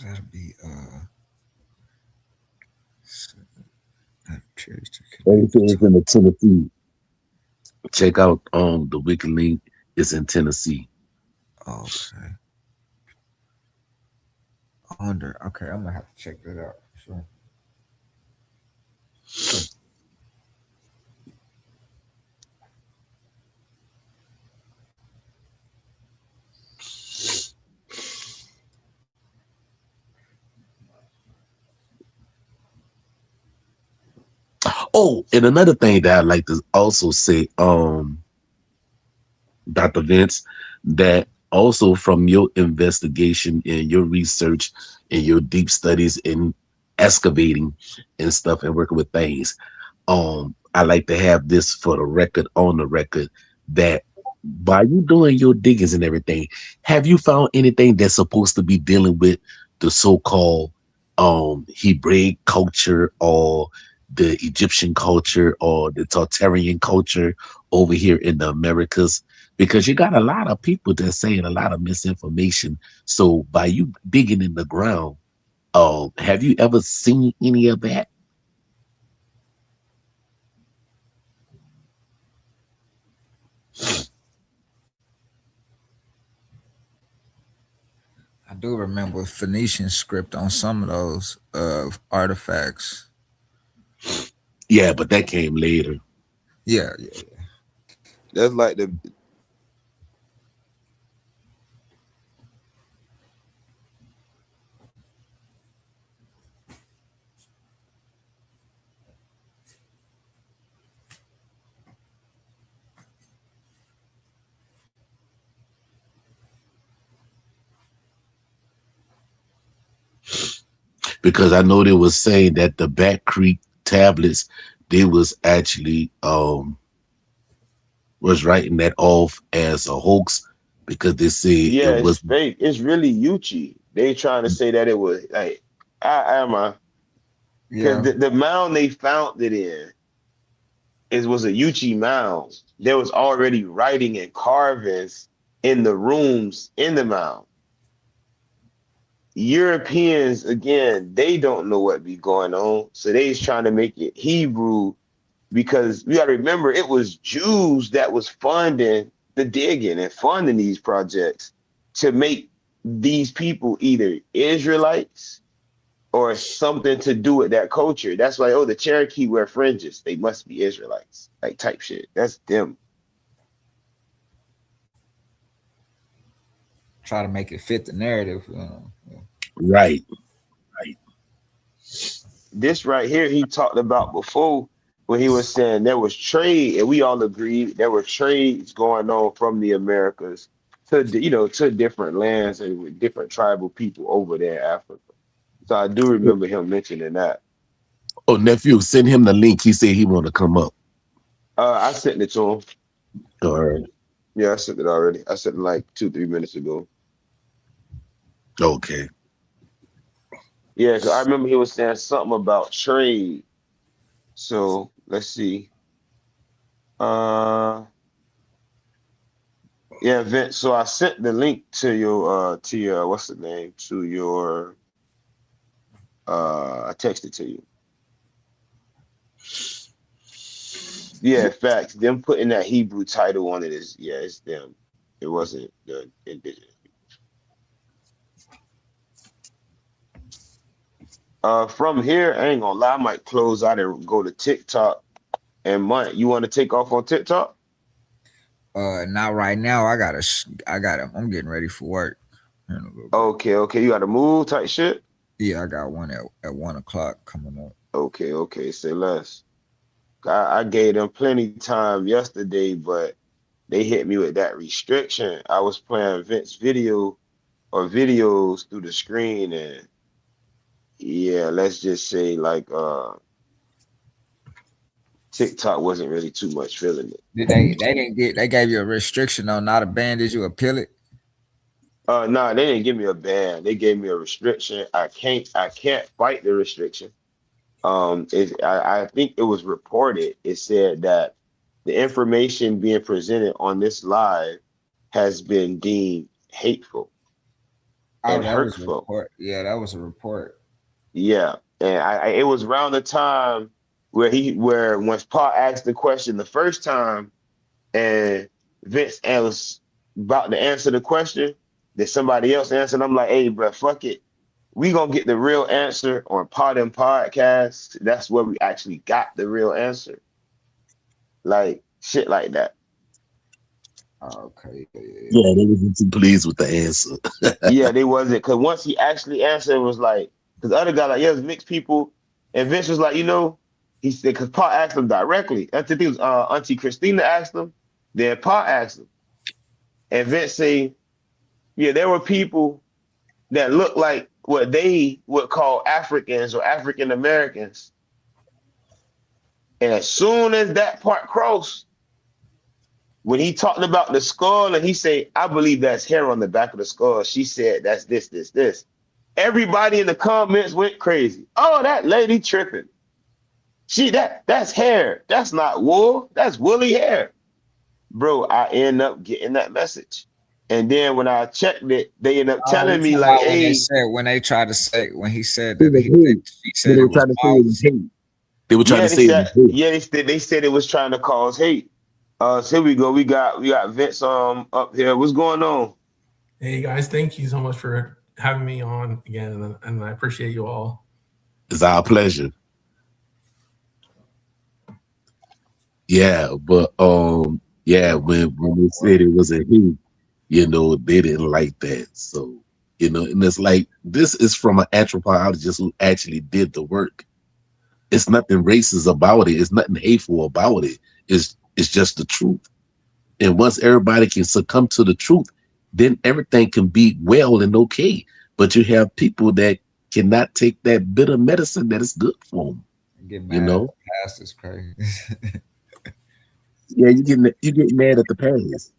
That'll be Everything is in the Tennessee. Check out the wiki link. It's in Tennessee. Okay. I wonder. Okay, I'm gonna have to check that out. Sure. Oh, and another thing that I'd like to also say, Dr. Vince, that also from your investigation and your research and your deep studies in excavating and stuff and working with things, I like to have this for the record, on the record, that by you doing your diggings and everything, have you found anything that's supposed to be dealing with the so-called Hebraic culture or the Egyptian culture or the Tartarian culture over here in the Americas? Because you got a lot of people that's saying a lot of misinformation. So by you digging in the ground, have you ever seen any of that? I do remember Phoenician script on some of those artifacts. Yeah, but that came later. Yeah. That's like the because I know they was saying that the Back Creek tablets, they was actually was writing that off as a hoax because they say it it's was fake. It's really Uchi. They trying to say that it was like because Yeah. the mound they found it in was a Uchi mound. There was already writing and carvings in the rooms in the mound. Europeans, again, they don't know what be going on, so they's trying to make it Hebrew because we got to remember it was Jews that was funding the digging and funding these projects to make these people either Israelites or something to do with that culture. That's why, the Cherokee wear fringes. They must be Israelites, like type shit. That's them. Try to make it fit the narrative. right. This right here, he talked about before when he was saying there was trade, and we all agreed there were trades going on from the Americas to different lands and with different tribal people over there in Africa. So I do remember him mentioning that. Oh, nephew, send him the link. He said he want to come up. I sent it to him. All right. Yeah, I sent it already. I sent it like 2-3 minutes ago. Okay. Yeah, because I remember he was saying something about trade. So let's see. Uh, yeah, Vince. So I sent the link to your what's the name to your I texted to you. Yeah, facts. Them putting that Hebrew title on it is it's them. It wasn't the indigenous. From here, I ain't gonna lie, I might close out and go to TikTok. And Mike, you want to take off on TikTok? Not right now. I'm getting ready for work in a little bit. Okay. You got to move type shit. Yeah, I got one at 1:00 coming up. Okay. Say less. I gave them plenty time yesterday, but they hit me with that restriction. I was playing Vince videos through the screen, and yeah, let's just say like TikTok wasn't really too much feeling it. They gave you a restriction on not a ban. Did you appeal it? No, they didn't give me a ban. They gave me a restriction. I can't fight the restriction. I think it was reported. It said that the information being presented on this live has been deemed hateful and hurtful. Yeah, that was a report. Yeah, and it was around the time where once Paul asked the question the first time, and Vince was about to answer the question, that somebody else answered. I'm like, hey, bro, fuck it. We gonna get the real answer on Pod and Podcast. That's where we actually got the real answer. Like shit like that. Okay. Yeah, they wasn't too pleased with the answer. Yeah, they wasn't, because once he actually answered, it was like, because the other guy like, yeah, it's mixed people, and Vince was like, he said, because Paul asked him directly. I think it was Auntie Christina asked him, then Paul asked him, and Vince say, yeah, there were people that look like what they would call Africans or African Americans. And as soon as that part crossed, when he talked about the skull and he said, I believe that's hair on the back of the skull, she said, that's this. Everybody in the comments went crazy. Oh, that lady tripping. That's hair. That's not wool. That's woolly hair. Bro, I end up getting that message. And then when I checked it, they end up telling me like, hey, when he said that she said it was hate. They were trying to say it was hate. They said it was trying to cause hate. So here we go. We got Vince up here. What's going on? Hey guys, thank you so much for having me on again, and I appreciate you all. It's our pleasure. Yeah, but when they said it was a he, they didn't like that. So, and it's like, this is from an anthropologist who actually did the work. It's nothing racist about it. It's nothing hateful about it. It's just the truth. And once everybody can succumb to the truth, then everything can be well and okay. But you have people that cannot take that bitter medicine that is good for them. Get mad past is crazy. Yeah, you get mad at the past.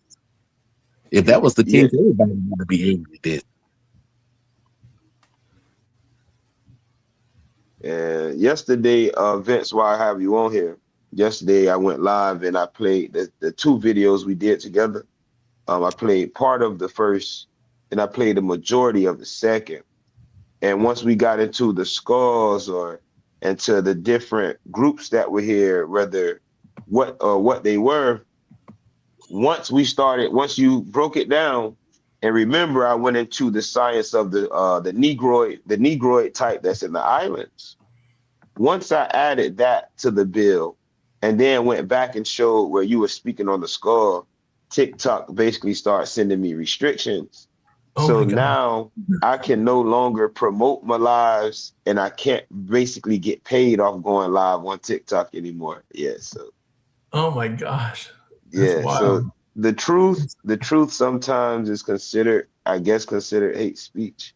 If that was the case, everybody would be angry then. And yesterday, Vince, while I have you on here, yesterday I went live and I played the two videos we did together. I played part of the first, and I played the majority of the second. And once we got into the skulls or into the different groups that were here, whether what they were, once you broke it down, and remember, I went into the science of the Negroid type that's in the islands. Once I added that to the bill, and then went back and showed where you were speaking on the skull, TikTok basically started sending me restrictions. So now I can no longer promote my lives, and I can't basically get paid off going live on TikTok anymore. Yeah, so. Oh my gosh. That's wild. So the truth sometimes is considered hate speech.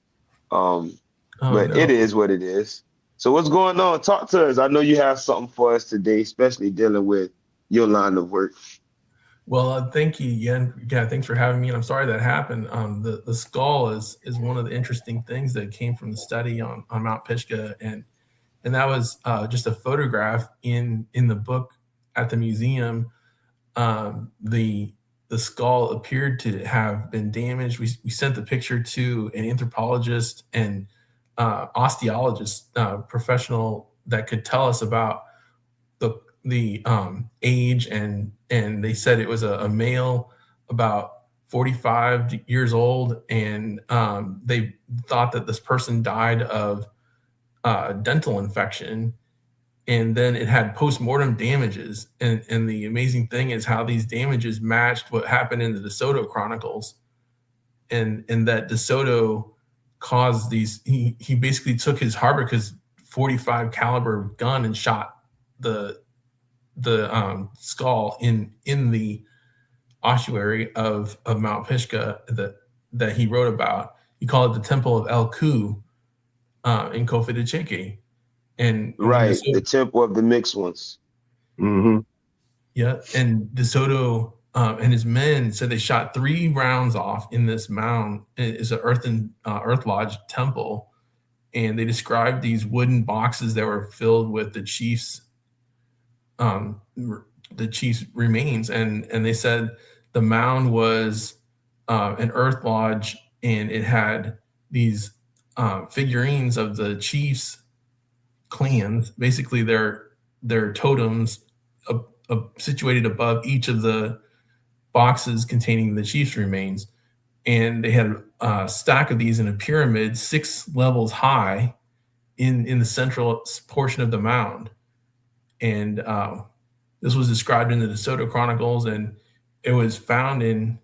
But it is what it is. So what's going on? Talk to us. I know you have something for us today, especially dealing with your line of work. Well, thank you again. Yeah, thanks for having me. And I'm sorry that happened. The skull is one of the interesting things that came from the study on Mount Pisgah, and that was just a photograph in the book at the museum the skull appeared to have been damaged. We sent the picture to an anthropologist and osteologist, professional that could tell us about the age, and they said it was a male about 45 years old, and they thought that this person died of dental infection, and then it had post-mortem damages. And the amazing thing is how these damages matched what happened in the DeSoto Chronicles, and that DeSoto caused these. He basically took his Harbercus 45 caliber gun and shot the skull in the ossuary of Mount Pisgah that he wrote about. He called it the Temple of El Ku in Kofi de Cheke. And right, the temple of the mixed ones. Mm-hmm. Yeah, and DeSoto and his men said they shot 3 rounds off in this mound. It's an Earth Lodge temple, and they described these wooden boxes that were filled with the chief's remains, and they said the mound was an Earth Lodge, and it had these figurines of the chiefs' clans, basically their totems situated above each of the boxes containing the chief's remains. And they had a stack of these in a pyramid 6 levels high in the central portion of the mound. And this was described in the DeSoto Chronicles, and it was found in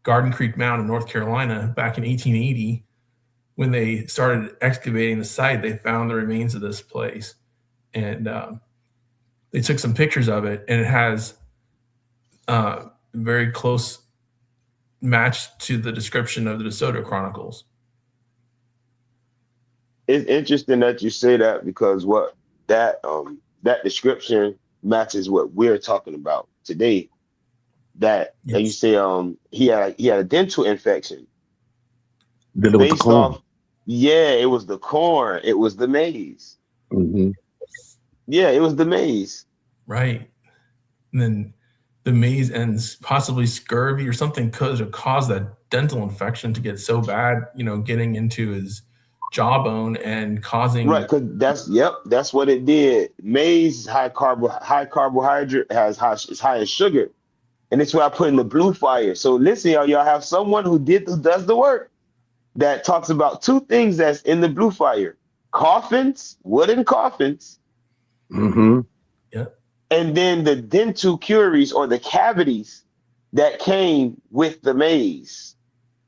Garden Creek Mound in North Carolina back in 1880. When they started excavating the site, they found the remains of this place, and they took some pictures of it, and it has very close match to the description of the DeSoto Chronicles. It's interesting that you say that, because what that description matches what we're talking about today. That Yes. and you say he had a dental infection. Dealing with the Based corn. off, yeah, it was the corn, it was the maize. Mm-hmm. Yeah, it was the maize. Right. And then the maize and possibly scurvy or something could have caused that dental infection to get so bad, getting into his jawbone and causing. Right, because that's what it did. Maize high carbohydrate is high as sugar, and it's what I put in the blue fire. So listen, y'all have someone who does the work that talks about 2 things that's in the blue fire: coffins, wooden coffins, Mm-hmm. and then the dental caries or the cavities that came with the maize.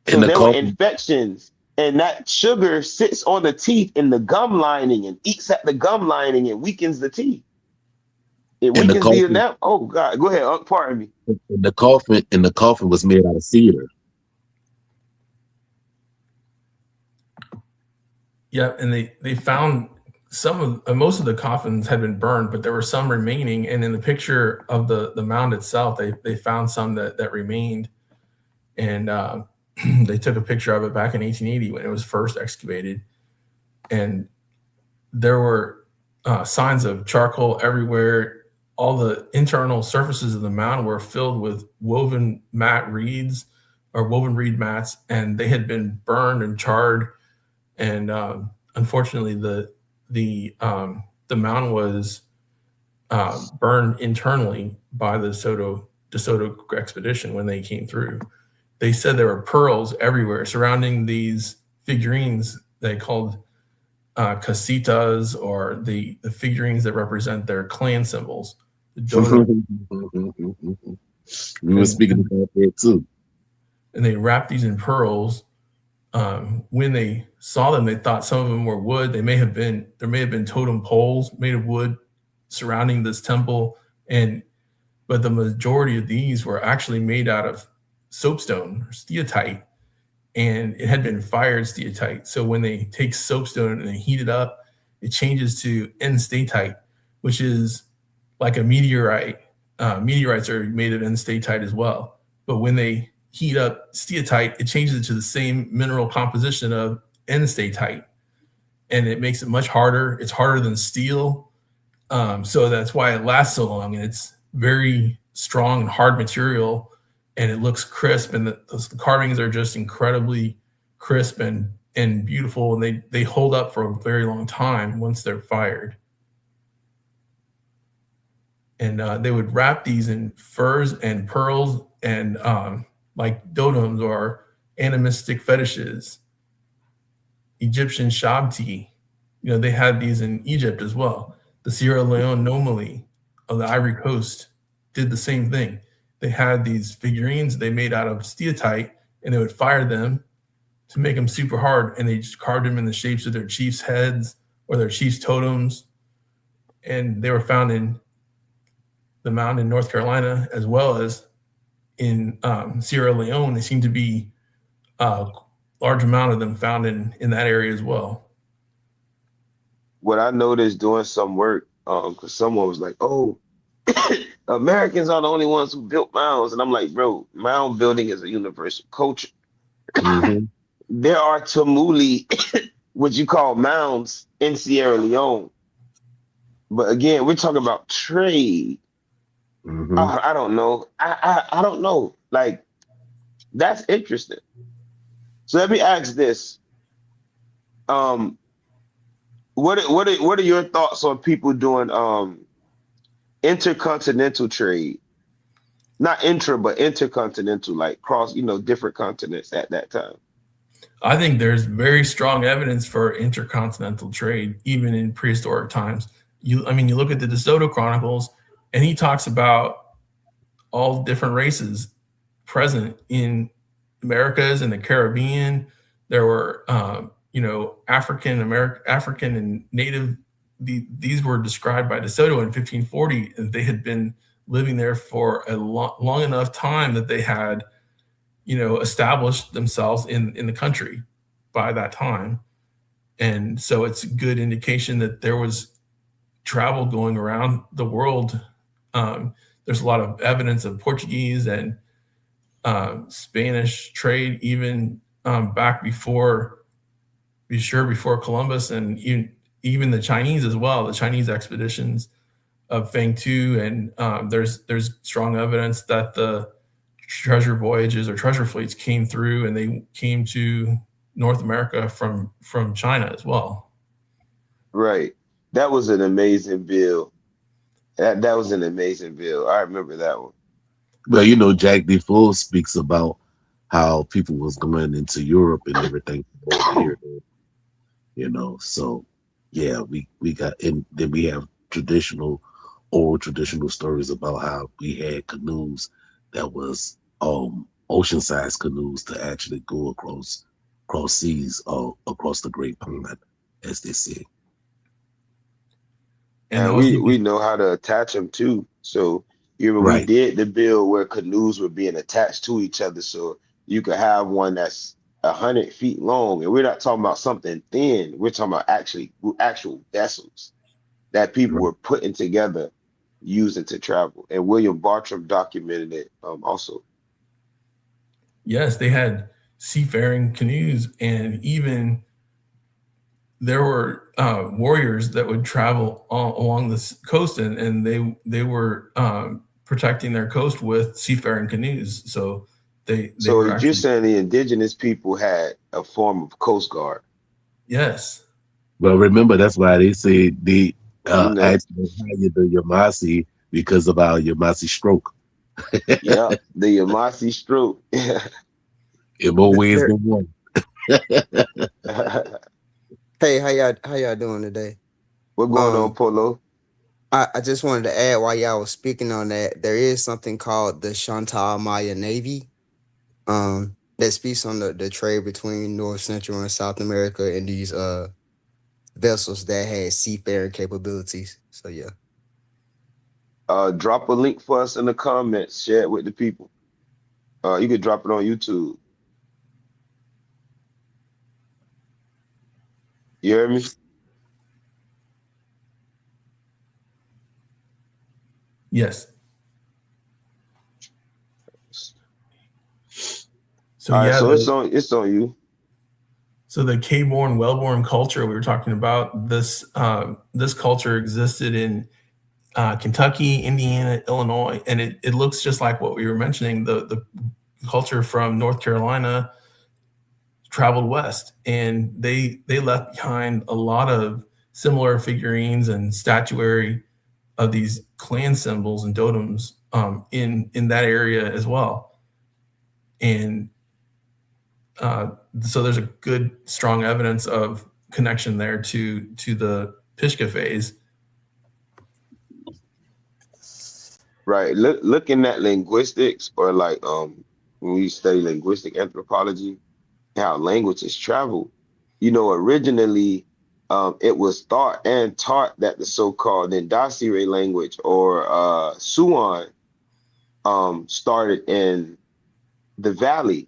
So And the there were coffin. infections, and that sugar sits on the teeth in the gum lining and eats at the gum lining and weakens the teeth. It And the weakens the coffin. enamel. Oh God, go ahead. Pardon me. And the coffin was made out of cedar. Yeah, and they found most of the coffins had been burned, but there were some remaining. And in the picture of the mound itself, they found some that remained, and they took a picture of it back in 1880 when it was first excavated, and there were signs of charcoal everywhere. All the internal surfaces of the mound were filled with woven reed mats, and they had been burned and charred. And unfortunately, the mound was burned internally by the DeSoto expedition when they came through. They said there were pearls everywhere surrounding these figurines they called casitas, or the figurines that represent their clan symbols. The Dodo. We were speaking about that too. And they wrapped these in pearls. When they saw them, they thought some of them were wood. There may have been totem poles made of wood surrounding this temple, but the majority of these were actually made out of soapstone or steatite, and it had been fired steatite. So when they take soapstone and they heat it up, it changes to N-statite, which is like a meteorite. Meteorites are made of N-statite as well. But when they heat up steatite, it changes it to the same mineral composition of N-statite, and it makes it much harder. It's harder than steel. So that's why it lasts so long, and it's very strong and hard material, and it looks crisp, and the carvings are just incredibly crisp and beautiful, and they hold up for a very long time once they're fired. And they would wrap these in furs and pearls and like dodoms or animistic fetishes. Egyptian shabti, they had these in Egypt as well. The Sierra Leone Nomali of the Ivory Coast did the same thing. They had these figurines they made out of steatite, and they would fire them to make them super hard, and they just carved them in the shapes of their chiefs' heads or their chiefs' totems. And they were found in the mountain in North Carolina as well as in Sierra Leone. They seem to be a large amount of them found in that area as well. What I noticed doing some work, because someone was like, "Oh, Americans are the only ones who built mounds," and I'm like, "Bro, mound building is a universal culture." Mm-hmm. There are tumuli, what you call mounds, in Sierra Leone, but again, we're talking about trade. Mm-hmm. I don't know. I don't know. Like, that's interesting. So let me ask this: what are your thoughts on people doing intercontinental trade? Not intra, but intercontinental, like cross, different continents at that time. I think there's very strong evidence for intercontinental trade, even in prehistoric times. You look at the DeSoto Chronicles, and he talks about all different races present in Americas and the Caribbean. There were, African and Native. These were described by DeSoto in 1540, and they had been living there for a long enough time that they had, established themselves in the country by that time. And so it's a good indication that there was travel going around the world. There's a lot of evidence of Portuguese and Spanish trade, even back before Columbus, and even the Chinese as well, the Chinese expeditions of Feng Tu. And there's strong evidence that the treasure voyages or treasure fleets came through, and they came to North America from China as well. Right. That was an amazing bill. That was an amazing bill. I remember that one. Well, Jack Defoe speaks about how people was going into Europe and everything over here. So yeah, we got, and then we have oral traditional stories about how we had canoes that was ocean-sized canoes to actually go across seas across the Great Pond, as they say. And we know how to attach them too. So we did the bill where canoes were being attached to each other, so you could have one that's 100 feet long, and we're not talking about something thin. We're talking about actual vessels that people were putting together, using to travel. And William Bartram documented it also. Yes, they had seafaring canoes, and even there were warriors that would travel along the coast, and they were protecting their coast with seafaring canoes. So you're saying the indigenous people had a form of Coast Guard? Yes. Well, remember, that's why they say they actually hired the Yamasi because of our Yamasi stroke. Yeah, the Yamasi stroke. In more ways than one. Hey, how y'all doing today? What's going on, Polo? I just wanted to add, while y'all was speaking on that, there is something called the Chantal Maya Navy, that speaks on the trade between North, Central, and South America, and these vessels that had seafaring capabilities. So yeah. Drop a link for us in the comments. Share it with the people. You could drop it on YouTube. You hear me? Yes. So all right, so it's on you. So the Cape-born, Wellborn culture we were talking about, this culture existed in Kentucky, Indiana, Illinois, and it looks just like what we were mentioning. The culture from North Carolina traveled west, and they left behind a lot of similar figurines and statuary of these clan symbols and totems in that area as well. And so there's a good, strong evidence of connection there to the Pishka phase. Right. Looking at linguistics, or like when we study linguistic anthropology, how languages travel. Originally it was thought and taught that the so-called Ndasire language, or Suan, started in the valley,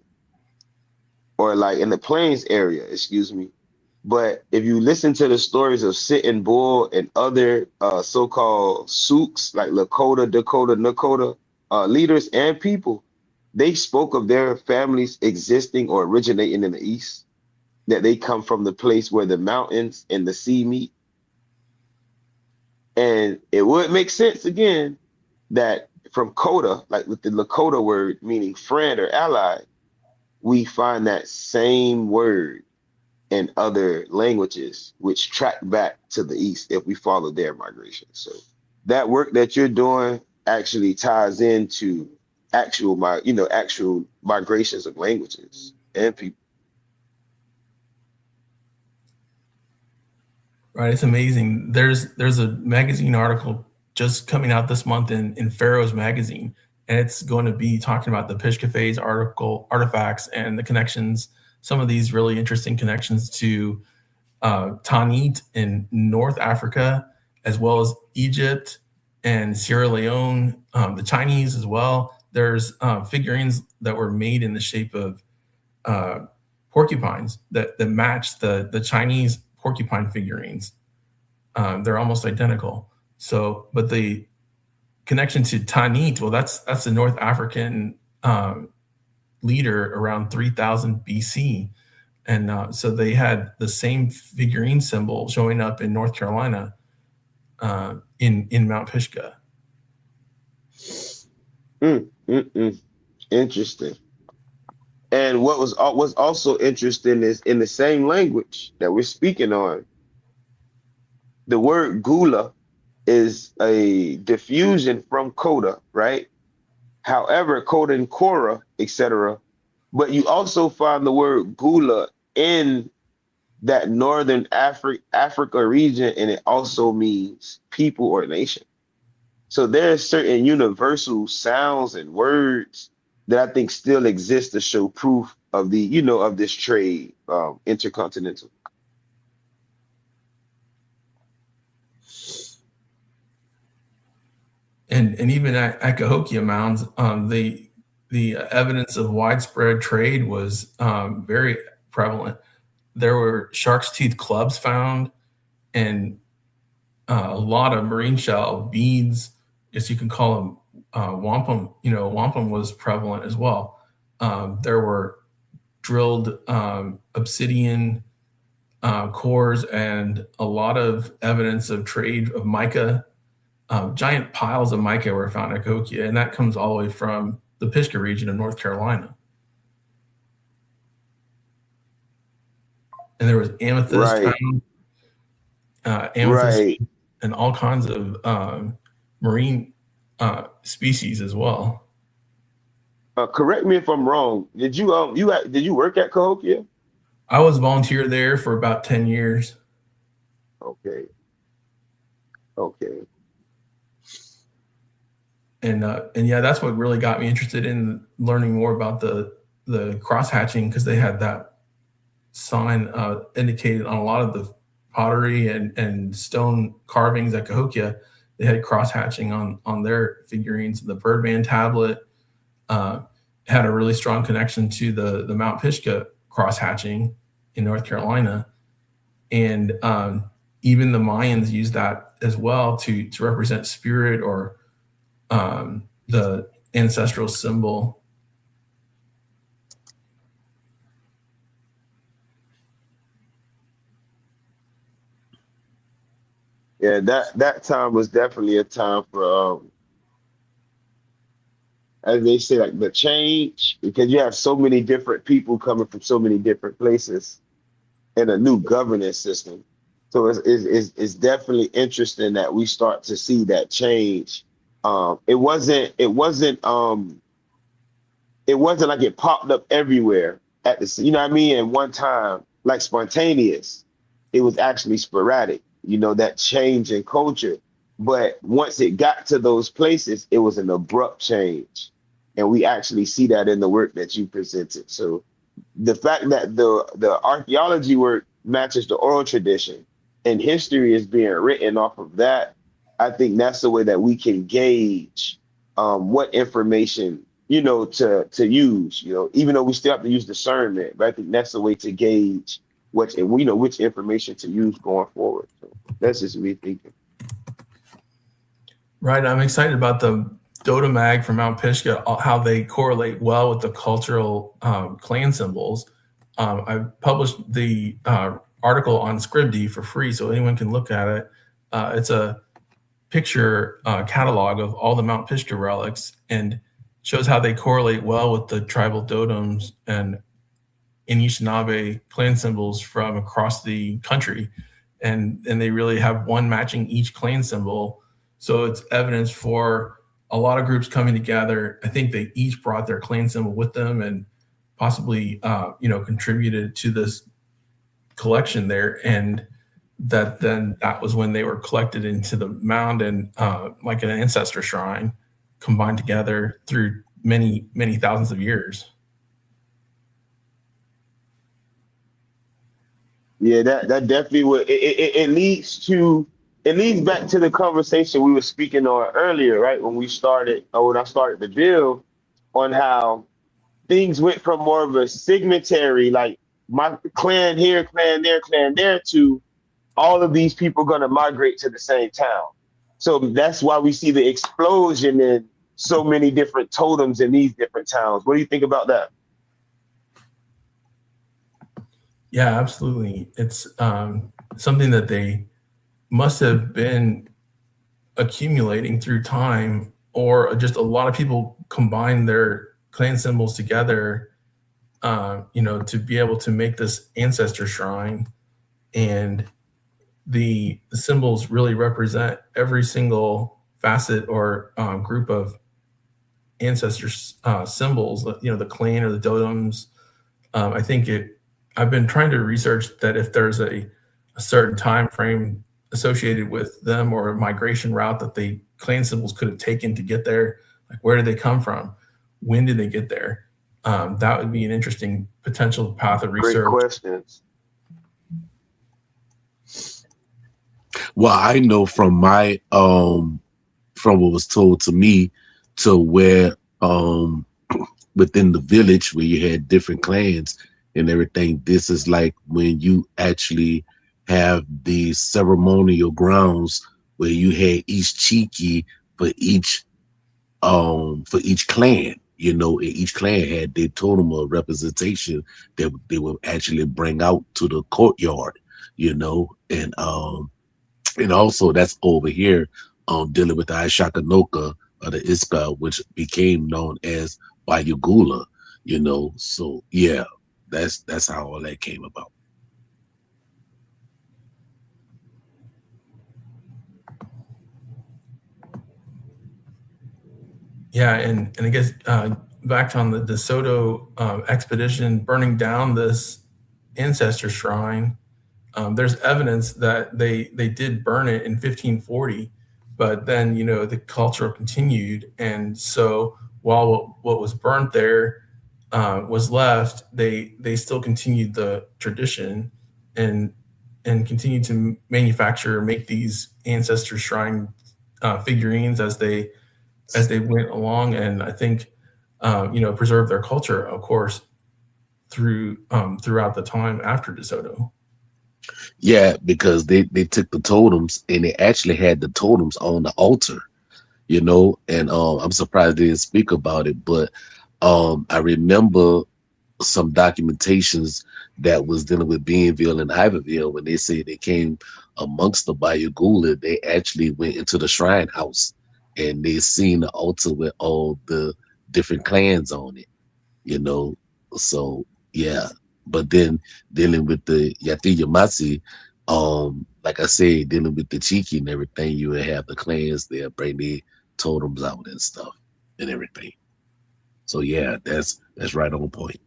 or like in the plains area, excuse me. But if you listen to the stories of Sitting Bull and other so-called Souks, like Lakota, Dakota, Nakota, leaders and people, they spoke of their families existing or originating in the East, that they come from the place where the mountains and the sea meet. And it would make sense, again, that from Coda, like with the Lakota word meaning friend or ally, we find that same word in other languages, which track back to the East if we follow their migration. So that work that you're doing actually ties into actual migrations of languages and people. Right, it's amazing. There's a magazine article just coming out this month in Pharaoh's magazine, and it's going to be talking about the Pishka phase artifacts and the connections. Some of these really interesting connections to Tanit in North Africa, as well as Egypt and Sierra Leone, the Chinese as well. There's figurines that were made in the shape of porcupines that match the Chinese porcupine figurines. They're almost identical. So, but the connection to Tanit, well, that's the North African leader around 3000 BC. And so they had the same figurine symbol showing up in North Carolina in Mount Pishka. Interesting. And what was also interesting is, in the same language that we're speaking on, the word gula is a diffusion from coda, right? However, coda and kora, etc. But you also find the word gula in that northern Africa region, and it also means people or nation. So there are certain universal sounds and words that I think still exist to show proof of of this trade, intercontinental. And even at Cahokia Mounds, the evidence of widespread trade was very prevalent. There were shark's tooth clubs found, and a lot of marine shell beads, as you can call them, wampum. Wampum was prevalent as well. There were drilled obsidian cores, and a lot of evidence of trade of mica. Giant piles of mica were found at Cahokia, and that comes all the way from the Pishka region of North Carolina. And there was amethyst found, amethyst, and all kinds of marine species as well. Correct me if I'm wrong. Did you work at Cahokia? I was volunteer there for about 10 years. Okay. And yeah, that's what really got me interested in learning more about the cross hatching, because they had that sign indicated on a lot of the pottery and stone carvings at Cahokia. They had cross hatching on their figurines. The Birdman tablet had a really strong connection to the Mount Pishka cross hatching in North Carolina, and even the Mayans used that as well to represent spirit or the ancestral symbol. Yeah, that time was definitely a time for as they say, like the change, because you have so many different people coming from so many different places in a new governance system. So it's definitely interesting that we start to see that change. It wasn't like it popped up everywhere at the, you know what I mean, at one time, like spontaneous. It was actually sporadic, that change in culture. But once it got to those places, it was an abrupt change. And we actually see that in the work that you presented. So the fact that the archaeology work matches the oral tradition and history is being written off of that, I think that's the way that we can gauge what information to use. Even though we still have to use discernment, but I think that's the way to gauge which information to use going forward. So that's just me thinking. Right, I'm excited about the Dodo Mag from Mount Pisgah, how they correlate well with the cultural clan symbols. I published the article on Scribd for free, so anyone can look at it. It's a picture catalog of all the Mount Pisgah relics and shows how they correlate well with the tribal dodoms and Anishinaabe clan symbols from across the country. And they really have one matching each clan symbol. So it's evidence for a lot of groups coming together. I think they each brought their clan symbol with them and possibly, contributed to this collection there. And that was when they were collected into the mound and like an ancestor shrine, combined together through many, many thousands of years. Yeah, that definitely would. It leads back to the conversation we were speaking on earlier, right? When I started the bill, on how things went from more of a segmentary, like my clan here, clan there, clan there, to all of these people going to migrate to the same town. So that's why we see the explosion in so many different totems in these different towns. What do you think about that? Yeah, absolutely. It's something that they must have been accumulating through time, or just a lot of people combine their clan symbols together, to be able to make this ancestor shrine. And the symbols really represent every single facet or group of ancestor symbols, the clan or the dodoms. I've been trying to research that if there's a certain time frame associated with them or a migration route that the clan symbols could have taken to get there, like where did they come from? When did they get there? That would be an interesting potential path of research. Great questions. Well, I know from my from what was told to me, to where within the village where you had different clans and everything, this is like when you actually have the ceremonial grounds where you had each chiki for each clan. And each clan had their totem of representation that they would actually bring out to the courtyard, and also that's over here dealing with the Ishakanoka or the Iska, which became known as Bayugula, So yeah, that's how all that came about. Yeah, and I guess back on the DeSoto expedition burning down this ancestor shrine, there's evidence that they did burn it in 1540, but then the culture continued, and so while what was burnt there was left, they still continued the tradition and continued to make these ancestor shrine figurines as they went along, and I think preserve their culture, of course, throughout the time after DeSoto. Yeah, because they took the totems and they actually had the totems on the altar, and I'm surprised they didn't speak about it, but I remember some documentations that was dealing with Bienville and Iberville. When they say they came amongst the Bayagula, they actually went into the shrine house and they seen the altar with all the different clans on it, you know. So yeah, but then dealing with the Yati Yamasi, like I said, dealing with the Chiki and everything, you would have the clans there bring their totems out and stuff and everything. So yeah, that's right on point.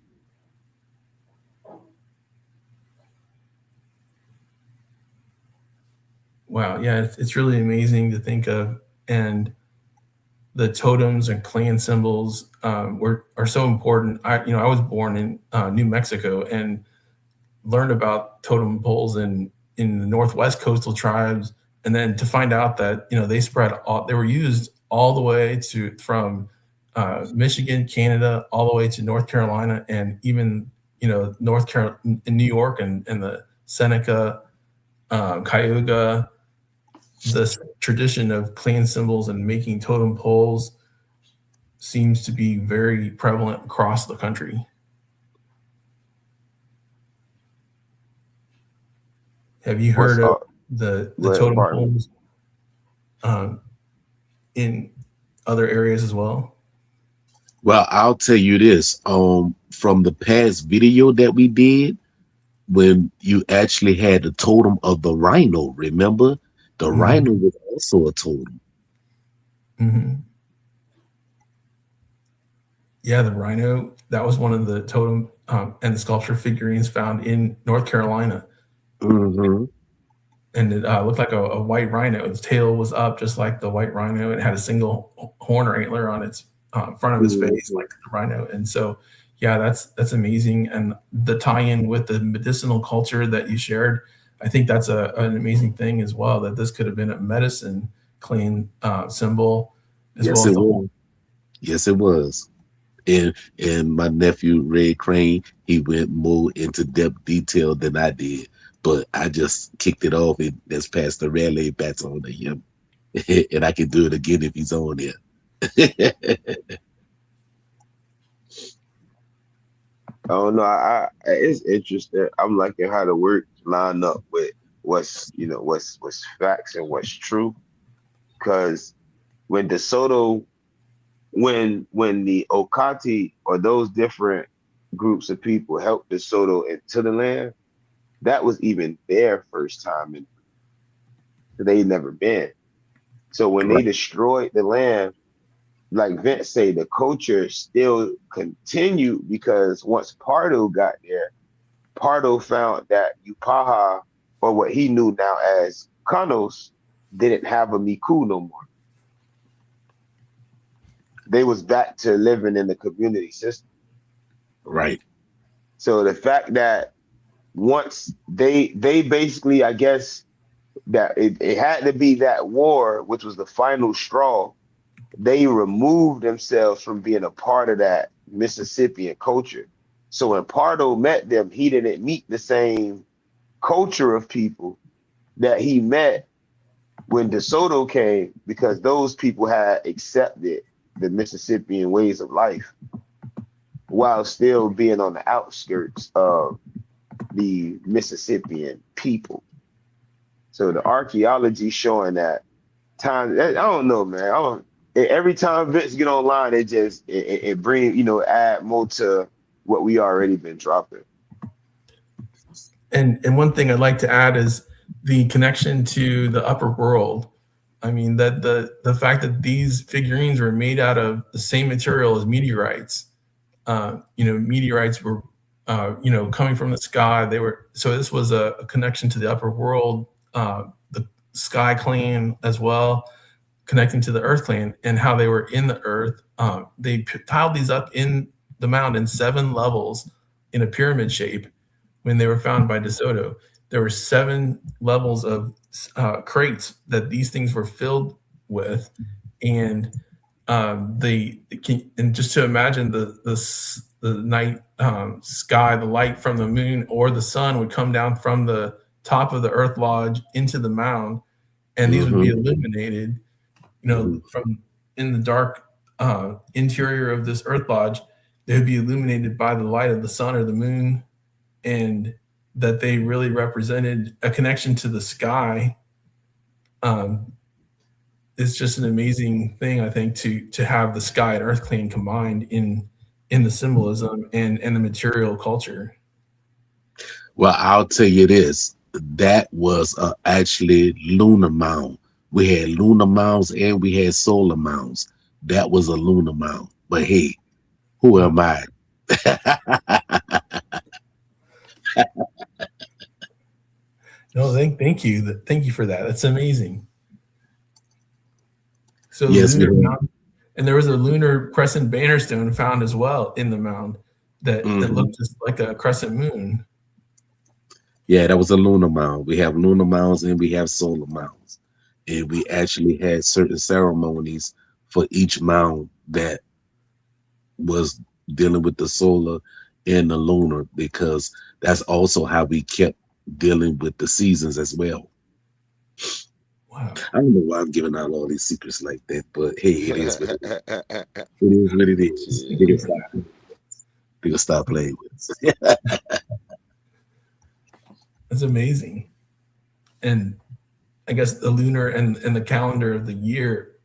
Wow, yeah, it's really amazing to think of, and the totems and clan symbols are so important. I was born in New Mexico and learned about totem poles in the Northwest coastal tribes, and then to find out that they were used all the way from Michigan, Canada, all the way to North Carolina, and even North Carolina, in New York, and the Seneca, Cayuga. This tradition of clan symbols and making totem poles seems to be very prevalent across the country. Have you heard of the totem poles in other areas as well? Well, I'll tell you this. From the past video that we did, when you actually had the totem of the rhino, remember? The rhino was also a totem. Mm-hmm. Yeah, the rhino, that was one of the totem and the sculpture figurines found in North Carolina. Mm-hmm. And it looked like a white rhino. Its tail was up just like the white rhino. It had a single horn or antler on its front of his face, like the rhino. And so, yeah, that's amazing. And the tie-in with the medicinal culture that you shared, I think that's an amazing thing as well, that this could have been a medicine clean symbol as yes, well. Yes, it was. And my nephew, Red Crane, he went more into depth detail than I did. But I just kicked it off and that's passed the relay back on to him. And I can do it again if he's on there. I don't know. It's interesting. I'm liking how the work line up with what's facts and what's true. Because when DeSoto, when the Okati or those different groups of people helped DeSoto into the land, that was even their first time, and they'd never been. So when they destroyed the land, like Vince say, the culture still continued, because once Pardo got there, Pardo found that Upaha, or what he knew now as Kanos, didn't have a Miku no more. They was back to living in the community system. Right. So the fact that once they basically, I guess, that it had to be that war, which was the final straw, they removed themselves from being a part of that Mississippian culture. So when Pardo met them, he didn't meet the same culture of people that he met when DeSoto came, because those people had accepted the Mississippian ways of life while still being on the outskirts of the Mississippian people. So the archaeology showing that time, I don't know, man. Every time Vince get online, it bring, add more to what we already been dropping. And one thing I'd like to add is the connection to the upper world. I mean, that the fact that these figurines were made out of the same material as meteorites. Meteorites were coming from the sky. So this was a connection to the upper world, the Sky Clan as well, connecting to the Earth Clan, and how they were in the Earth. They piled these up in the mound in 7 levels in a pyramid shape. When they were found by DeSoto, there were 7 levels of crates that these things were filled with, and just to imagine the night sky, the light from the moon or the sun would come down from the top of the Earth Lodge into the mound, and these would be illuminated, from in the dark interior of this Earth Lodge, they would be illuminated by the light of the sun or the moon, and that they really represented a connection to the sky. It's just an amazing thing, I think, to have the sky and earth plane combined in the symbolism and the material culture. Well, I'll tell you this. That was actually lunar mound. We had lunar mounds and we had solar mounds. That was a lunar mound. But hey, who am I? No, thank you. Thank you for that. That's amazing. So Yes, lunar mound, and there was a lunar crescent banner stone found as well in the mound that looked just like a crescent moon. Yeah, that was a lunar mound. We have lunar mounds and we have solar mounds. And we actually had certain ceremonies for each mound that was dealing with the solar and the lunar, because that's also how we kept dealing with the seasons as well. Wow. I don't know why I'm giving out all these secrets like that, but hey, it is what it is. It is what it is. They can stop playing with us. That's amazing. And I guess the lunar and the calendar of the year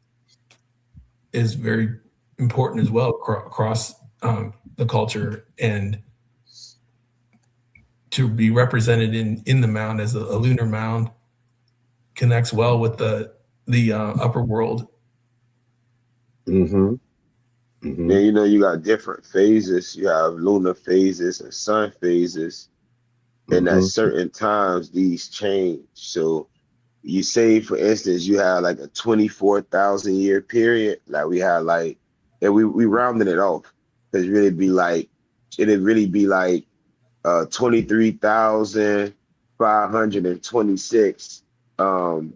is very important as well across the culture, and to be represented in the mound as a lunar mound connects well with the upper world. And you know, you got different phases. You have lunar phases and sun phases, and at certain times these change. So you say, for instance, you have like a 24,000 year period. Like we had like, and we rounded it off because it'd really be like 23,526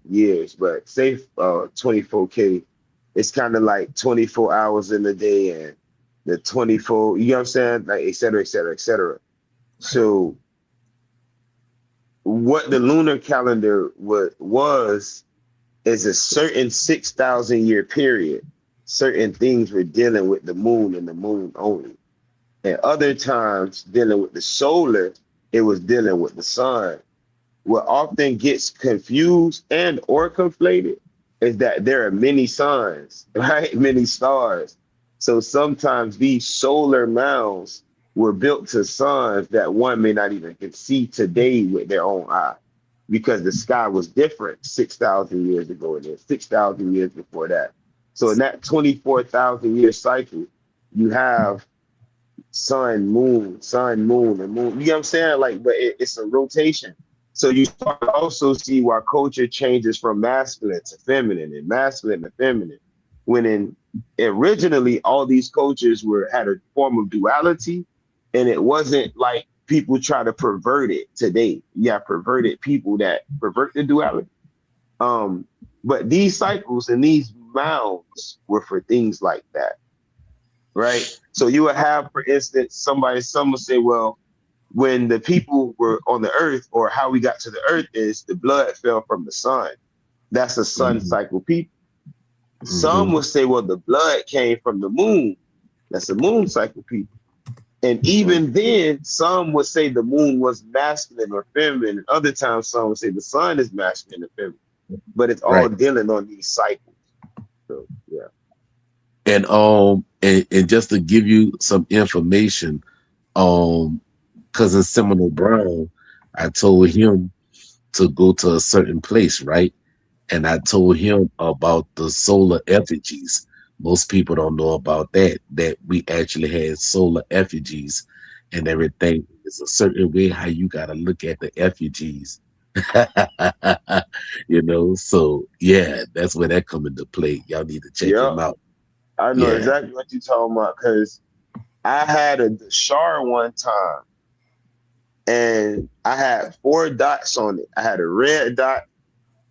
years, but say 24K. It's kind of like 24 hours in the day and the 24, you know what I'm saying? Like, et cetera, et cetera, et cetera. So what the lunar calendar was is a certain 6,000 year period. Certain things were dealing with the moon and the moon only. And other times dealing with the solar, it was dealing with the sun. What often gets confused and or conflated is that there are many suns, right? Many stars. So sometimes these solar mounds were built to suns that one may not even can see today with their own eye, because the sky was different 6,000 years ago and then 6,000 years before that. So in that 24,000 year cycle, you have sun, moon, and moon. You know what I'm saying? Like, but it's a rotation. So you start to also see why culture changes from masculine to feminine and masculine to feminine. When originally all these cultures had a form of duality, and it wasn't like people try to pervert it today. You have perverted people that pervert the duality. But these cycles and these mounds were for things like that, right? So you would have, for instance, someone say, well, when the people were on the earth, or how we got to the earth is the blood fell from the sun. That's a sun cycle people. Some would say, well, the blood came from the moon. That's a moon cycle people. And even then, some would say the moon was masculine or feminine. And other times, some would say the sun is masculine or feminine. But it's all dealing on these cycles. So, yeah. And just to give you some information, Cousin Seminole Brown, I told him to go to a certain place, right? And I told him about the solar effigies. Most people don't know about that we actually had solar effigies and everything. It's a certain way how you got to look at the effigies. You know, so yeah, that's where that come into play. Y'all need to check them out. I know exactly what you're talking about, because I had a Dashar one time, and I had 4 dots on it. I had a red dot,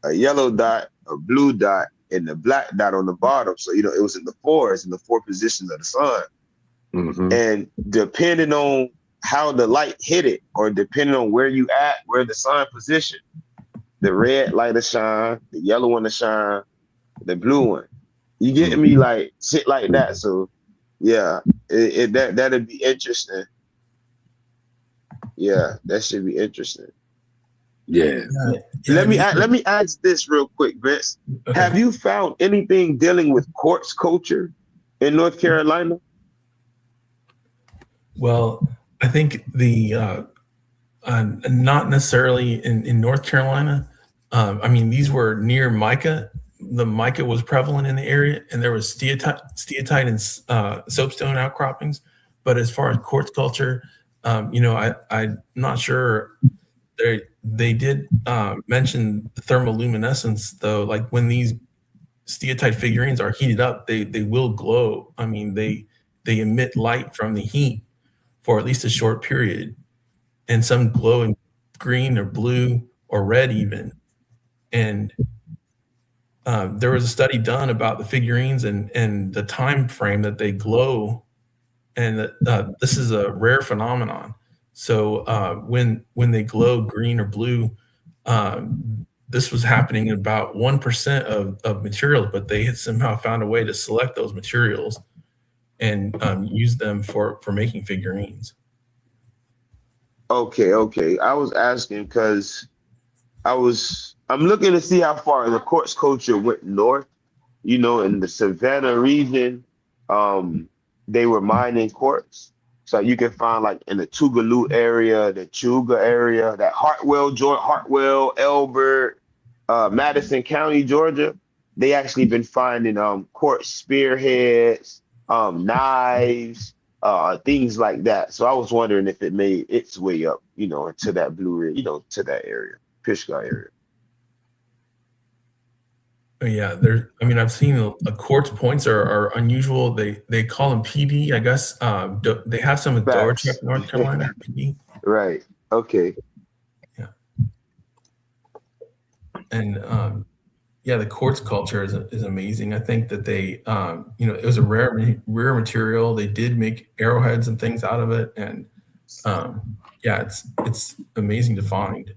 a yellow dot, a blue dot, and the black dot on the bottom. So, you know, it was in the 4s, in the 4 positions of the sun. And depending on how the light hit it, or depending on where you at, where the sun position, the red light will shine, the yellow one will shine, the blue one. You getting me? Like shit like that. So Yeah, that'd be interesting. Yeah, that should be interesting. Yeah. Let me ask this real quick, Vince. Okay. Have you found anything dealing with quartz culture in North Carolina? Well, I think not necessarily in North Carolina. I mean, these were near mica. The mica was prevalent in the area, and there was steatite and soapstone outcroppings. But as far as quartz culture, I'm not sure. They did mention the thermoluminescence, though. Like when these steatite figurines are heated up, they will glow. I mean, they emit light from the heat for at least a short period, and some glow in green or blue or red even. And there was a study done about the figurines and the time frame that they glow, and that this is a rare phenomenon. So when they glow green or blue, this was happening in about 1% of materials, but they had somehow found a way to select those materials and use them for making figurines. Okay. I was asking because I'm looking to see how far the quartz culture went north. You know, in the Savannah region, they were mining quartz. So you can find like in the Tougaloo area, the Chuga area, that Hartwell, Elbert, Madison County, Georgia. They actually been finding quartz spearheads, knives, things like that. So I was wondering if it made its way up, you know, into that Blue Ridge, you know, to that area, Pishka area. Yeah, I've seen a quartz points are unusual. They call them PD, I guess. They have some in Facts. Dorchester, North Carolina, PD. Right. Okay. Yeah. And the quartz culture is amazing. I think that they, it was a rare material. They did make arrowheads and things out of it, and it's amazing to find.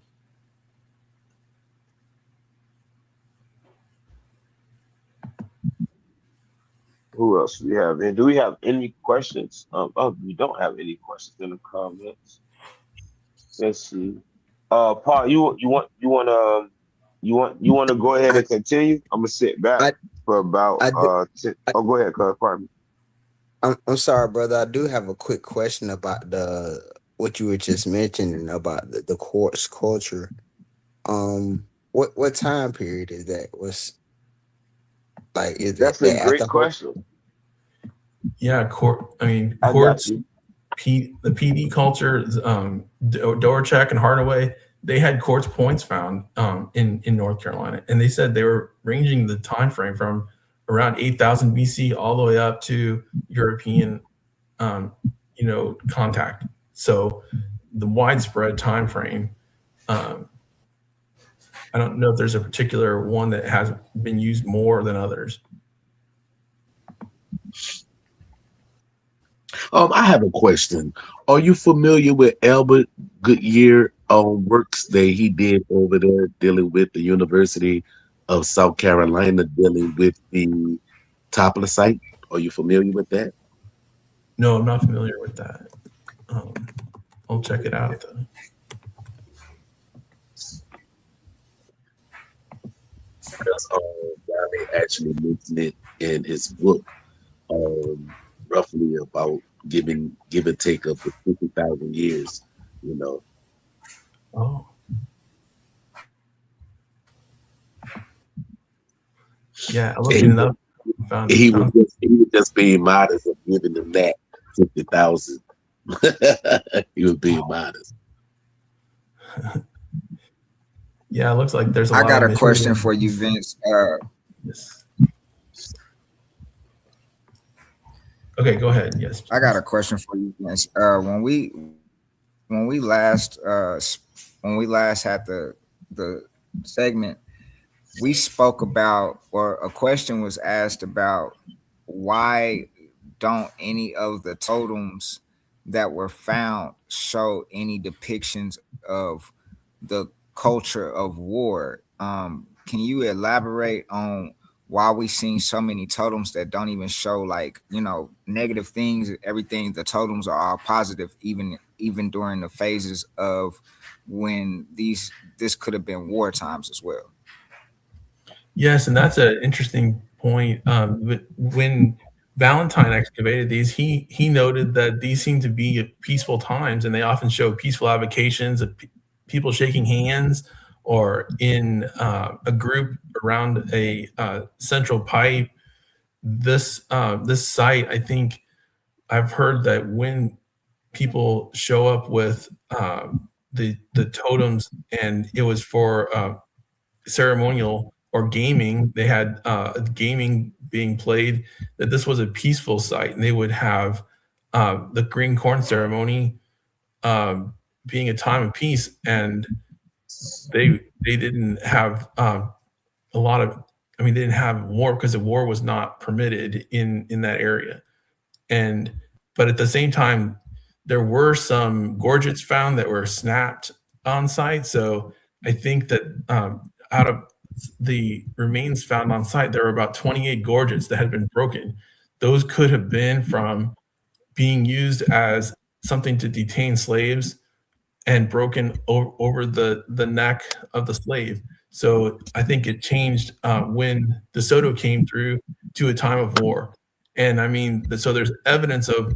Who else do we have? And do we have any questions? We don't have any questions in the comments. Let's see. Paul, you want to go ahead and continue? I'm gonna sit back for about go ahead, cuz. Pardon me. I'm sorry, brother. I do have a quick question about what you were just mentioning about the quartz culture. What time period is that? That's a great question. Yeah, quartz. The PD culture, Dorchak and Hardaway, they had quartz points found in North Carolina, and they said they were ranging the time frame from around 8,000 BC all the way up to European, contact. So the widespread time frame. I don't know if there's a particular one that has been used more than others. I have a question. Are you familiar with Albert Goodyear works that he did over there dealing with the University of South Carolina, dealing with the Topler? Are you familiar with that? No, I'm not familiar with that. I'll check it out though. Because they actually mentioned it in his book, roughly about give and take up to 50,000 years, you know. Oh. Yeah, looking it up. He was just being modest of giving them that 50,000. He was being modest. Yeah, it looks like there's I got a question for you, Vince. Yes. Okay, go ahead. Yes. I got a question for you, Vince. When we last had the segment, we spoke about, or a question was asked about, why don't any of the totems that were found show any depictions of the culture of war? Can you elaborate on why we seen so many totems that don't even show like, you know, negative things. Everything, the totems are all positive, even during the phases of when this could have been war times as well. Yes, and that's an interesting point. When Valentine excavated these, he noted that these seem to be peaceful times, and they often show peaceful avocations of people shaking hands, or in a group around a central pipe. This site, I think I've heard that when people show up with the totems, and it was for ceremonial or gaming, they had gaming being played, that this was a peaceful site, and they would have the green corn ceremony being a time of peace, and they didn't have a lot of, I mean, they didn't have war because the war was not permitted in that area. And but at the same time, there were some gorgets found that were snapped on site. So I think that out of the remains found on site, there were about 28 gorgets that had been broken. Those could have been from being used as something to detain slaves and broken over the neck of the slave. So I think it changed when DeSoto came through to a time of war. And I mean, so there's evidence of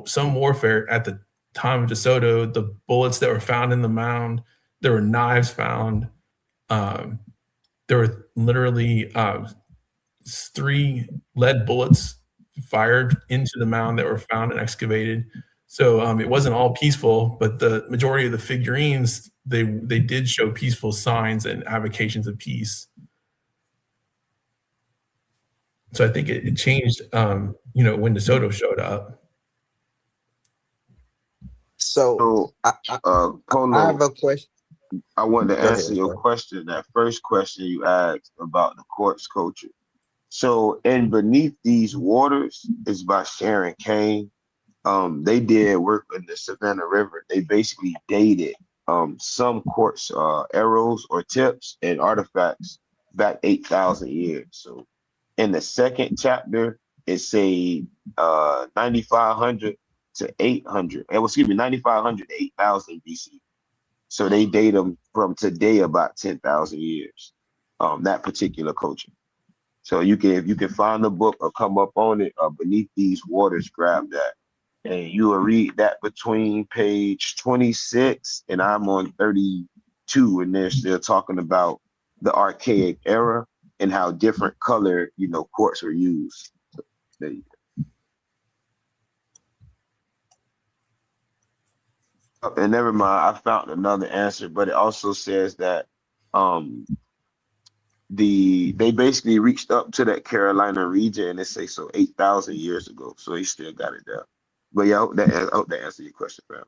some warfare at the time of DeSoto. The bullets that were found in the mound, there were knives found. There were literally 3 lead bullets fired into the mound that were found and excavated. So it wasn't all peaceful, but the majority of the figurines, they did show peaceful signs and avocations of peace. So I think it changed, you know, when DeSoto showed up. So I have a question. I wanted to Go answer ahead, your sir. question, that first question you asked about the quartz culture. So in Beneath These Waters is by Sharon Kane. They did work in the Savannah River. They basically dated some quartz arrows or tips and artifacts back 8,000 years. So in the second chapter, it say 9,500 to 800. Excuse me, 9,500 to 8,000 BC. So they date them from today about 10,000 years. That particular culture. So you can, if you can find the book or come up on it, Beneath These Waters, grab that. And you will read that between page 26 and I'm on 32, and they're still talking about the archaic era and how different color, you know, quartz were used. So there you go. And never mind, I found another answer, but it also says that they basically reached up to that Carolina region, and they say so 8,000 years ago. So they still got it there. But yeah, I hope that answered your question, fam.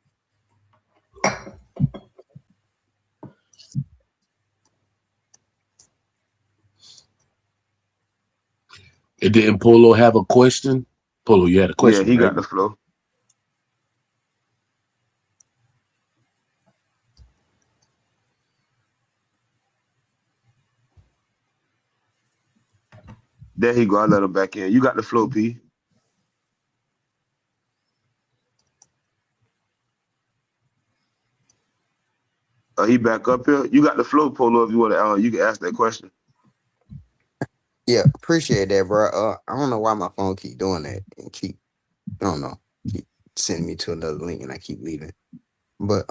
And didn't Polo have a question? Polo, you had a question. Yeah, he right? got the flow. There he go. I let him back in. You got the flow, P. He back up here. You got the flow, Polo. If you want to, you can ask that question. Yeah, appreciate that, bro. I don't know why my phone keep doing that and keep sending me to another link, and I keep leaving. But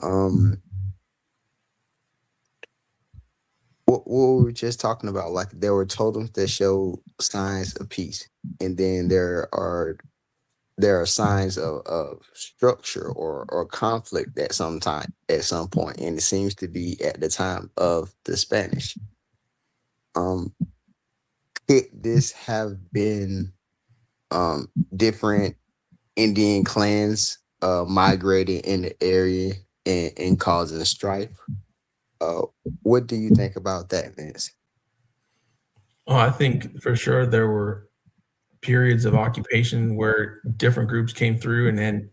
what we were just talking about, like there were totems that show signs of peace, and then there are signs of structure or conflict at some point, and it seems to be at the time of the Spanish. Could this have been different Indian clans migrating in the area and causing strife? What do you think about that, Vince? Oh, I think for sure there were periods of occupation where different groups came through, and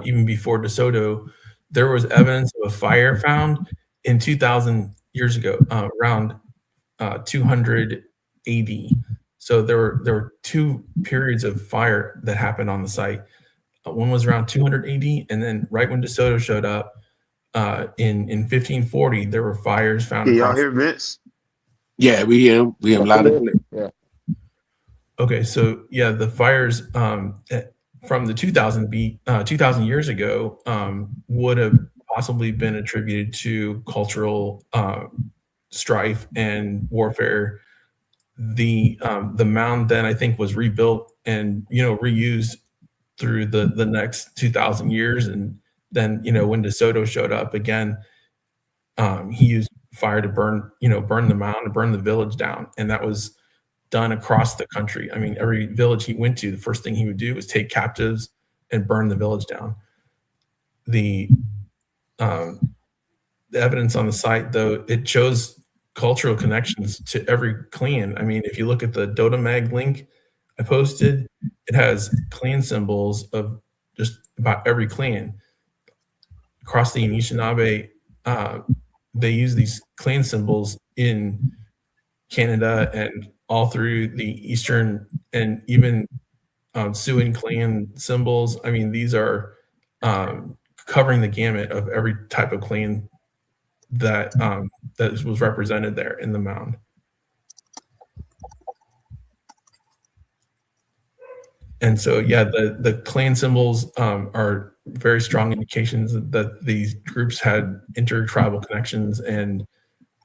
even before DeSoto, there was evidence of a fire found in 2,000 years ago, around 200 AD. So there were two periods of fire that happened on the site. One was around 200 AD, and then right when DeSoto showed up in 1540, there were fires found. Can y'all hear Vince? Yeah, we hear him. We hear him loud and clear. Yeah. Okay, so yeah, the fires from the 2,000 years ago would have possibly been attributed to cultural strife and warfare. The mound then I think was rebuilt and reused through the next 2,000 years, and then when DeSoto showed up again, he used fire to burn the mound and burn the village down, and that was done across the country. I mean, every village he went to, the first thing he would do was take captives and burn the village down. The evidence on the site, though, it shows cultural connections to every clan. I mean, if you look at the Dotamag link I posted, it has clan symbols of just about every clan. Across the Anishinaabe, they use these clan symbols in Canada and all through the Eastern, and even Siouan clan symbols. I mean, these are covering the gamut of every type of clan that was represented there in the mound. And so, yeah, the clan symbols are very strong indications that these groups had intertribal connections, and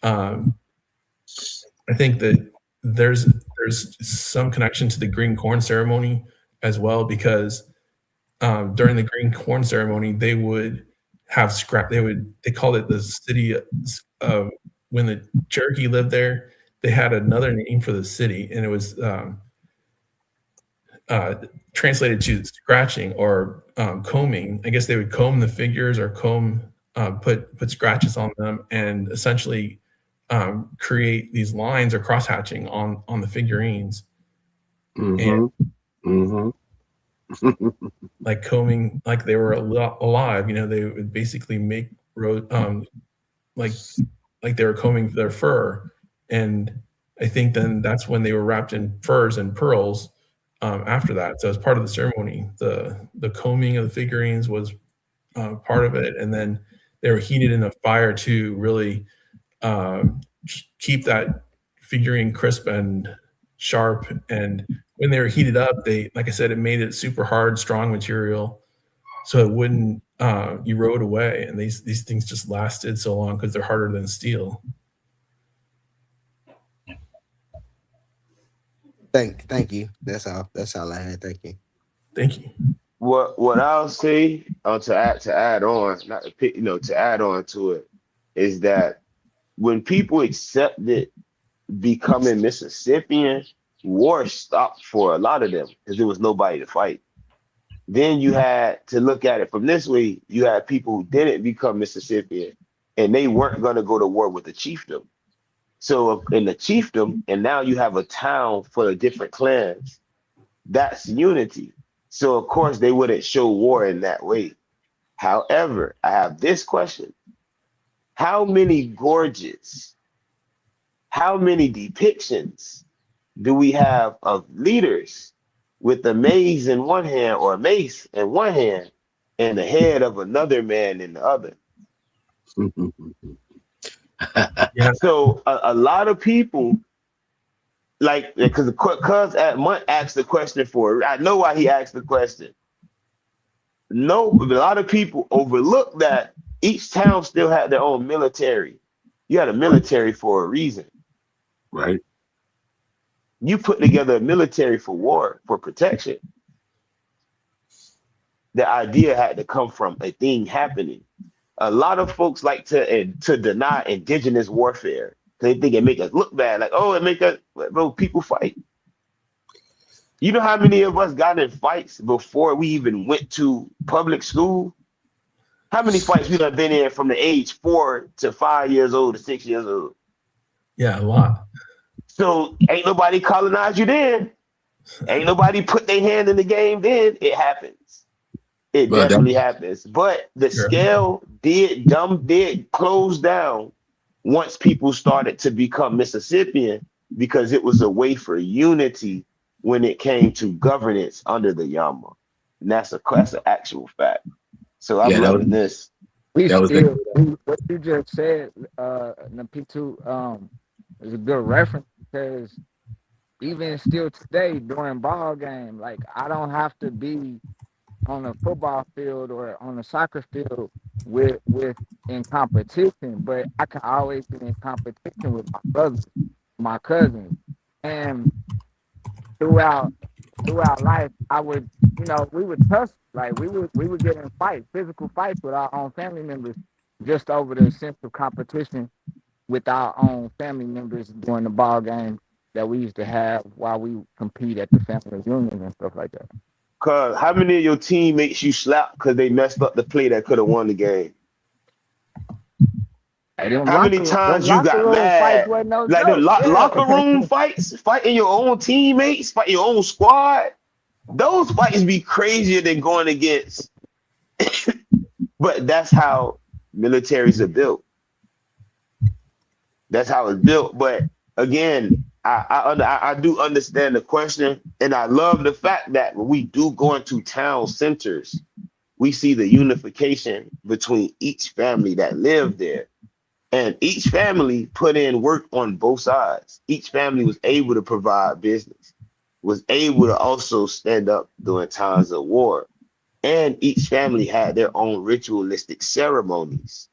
I think that there's some connection to the green corn ceremony as well, because during the green corn ceremony, they would have they called it the city when the Cherokee lived there. They had another name for the city, and it was translated to scratching or combing. I guess they would comb the figures or put scratches on them, and essentially create these lines or cross hatching on the figurines. Like combing, like they were alive. They would basically make like they were combing their fur, and I think then that's when they were wrapped in furs and pearls. After that, so as part of the ceremony, the combing of the figurines was part of it, and then they were heated in a fire to really keep that figurine crisp and sharp. And when they were heated up, like I said, it made it super hard, strong material, so it wouldn't erode away. And these things just lasted so long because they're harder than steel. Thank you. That's all I had. Thank you. Thank you. What I'll say to add on to it is that when people accepted becoming Mississippian, war stopped for a lot of them because there was nobody to fight. Then you had to look at it from this way. You had people who didn't become Mississippian, and they weren't going to go to war with the chiefdom. So in the chiefdom, and now you have a town full of different clans, that's unity. So of course they wouldn't show war in that way. However, I have this question. How many gorges, how many depictions do we have of leaders with a mace in one hand or a mace in one hand and the head of another man in the other? Yeah. So a lot of people, like, because Cuz at Munt asked the question I know why he asked the question. No, a lot of people overlook that each town still had their own military. You had a military for a reason. Right. You put together a military for war, for protection. The idea had to come from a thing happening. A lot of folks like to deny indigenous warfare. They think it make us look bad. Like, oh, it make us, bro, people fight. You know how many of us got in fights before we even went to public school? How many fights we have been in from the age 4 to 5 years old to 6 years old? Yeah, a lot. So ain't nobody colonized you then. Ain't nobody put their hand in the game then. It happens. It definitely happens. But the scale did close down once people started to become Mississippian, because it was a way for unity when it came to governance under the Yama. And that's an actual fact. So I'm Yeah, loving this. We that was the still, what you just said, Napitu, is a good reference because even still today during ball game, like I don't have to be on a football field or on a soccer field with in competition, but I can always be in competition with my brothers, my cousins, and throughout life, I would, we would tussle, like we would get in fights, physical fights with our own family members, just over the sense of competition with our own family members during the ball game that we used to have while we compete at the family reunions and stuff like that. Cause how many of your teammates you slapped because they messed up the play that could have won the game? Hey, them How many times you locker got room fights mad? wasn't no Like the joke. Yeah. locker room fights, fighting your own teammates, fighting your own squad. Those fights be crazier than going against. But that's how militaries are built. That's how it's built. But again, I do understand the question, and I love the fact that when we do go into town centers, we see the unification between each family that lived there. And each family put in work on both sides. Each family was able to provide business, was able to also stand up during times of war. And each family had their own ritualistic ceremonies.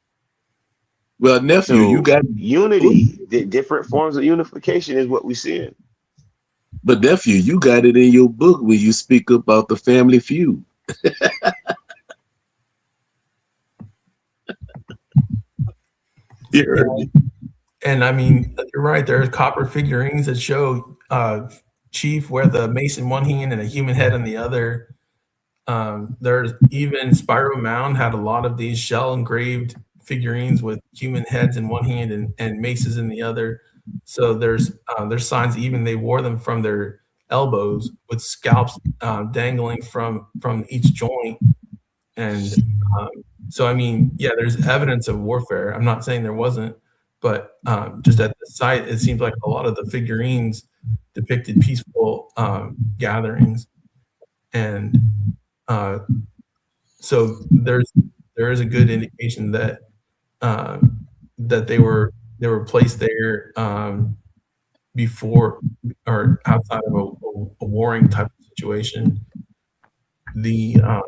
well, nephew. You So got, unity, the different forms of unification is what we see. but nephew, you got it in your book when you speak about the family feud. You heard me. And I mean, you're right. There's copper figurines that show Chief with a mace in one hand and a human head in the other. There's even Spyro Mound had a lot of these shell engraved figurines with human heads in one hand and maces in the other. So there's signs even they wore them from their elbows with scalps dangling from each joint. And so I mean, yeah, there's evidence of warfare. I'm not saying there wasn't, but just at the site, it seems like a lot of the figurines depicted peaceful gatherings, and so there is a good indication that that they were placed there before or outside of a warring type of situation. The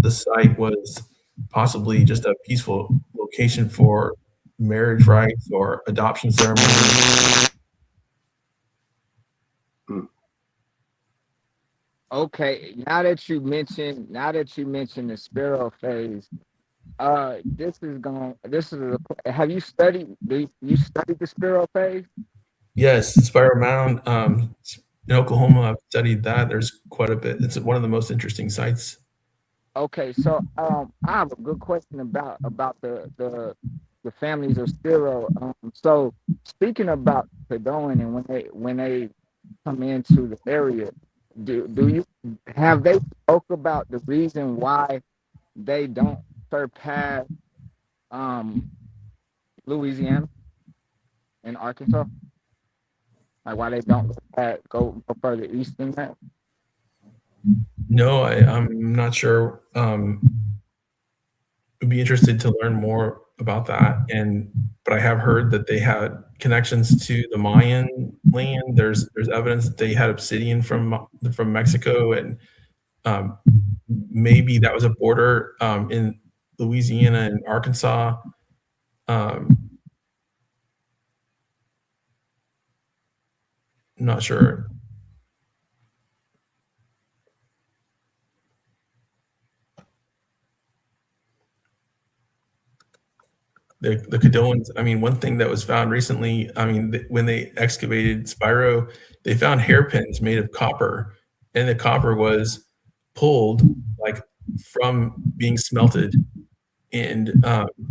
site was possibly just a peaceful location for marriage rites or adoption ceremonies. Okay, now that you mentioned the Sparrow phase, have you studied the Sparrow phase? Yes, Spiral Mound in Oklahoma. I've studied that. There's quite a bit. It's one of the most interesting sites. Okay, so I have a good question about the families of Sparrow. So speaking about Caddoan and when they come into the area, have they spoke about the reason why they don't surpass Louisiana and Arkansas? Like why they don't go further east than that? No, I'm not sure. Would be interested to learn more about that. But I have heard that they had connections to the Mayan land. There's evidence that they had obsidian from Mexico, and maybe that was a border in Louisiana and Arkansas. Not sure. The Caddoans, I mean, one thing that was found recently, I mean, when they excavated Spyro, they found hairpins made of copper, and the copper was pulled like from being smelted. And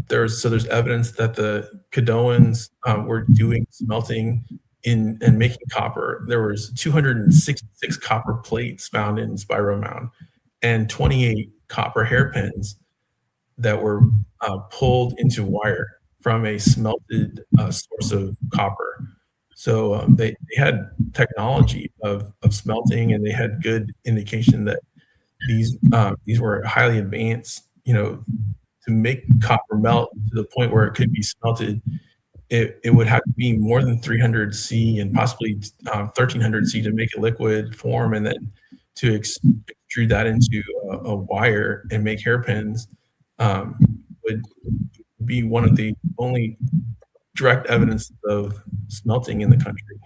there's evidence that the Caddoans were doing smelting and making copper. There was 266 copper plates found in Spyro Mound and 28 copper hairpins that were pulled into wire from a smelted source of copper. So they had technology of smelting, and they had good indication that these were highly advanced. To make copper melt to the point where it could be smelted, it would have to be more than 300 C and possibly 1300 C to make a liquid form, and then to extrude that into a wire and make hairpins would be one of the only direct evidence of smelting in the country.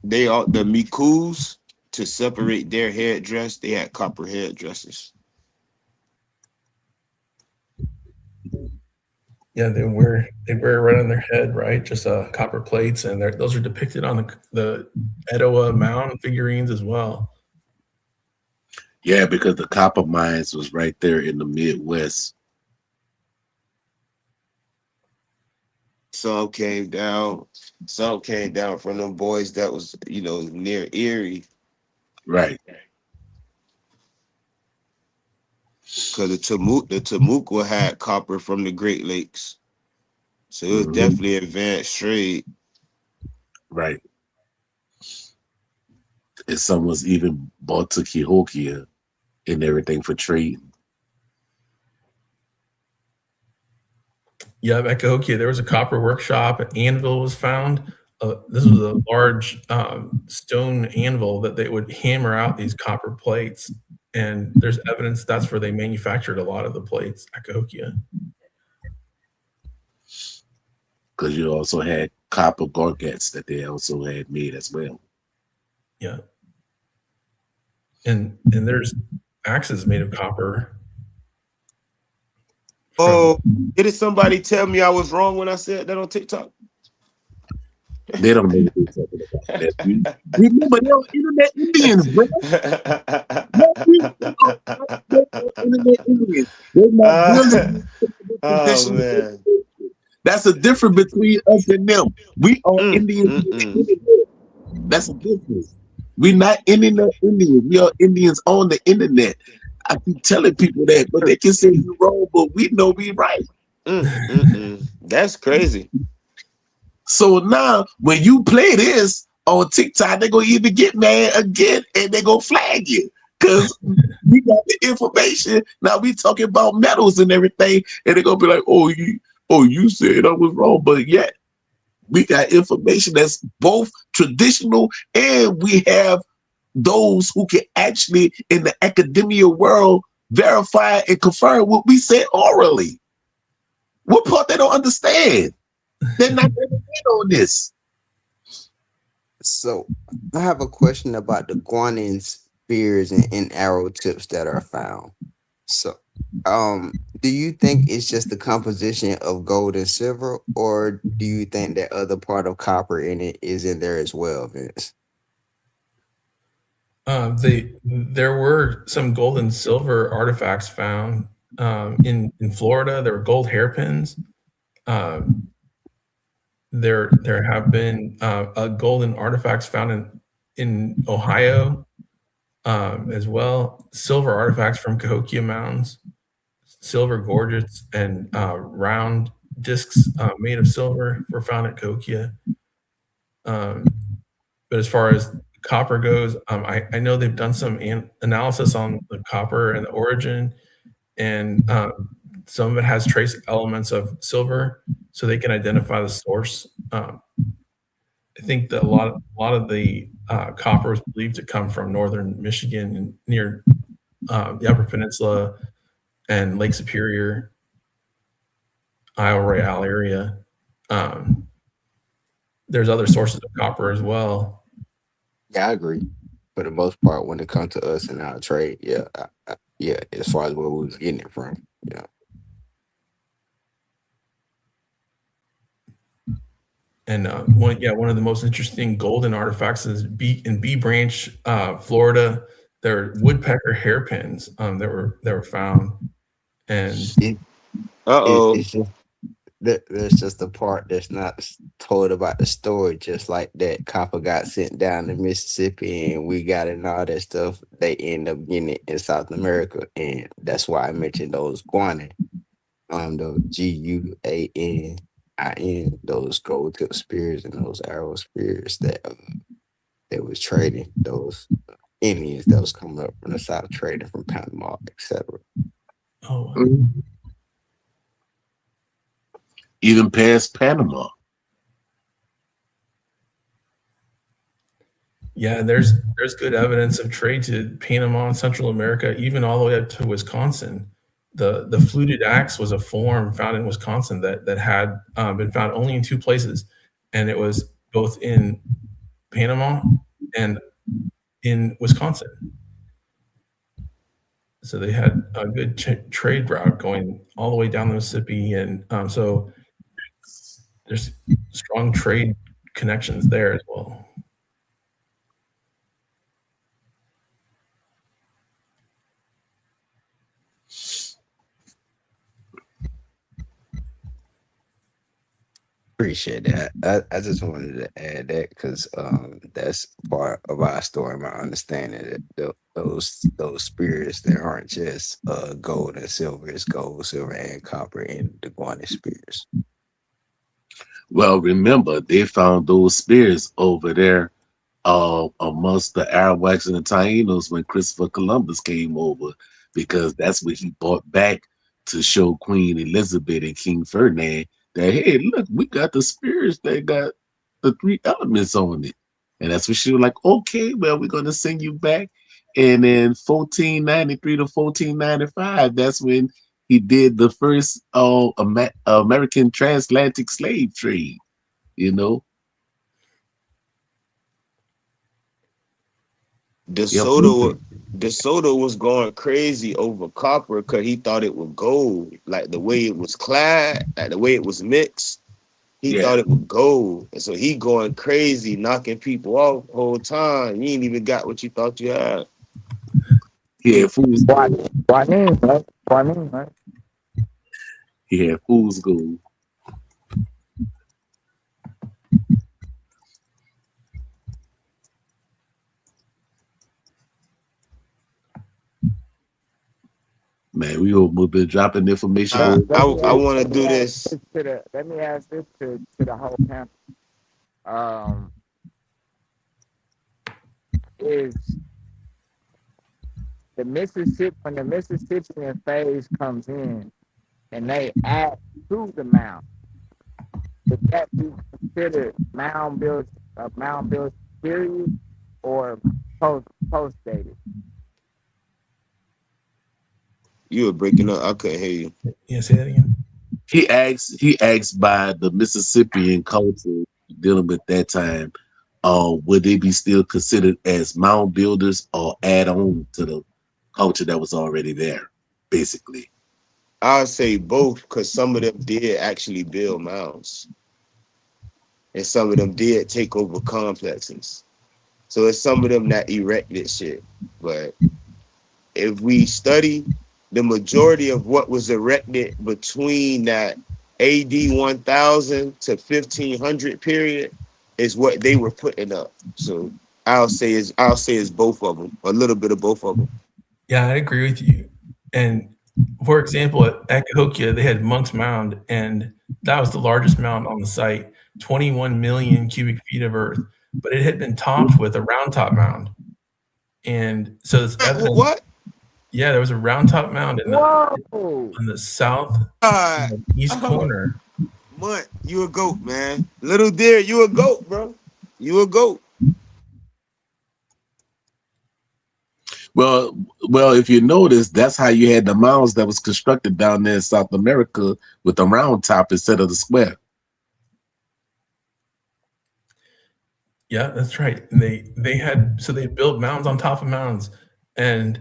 The Mikus, to separate their hairdress, they had copper hairdressers. Yeah, they wear it right on their head, right? Just copper plates, and those are depicted on the Etowah mound figurines as well. Yeah, because the copper mines was right there in the Midwest. Some came down from them boys that was, near Erie. Right. Because the Temuco had copper from the Great Lakes. So it was definitely advanced trade. Right. And some was even bought to Cahokia and everything for trading. Yeah, at Cahokia, there was a copper workshop. An anvil was found. This was a large stone anvil that they would hammer out these copper plates. And there's evidence that's where they manufactured a lot of the plates at Cahokia. Because you also had copper gorgets that they also had made as well. Yeah. And there's axes made of copper. Oh, did somebody tell me I was wrong when I said that on TikTok? They don't know what they're talking about. Remember, they're internet Indians, bro. Internet Indians. They're not really oh man, that's a difference between us and them. We are Indians. That's a difference. We're not internet Indians. We are Indians on the internet. I keep telling people that, but they can say you're wrong, but we know we right. That's crazy. So now, when you play this on TikTok, they're going to either get mad again and they're going to flag you. Because we got the information. Now we talking about metals and everything. And they're going to be like, you said I was wrong. But yet, we got information that's both traditional, and we have those who can actually, in the academia world, verify and confirm what we said orally. What part they don't understand? They're not going to get on this. So I have a question about the guanine spears and arrow tips that are found. So do you think it's just the composition of gold and silver, or do you think that other part of copper in it is in there as well, Vince? There were some gold and silver artifacts found in Florida. There were gold hairpins. There have been golden artifacts found in Ohio as well. Silver artifacts from Cahokia mounds, silver gorgets, and round discs made of silver were found at Cahokia. But as far as copper goes, I know they've done some analysis on the copper and the origin, and some of it has trace elements of silver, so they can identify the source. I think that a lot of the copper is believed to come from northern Michigan and near the Upper Peninsula and Lake Superior, Isle Royale area. There's other sources of copper as well. Yeah, I agree. For the most part, when it comes to us and our trade, yeah, as far as where we was getting it from, yeah. And one of the most interesting golden artifacts is in B Branch, Florida. There are woodpecker hairpins that were found, and it's just, there's just a part that's not told about the story. Just like that, copper got sent down to Mississippi, and we got it and all that stuff. They end up getting it in South America, and that's why I mentioned those guanine. The Guanin, those gold tip spears and those arrow spears that they was trading, those Indians that was coming up from the south trading from Panama, etc. Oh, Even past Panama. yeah. There's good evidence of trade to Panama and Central America, even all the way up to Wisconsin. The fluted axe was a form found in Wisconsin that had been found only in two places, and it was both in Panama and in Wisconsin. So they had a good trade route going all the way down the Mississippi, and so there's strong trade connections there as well. Appreciate that. I just wanted to add that because that's part of our story, my understanding that those spears there aren't just gold and silver, it's gold, silver, and copper in the Guanin spears. Well, remember, they found those spears over there amongst the Arawaks and the Taínos when Christopher Columbus came over, because that's what he brought back to show Queen Elizabeth and King Ferdinand that, hey, look, we got the spears that got the three elements on it. And that's when she was like, okay, well, we're going to send you back. And in 1493 to 1495, that's when he did the first American transatlantic slave trade, you know. DeSoto was going crazy over copper because he thought it was gold, like the way it was clad, like the way it was mixed. He thought it was gold, and so he going crazy, knocking people off the whole time. You ain't even got what you thought you had. He had fool's gold. Guanin, right? He had fool's gold. Man, we almost been dropping information. I want to do this. Let me ask this to the whole panel. Is the Mississippi, when the Mississippian phase comes in and they add to the mound, would that be considered mound build period or post dated? You were breaking up. I couldn't hear you. Yeah, say that again. He asked by the Mississippian culture dealing with that time, would they be still considered as mound builders or add on to the culture that was already there, basically? I'd say both, because some of them did actually build mounds. And some of them did take over complexes. So it's some of them that erected shit. But if we study the majority of what was erected between that AD 1000 to 1500 period is what they were putting up. So I'll say it's both of them, a little bit of both of them. Yeah, I agree with you. And for example, at Cahokia, they had Monk's Mound, and that was the largest mound on the site, 21 million cubic feet of earth, but it had been topped with a round top mound. And so it's evidence. What? Yeah, there was a round top mound on the south east corner. Mutt, you a goat, man. Little deer, you a goat, bro. You a goat. Well, if you notice, that's how you had the mounds that was constructed down there in South America with the round top instead of the square. Yeah, that's right. And they built mounds on top of mounds and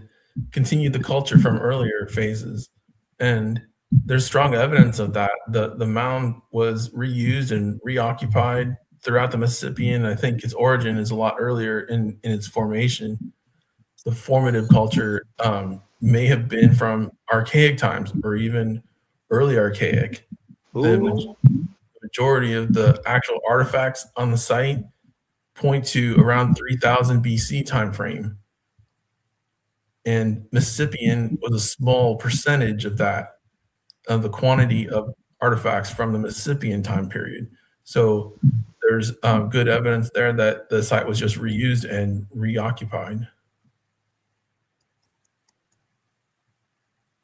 continued the culture from earlier phases. And there's strong evidence of that. The mound was reused and reoccupied throughout the Mississippian. I think its origin is a lot earlier in its formation. The formative culture may have been from archaic times or even early archaic. The majority of the actual artifacts on the site point to around 3000 BC time frame. And Mississippian was a small percentage of that the quantity of artifacts from the Mississippian time period. So there's good evidence there that the site was just reused and reoccupied.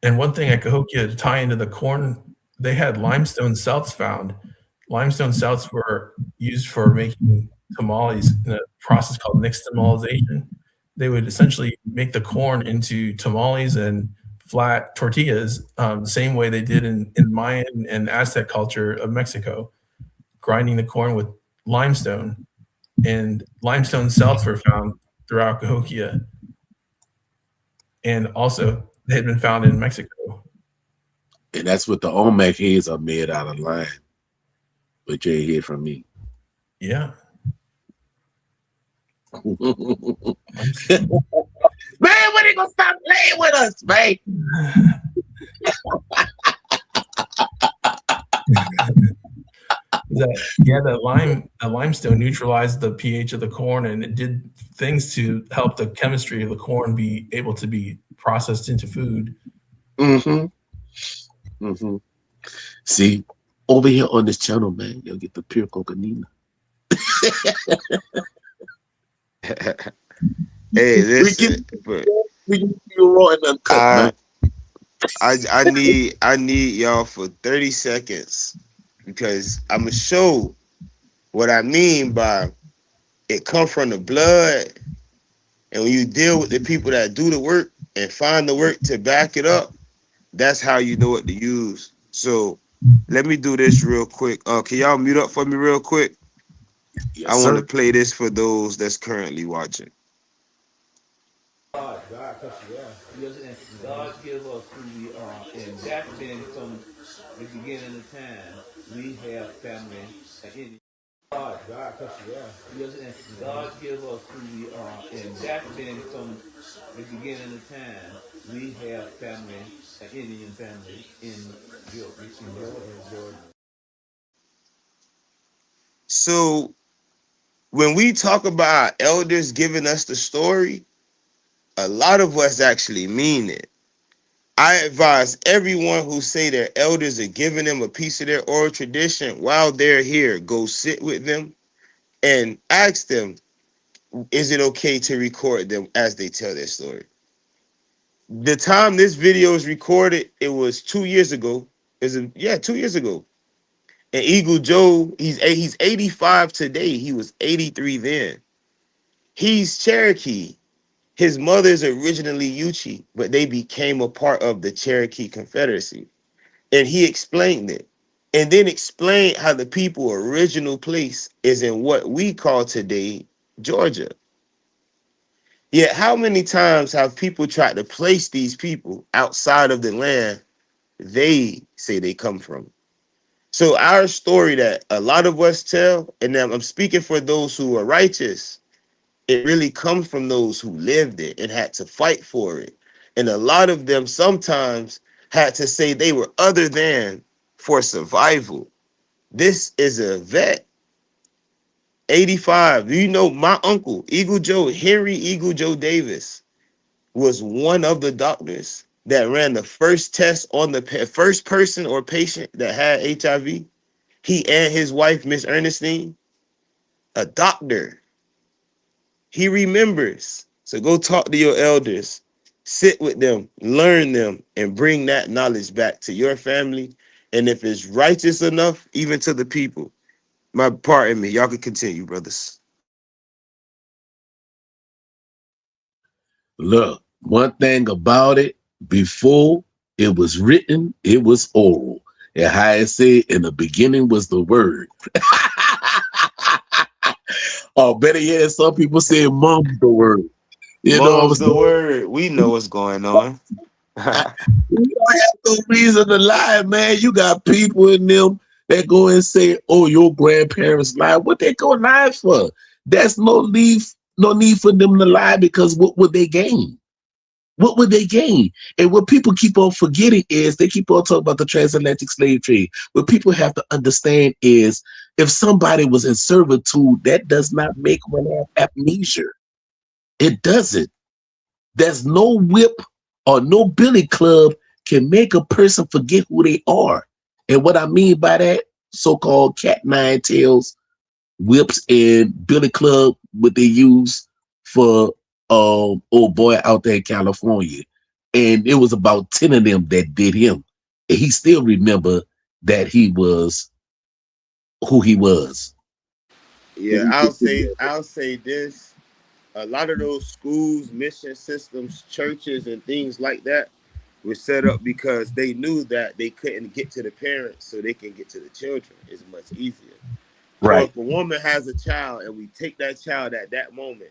And one thing at Cahokia, to tie into the corn, they had limestone celts found. Limestone celts were used for making tamales in a process called nixtamalization. They would essentially make the corn into tamales and flat tortillas, the same way they did in Mayan and Aztec culture of Mexico, grinding the corn with limestone. And limestone celts were found throughout Cahokia. And also, they had been found in Mexico. And that's what the Olmec heads are made out of lime. But you ain't hear from me. Yeah. Man, when they gonna stop playing with us, man? The limestone neutralized the pH of the corn, and it did things to help the chemistry of the corn be able to be processed into food. See, over here on this channel, man, you'll get the pure coconina. Hey, listen, we can raw and uncut, man. I need y'all for 30 seconds because I'm gonna show what I mean by it come from the blood, and when you deal with the people that do the work and find the work to back it up, that's how you know what to use. So let me do this real quick. Can y'all mute up for me real quick? Yes, I want to play this for those that's currently watching. God gives us who we are, and that's been from the beginning of time. We have family. God gives us who we are, and that's been from the beginning of time. We have family, an Indian family in Georgia. So when we talk about our elders giving us the story, a lot of us actually mean it. I advise everyone who say their elders are giving them a piece of their oral tradition while they're here, go sit with them and ask them, is it okay to record them as they tell their story? The time this video is recorded, it was 2 years ago. 2 years ago. And Eagle Joe, he's 85 today. He was 83 then. He's Cherokee. His mother's originally Yuchi, but they became a part of the Cherokee Confederacy. And he explained it. And then explained how the people original place is in what we call today Georgia. Yet how many times have people tried to place these people outside of the land they say they come from? So our story that a lot of us tell, and I'm speaking for those who are righteous, it really comes from those who lived it and had to fight for it. And a lot of them sometimes had to say they were other than for survival. This is a vet, 85. You know, my uncle, Eagle Joe, Henry Eagle Joe Davis, was one of the doctors that ran the first test on the first person or patient that had HIV. He and his wife, Miss Ernestine, a doctor. He remembers. So go talk to your elders, sit with them, learn them, and bring that knowledge back to your family. And if it's righteous enough, even to the people. Pardon me. Y'all can continue, brothers. Look, one thing about it, before it was written, it was oral. And how it said, in the beginning was the word. Or better yet, some people say mum's the word. You Mum's the word. We know what's going on. You don't have no reason to lie, man. You got people in them that go and say, oh, your grandparents lied. What they go lie for? There's no need for them to lie, because what would they gain? What would they gain? And what people keep on forgetting is they keep on talking about the transatlantic slave trade. What people have to understand is if somebody was in servitude, that does not make one have amnesia. It doesn't. There's no whip or no billy club can make a person forget who they are. And what I mean by that, so-called cat nine tails, whips, and billy club, what they use for old boy out there in California. And it was about 10 of them that did him. And he still remember that he was who he was. Yeah, I'll say this. A lot of those schools, mission systems, churches, and things like that were set up because they knew that they couldn't get to the parents, so they can get to the children. It's much easier. So Right. if a woman has a child and we take that child at that moment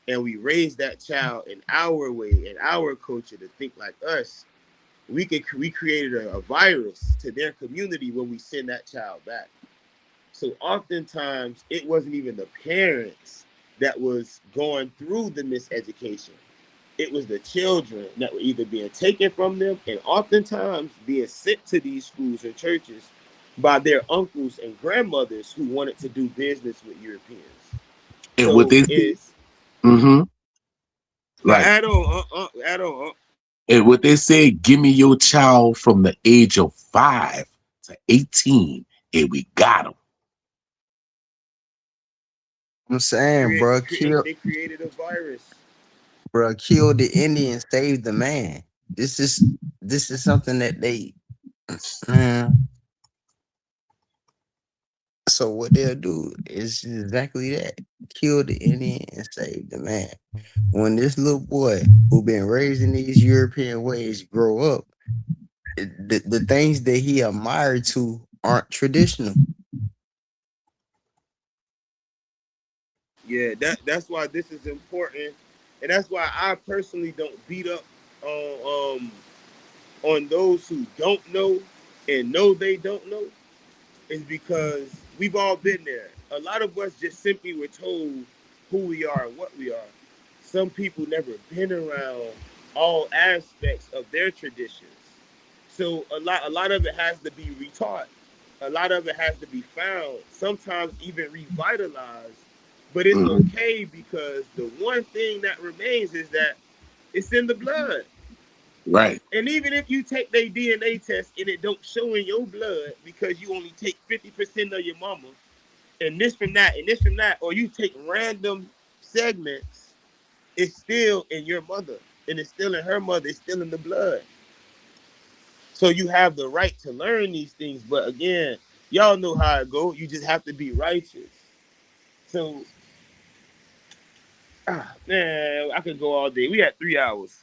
and we raise that child in our way, in our culture, to think like us, we created a virus to their community when we send that child back. So oftentimes it wasn't even the parents that was going through the miseducation. It was the children that were either being taken from them and oftentimes being sent to these schools and churches by their uncles and grandmothers who wanted to do business with Europeans. And what So they say, it's mm-hmm, now right. add on. And what they say, give me your child from the age of 5 to 18, and we got them. I'm saying, bro, They created a virus. bro, kill the Indian, save the man. This is something that they. So what they'll do is exactly that: kill the Indian and save the man. When this little boy who been raised in these European ways grow up, the things that he admired to aren't traditional. Yeah, that's why this is important, and that's why I personally don't beat up on those who don't know and know they don't know. Is because we've all been there. A lot of us just simply were told who we are and what we are. Some people never been around all aspects of their traditions. So a lot of it has to be retaught. A lot of it has to be found, sometimes even revitalized. But it's Mhm. okay because the one thing that remains is that it's in the blood. Right. And even if you take their DNA test and it don't show in your blood because you only take 50% of your mama and this from that and this from that, or you take random segments, it's still in your mother and it's still in her mother, it's still in the blood. So you have the right to learn these things. But again, y'all know how it go. You just have to be righteous. So, man, I could go all day. We had 3 hours.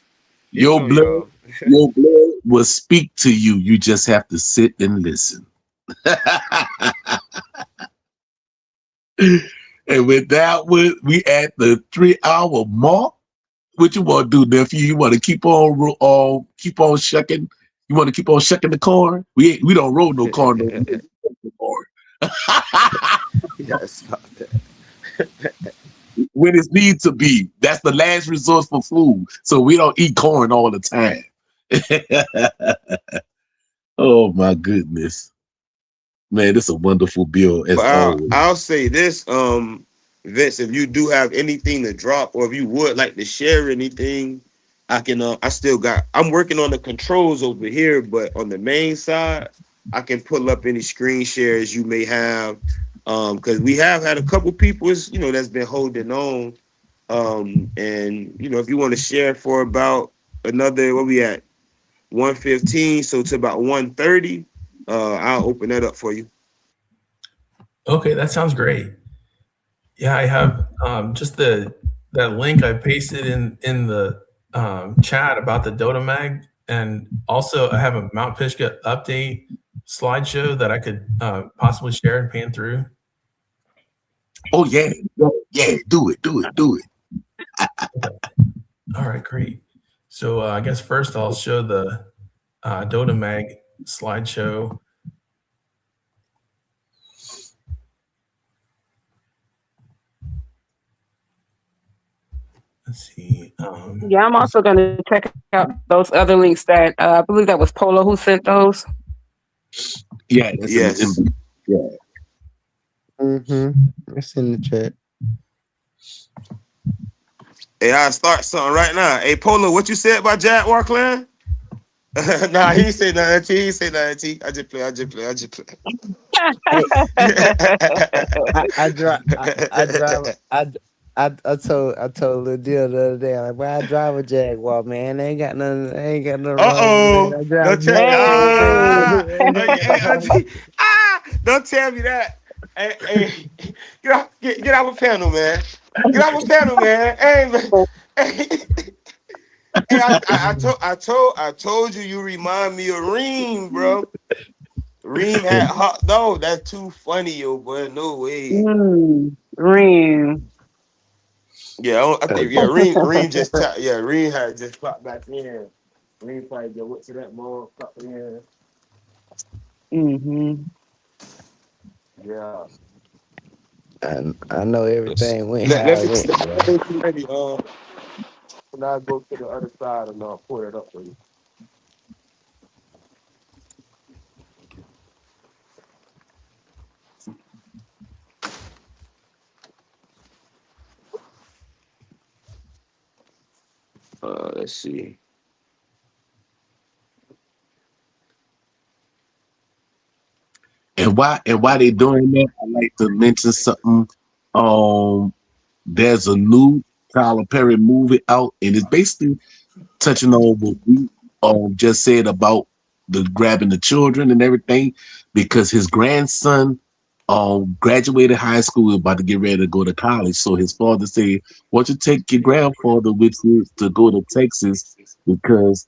It's Your on blood, y'all. your blood will speak to you. You just have to sit and listen. And with that, we at the 3 hour mark. What you want to do, nephew? You want to keep on shucking? You want to keep on shucking the corn? We don't roll no corn no more. Yeah, stop that. When it needs to be. That's the last resort for food. So we don't eat corn all the time. Oh my goodness. Man, this is a wonderful bill as But always. I'll say this, Vince, if you do have anything to drop or if you would like to share anything, I'm working on the controls over here, but on the main side, I can pull up any screen shares you may have. Because we have had a couple people, that's been holding on. And if you want to share for about another, what we at, 1:15, so to about 1:30, I'll open that up for you. Okay, that sounds great. Yeah, I have just that link I pasted in the chat about the Dota Mag, and also I have a Mount Pisgah update slideshow that I could possibly share and pan through. Oh yeah, do it. All right, great. So I guess first I'll show the Dota Mag slideshow. Let's see. Yeah, I'm also going to check out those other links that I believe that was Polo who sent those. Yeah, yes. Yeah. It's in the chat. Hey, I'll start something right now. Hey, Polo, what you said about Jaguar Clan? Nah, he ain't say nothing. T. He ain't say nothing. T. I just play. I just play. I just play. Hey, I drive. I drive. I told Lil Deal the other day, like, "Boy, I drive a Jaguar, man. Ain't got nothing wrong with it. Uh-oh. I drive Don't tell Hey. don't tell me that. Hey, get out of panel, man. Get out of panel, man. Hey, man. Hey, I told you you remind me of Reem, bro. Reem had hot dog. That's too funny, yo, boy. No way. Rim. Yeah, I think Reem just Reem had just popped back in. Reem probably just went to that mall, popped in. Mm-hmm. Yeah. I know everything went Let, how let it me went, bro. let me be ready. When I go to the other side and I'll pull it up for you. Let's see. And why they doing that, I like to mention something. Um, there's a new Tyler Perry movie out, and it's basically touching on what we just said about the grabbing the children and everything, because his grandson graduated high school, about to get ready to go to college. So his father said, "Why don't you take your grandfather with you to go to Texas?" Because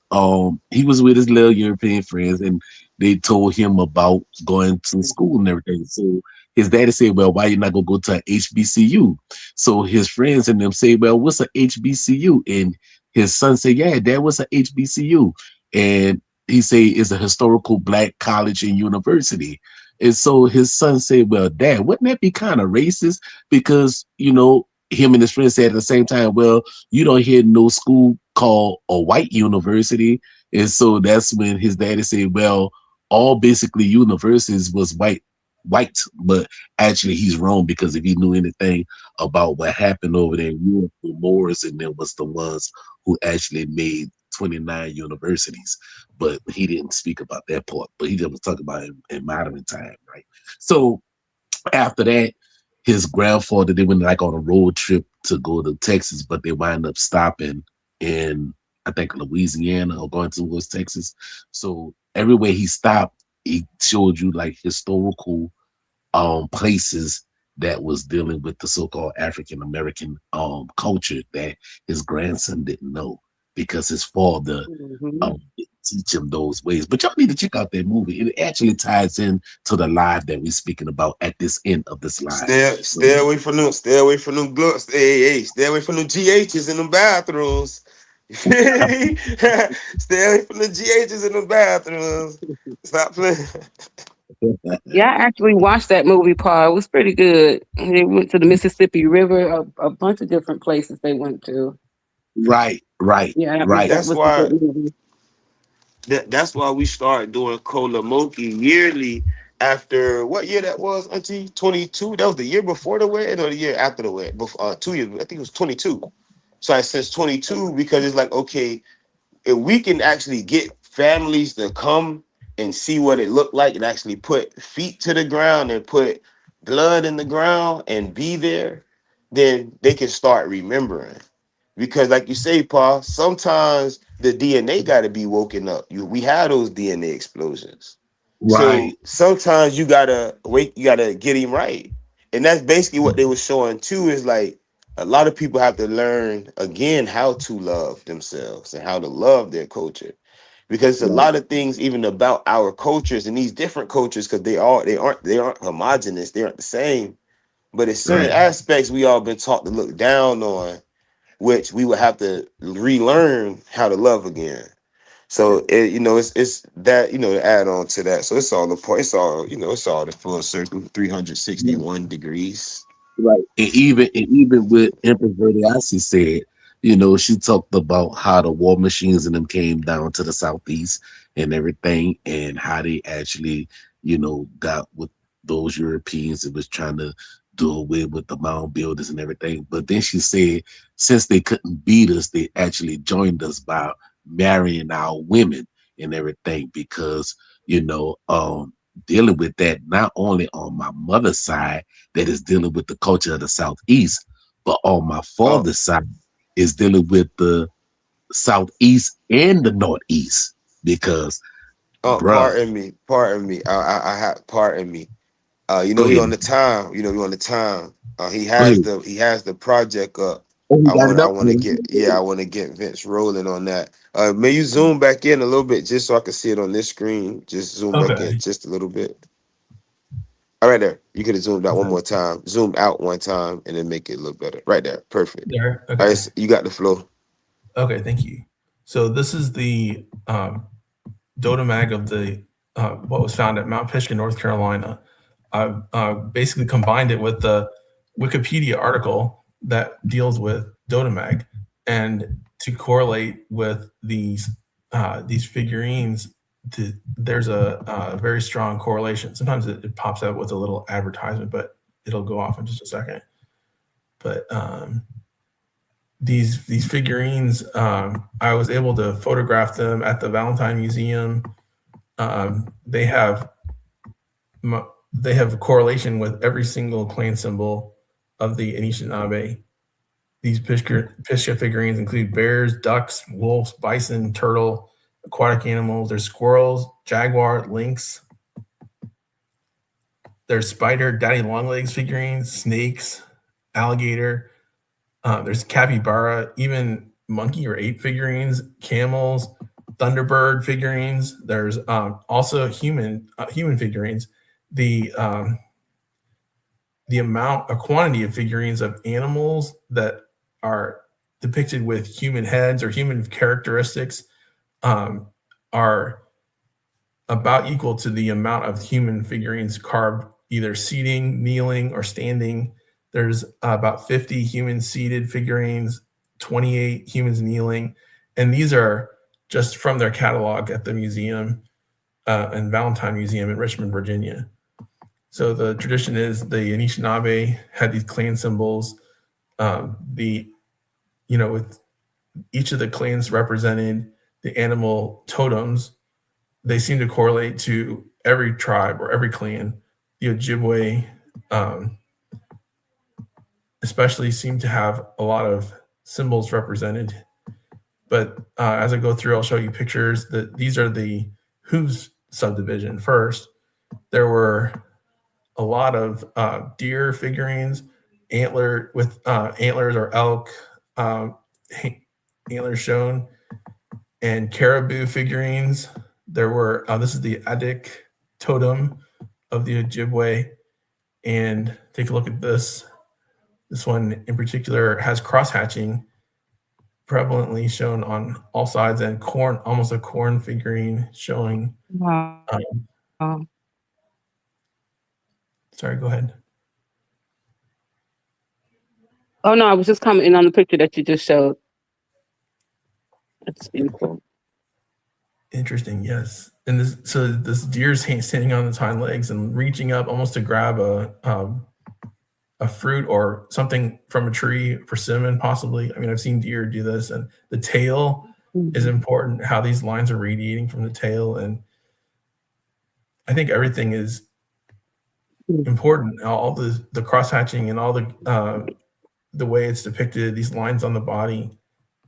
he was with his little European friends, and they told him about going to school and everything. So his daddy said, "Well, why you not gonna go to a HBCU?" So his friends and them say, "Well, what's a HBCU?" And his son said, "Yeah, that was a HBCU." And he said it's a historical black college and university. And so his son said, "Well, Dad, wouldn't that be kind of racist?" Because, him and his friends said at the same time, "Well, you don't hear no school called a white university." And so that's when his daddy said, "Well, all basically universities was white, but actually he's wrong, because if he knew anything about what happened over there in Europe, the Moors and them was the ones who actually made 29 universities." But he didn't speak about that part. But he just was talking about it in modern time, right? So after that, his grandfather, they went like on a road trip to go to Texas, but they wind up stopping in, I think, Louisiana, or going towards Texas. So everywhere he stopped, he showed you like historical places that was dealing with the so-called African American culture that his grandson didn't know, because his father Mm-hmm. didn't teach him those ways. But y'all need to check out that movie. It actually ties in to the live that we're speaking about at this end of this live. Stay away from them. Stay away from them glutes. Hey, stay away from them GHs in them bathrooms. Stay away from the GHs in the bathrooms. Stop playing. Yeah, I actually watched that movie, Paul. It was pretty good. They went to the Mississippi River, a bunch of different places they went to. Right, right, Yeah, right. that That's was a why good movie. that's why we start doing Cola Moki yearly. After what year that was, Auntie? 22. That was the year before the wedding or the year after the wedding? Before 2 years. I think it was 22. So I said 22 because it's like, okay, if we can actually get families to come and see what it looked like and actually put feet to the ground and put blood in the ground and be there, then they can start remembering. Because, like you say, Paul, sometimes the DNA got to be woken up. We have those DNA explosions. So Right. sometimes you gotta get him right. And that's basically what they were showing too, is like a lot of people have to learn again how to love themselves and how to love their culture. Because a Right. lot of things even about our cultures and these different cultures, because they aren't homogenous, they aren't the same. But it's certain Right. aspects we all been taught to look down on, which we would have to relearn how to love again. So it's that to add on to that. So it's all the point. It's all the full circle, 361 degrees. Right. And even with Empress Verdiasi said, she talked about how the war machines and them came down to the southeast and everything, and how they actually, got with those Europeans that was trying to do away with the mound builders and everything. But then she said, since they couldn't beat us, they actually joined us by marrying our women. and everything, because dealing with that not only on my mother's side, that is dealing with the culture of the Southeast, but on my father's side is dealing with the Southeast and the Northeast, because bruh, Pardon me. I have pardon me. go We ahead. on the time. We on the time. He Go has ahead. the project up. Oh, you got it I up? want to get Vince rolling on that. May you zoom back in a little bit just so I can see it on this screen. Just zoom back in Okay. just a little bit. All right there. You could have zoomed out one more time. Zoom out one time and then make it look better. Right there. Perfect. There. All Okay. right, so you got the flow. Okay. Thank you. So this is the Dodomag of the what was found at Mount Pisgah, North Carolina. I've basically combined it with the Wikipedia article that deals with Dodomag, and to correlate with these figurines, there's a very strong correlation. Sometimes it pops up with a little advertisement, but it'll go off in just a second. But these figurines, I was able to photograph them at the Valentine Museum. They have a correlation with every single clan symbol of the Anishinaabe. These Pisgah figurines include bears, ducks, wolves, bison, turtle, aquatic animals. There's squirrels, jaguar, lynx. There's spider, daddy longlegs figurines, snakes, alligator. There's capybara, even monkey or ape figurines, camels, thunderbird figurines. There's also human figurines. The quantity of figurines of animals that are depicted with human heads or human characteristics are about equal to the amount of human figurines carved either seating, kneeling, or standing. There's about 50 human seated figurines, 28 humans kneeling, and these are just from their catalog at the museum and Valentine Museum in Richmond, Virginia. So the tradition is the Anishinaabe had these clan symbols. With each of the clans represented the animal totems, they seem to correlate to every tribe or every clan. The Ojibwe especially seem to have a lot of symbols represented. But as I go through, I'll show you pictures. These are the Hooves subdivision. First, there were a lot of deer figurines, antlers or elk antlers shown, and caribou figurines. There were this is the Adik totem of the Ojibwe, and take a look at this. This one in particular has cross hatching prevalently shown on all sides, and corn, almost a corn figurine showing. Wow. Sorry, go ahead. Oh no, I was just commenting on the picture that you just showed. That's really cool. Interesting, yes. And this deer's standing on its hind legs and reaching up almost to grab a fruit or something from a tree, persimmon possibly. I mean, I've seen deer do this, and the tail is important, how these lines are radiating from the tail. And I think everything is important. All the cross hatching and all the way it's depicted, these lines on the body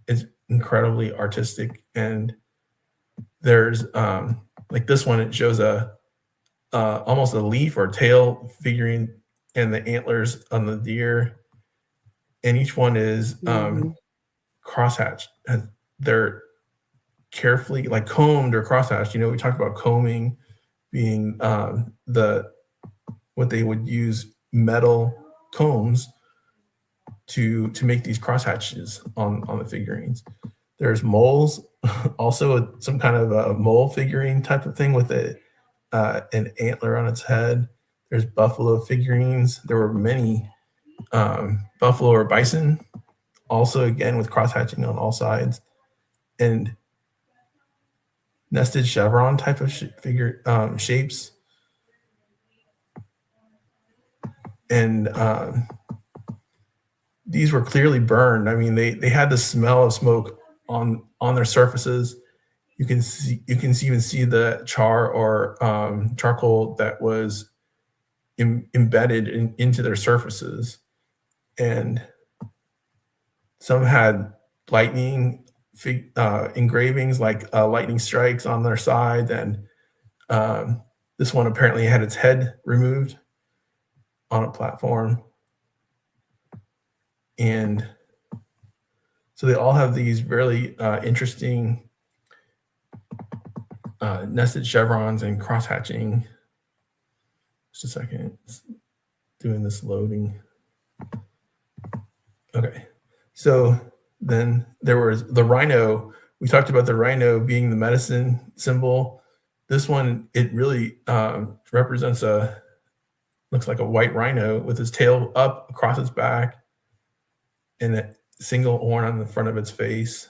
is incredibly artistic. And there's like this one, it shows almost a leaf or tail figurine and the antlers on the deer, and each one is crosshatched. They're carefully like combed or crosshatched. We talked about combing being what they would use metal combs to make these crosshatches on the figurines. There's moles, also some kind of a mole figurine type of thing with an antler on its head. There's buffalo figurines. There were many buffalo or bison, also again with cross-hatching on all sides, and nested chevron type of shapes. And these were clearly burned. I mean, they had the smell of smoke on their surfaces. You can even see the char or charcoal that was embedded into their surfaces, and some had lightning engravings like lightning strikes on their side, and this one apparently had its head removed on a platform. And so they all have these really interesting nested chevrons and cross-hatching. Just a second, it's doing this loading. Okay, so then there was the rhino. We talked about the rhino being the medicine symbol. This one, it really represents looks like a white rhino with his tail up across its back and a single horn on the front of its face,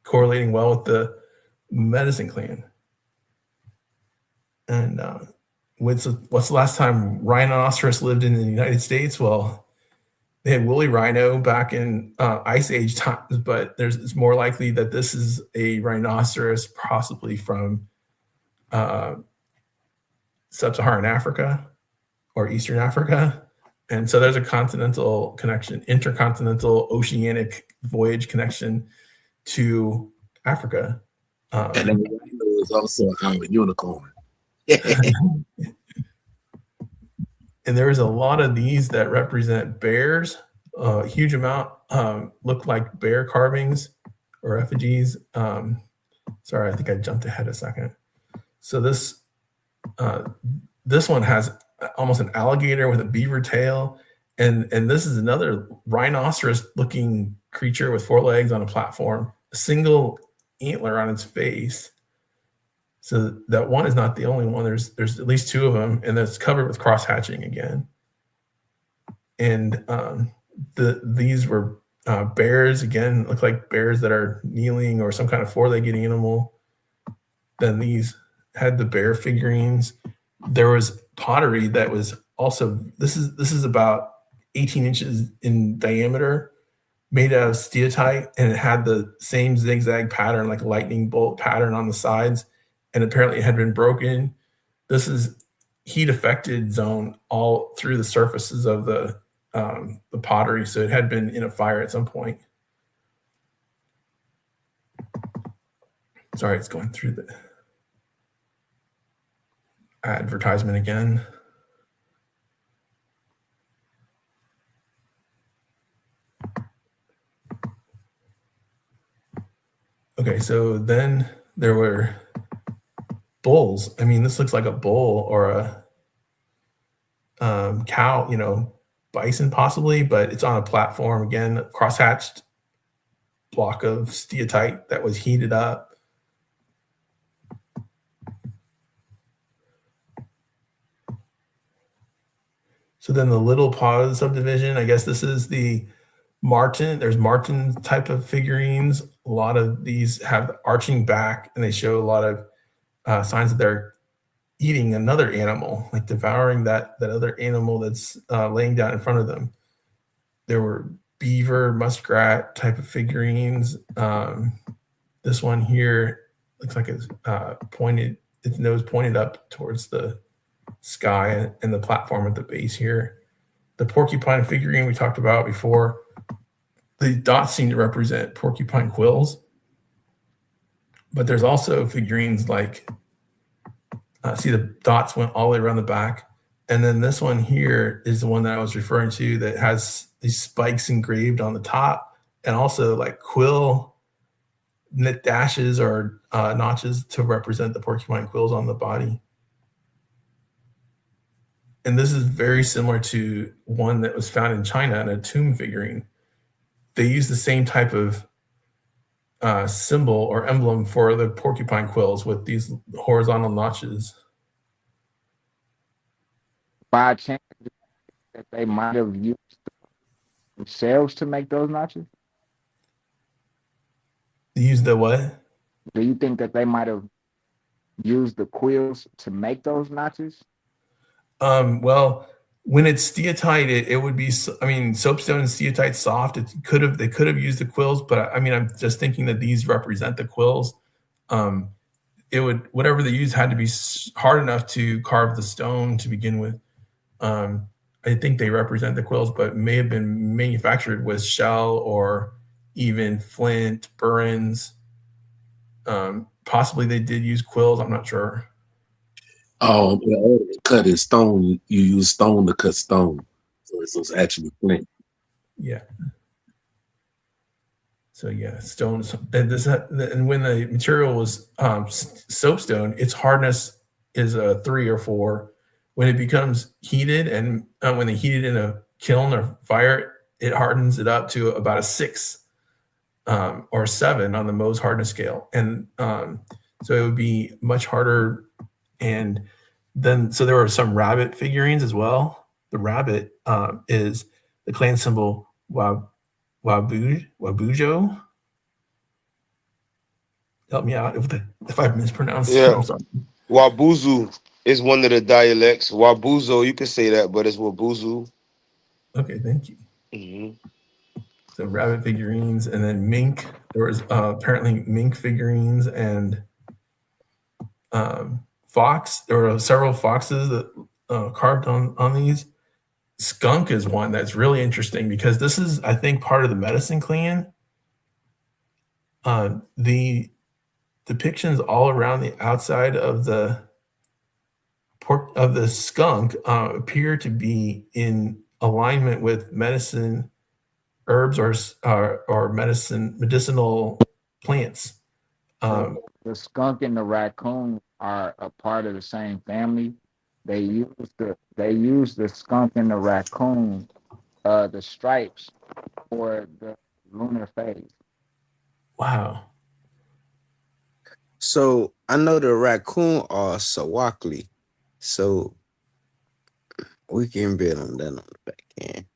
correlating well with the medicine clan. And what's the last time rhinoceros lived in the United States? Well, they had woolly rhino back in Ice Age times, but it's more likely that this is a rhinoceros possibly from Sub-Saharan Africa or Eastern Africa. And so there's a continental connection, intercontinental oceanic voyage connection to Africa. And then the rhino is also a unicorn. And there is a lot of these that represent bears, a huge amount look like bear carvings or effigies. Sorry, I think I jumped ahead a second. So this one has almost an alligator with a beaver tail. And this is another rhinoceros looking creature with 4 legs on a platform, a single antler on its face. So that one is not the only one. There's at least 2 of them, and that's covered with cross hatching again. And these were bears again, look like bears that are kneeling or some kind of 4-legged animal. Then these had the bear figurines. There was pottery that was also this is about 18 inches in diameter, made out of steatite, and it had the same zigzag pattern, like lightning bolt pattern on the sides. And apparently it had been broken. This is heat affected zone all through the surfaces of the pottery. So it had been in a fire at some point. Sorry, it's going through the advertisement again. Okay, so then there were bulls. I mean, this looks like a bull or a cow, bison possibly, but it's on a platform again, a cross-hatched block of steatite that was heated up. So then the Little Paws subdivision, I guess this is the marten. There's marten type of figurines. A lot of these have arching back, and they show a lot of signs that they're eating another animal, like devouring that other animal that's laying down in front of them. There were beaver, muskrat type of figurines. This one here looks like it's its nose pointed up towards the sky and the platform at the base here. The porcupine figurine we talked about before. The dots seem to represent porcupine quills, but there's also figurines like, see the dots went all the way around the back. And then this one here is the one that I was referring to that has these spikes engraved on the top, and also like quill knit dashes or notches to represent the porcupine quills on the body. And this is very similar to one that was found in China in a tomb figurine. They use the same type of symbol or emblem for the porcupine quills with these horizontal notches. By chance, that they might have used themselves to make those notches? Use the what? Do you think that they might have used the quills to make those notches? Well, when it's steatite, it would be. I mean, soapstone and steatite soft. They could have used the quills, but I mean, I'm just thinking that these represent the quills. it would, whatever they used had to be hard enough to carve the stone to begin with. I think they represent the quills, but may have been manufactured with shell or even flint, burins. Possibly they did use quills. I'm not sure. Cut in stone. You use stone to cut stone, so it's actually flint. Yeah. So yeah, stones. And when the material was soapstone, its hardness is a 3 or 4. When it becomes heated, and when they heat it in a kiln or fire, it hardens it up to about a 6 or 7 on the Mohs hardness scale, and so it would be much harder. And then, so there were some rabbit figurines as well. The rabbit is the clan symbol Wabujo. Help me out if I've mispronounced it. I'm sorry. Wabuzu is one of the dialects. Wabuzo, you can say that, but it's Wabuzu. Okay, thank you. Mm-hmm. So rabbit figurines, and then mink. There was apparently mink figurines and fox. There were several foxes that carved on these. Skunk is one that's really interesting because this is, I think, part of the medicine clan. The depictions all around the outside of the skunk appear to be in alignment with medicine herbs or medicinal plants. The skunk and the raccoon are a part of the same family. They use the skunk and the raccoon, the stripes, for the lunar phase. Wow. So I know the raccoon are Sawakli, so we can build on that on the back end.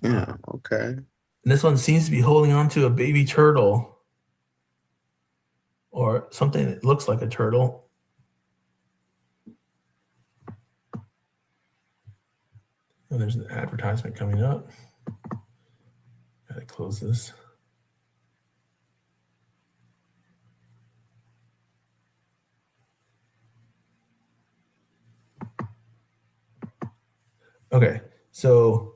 Yeah, okay. And this one seems to be holding on to a baby turtle or something that looks like a turtle. Oh, there's an advertisement coming up. Gotta close this. Okay, so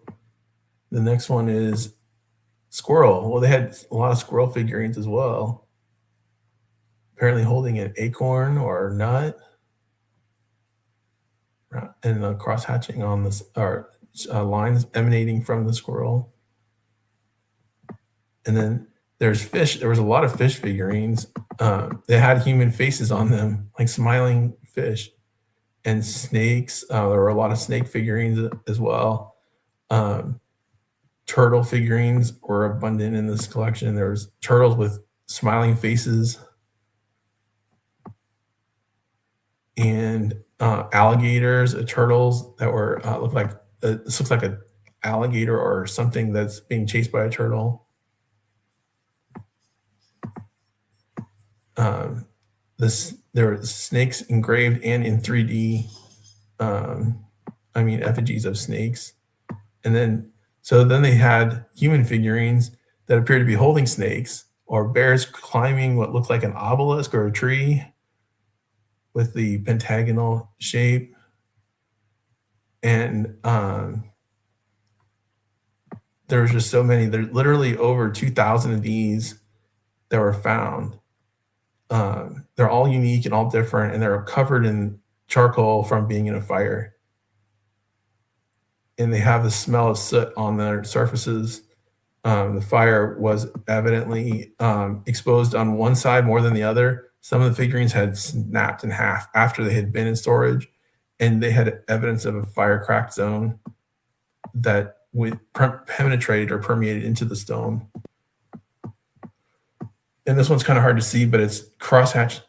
the next one is squirrel. Well, they had a lot of squirrel figurines as well. Apparently holding an acorn or nut, and cross hatching on this, or lines emanating from the squirrel. And then there's fish. There was a lot of fish figurines. They had human faces on them, like smiling fish. And snakes. There were a lot of snake figurines as well. Turtle figurines were abundant in this collection. There was turtles with smiling faces, and alligators, turtles that were look like this looks like an alligator or something that's being chased by a turtle. There were snakes engraved and in 3D. Effigies of snakes, and then they had human figurines that appear to be holding snakes, or bears climbing what looked like an obelisk or a tree with the pentagonal shape. And there's just so many. There's literally over 2,000 of these that were found. They're all unique and all different, and they're covered in charcoal from being in a fire. And they have the smell of soot on their surfaces. The fire was evidently exposed on one side more than the other. Some of the figurines had snapped in half after they had been in storage, and they had evidence of a fire cracked zone that would penetrated or permeated into the stone. And this one's kind of hard to see, but it's crisscrossing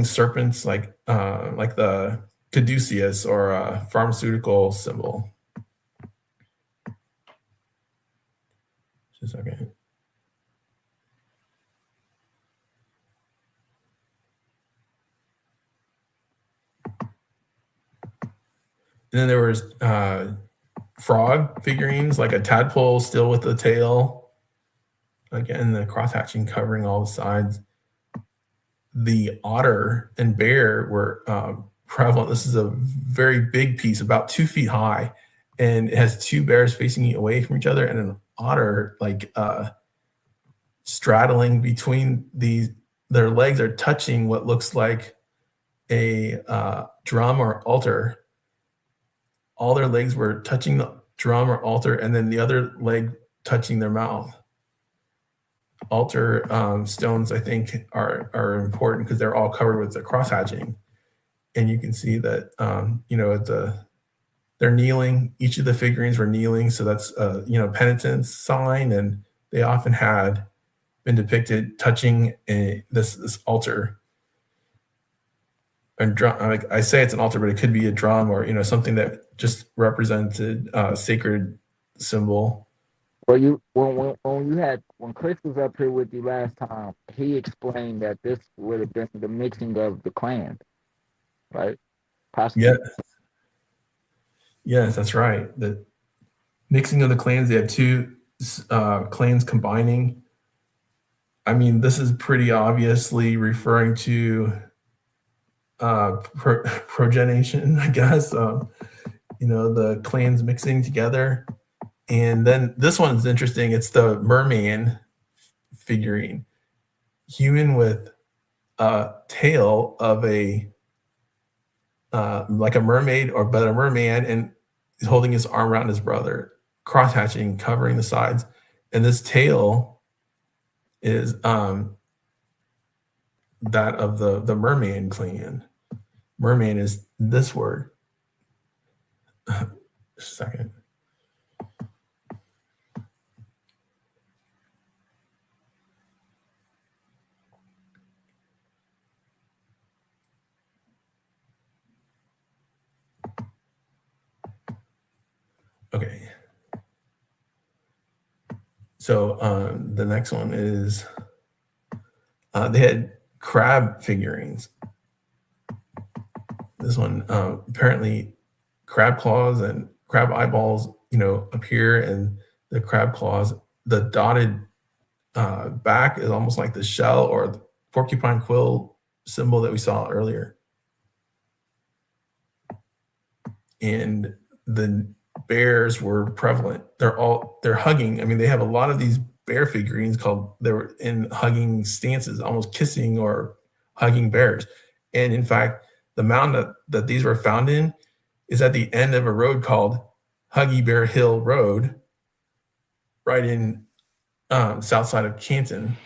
serpents like the caduceus or a pharmaceutical symbol. Just a second. And then there was frog figurines, like a tadpole still with the tail. Again, the cross hatching covering all the sides. the otter and bear were prevalent. This is a very big piece, about 2 feet high, and it has 2 bears facing away from each other and an otter like straddling between these. Their legs are touching what looks like a drum or altar. All their legs were touching the drum or altar, and then the other leg touching their mouth. Altar stones, I think, are important because they're all covered with the cross hatching, and you can see that they're kneeling. Each of the figurines were kneeling, so that's penitence sign, and they often had been depicted touching this altar. And drum, I say it's an altar, but it could be a drum or something that just represented a sacred symbol. Well, when Chris was up here with you last time, he explained that this would have been the mixing of the clans, right? Possibly. Yes, that's right. The mixing of the clans. They had 2 clans combining. I mean, this is pretty obviously referring to progenation, I guess. The clans mixing together. And then this one's interesting. It's the merman figurine, human with a tail of a like a mermaid but a merman, and he's holding his arm around his brother, cross hatching, covering the sides. And this tail is that of the merman clan. Merman is this word. Just a second. Okay. So the next one is they had crab figurines. This one apparently crab claws and crab eyeballs, appear, and the crab claws, the dotted back is almost like the shell or the porcupine quill symbol that we saw earlier. And the bears were prevalent. They're hugging. I mean, they have a lot of these bear figurines they were in hugging stances, almost kissing or hugging bears. And in fact, the mountain that these were found in is at the end of a road called Huggy Bear Hill Road, right in south side of Canton.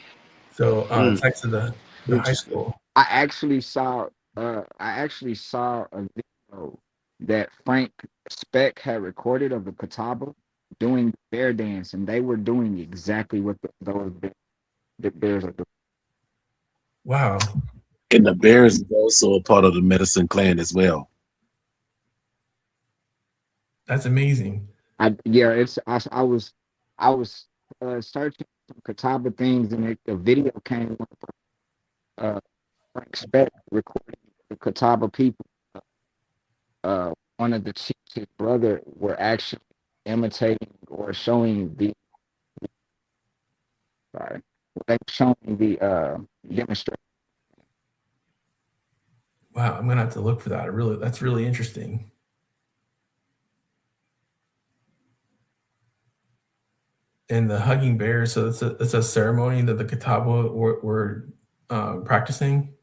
So it's next to the high school. I actually saw a video that Frank Speck had recorded of the Catawba doing bear dance, and they were doing exactly what those bears are doing. Wow. And the bears is also a part of the medicine clan as well. That's amazing. I was searching some Catawba things, and the video came up. Frank Speck recording the Catawba people. One of the chiefs, his brother, were actually imitating or showing the demonstration. Wow, I'm gonna have to look for that. That's really interesting. And the hugging bears, so it's a ceremony that the Catawba were practicing.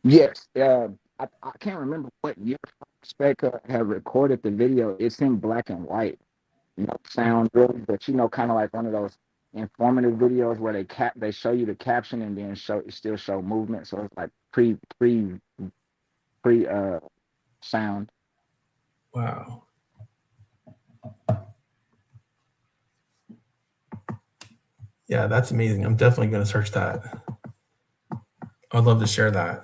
Yes, I can't remember what year Speck had recorded the video. It's in black and white, sound really, but kind of like one of those informative videos where they show you the caption and then still show movement. So it's like pre sound. Wow. Yeah, that's amazing. I'm definitely going to search that. I'd love to share that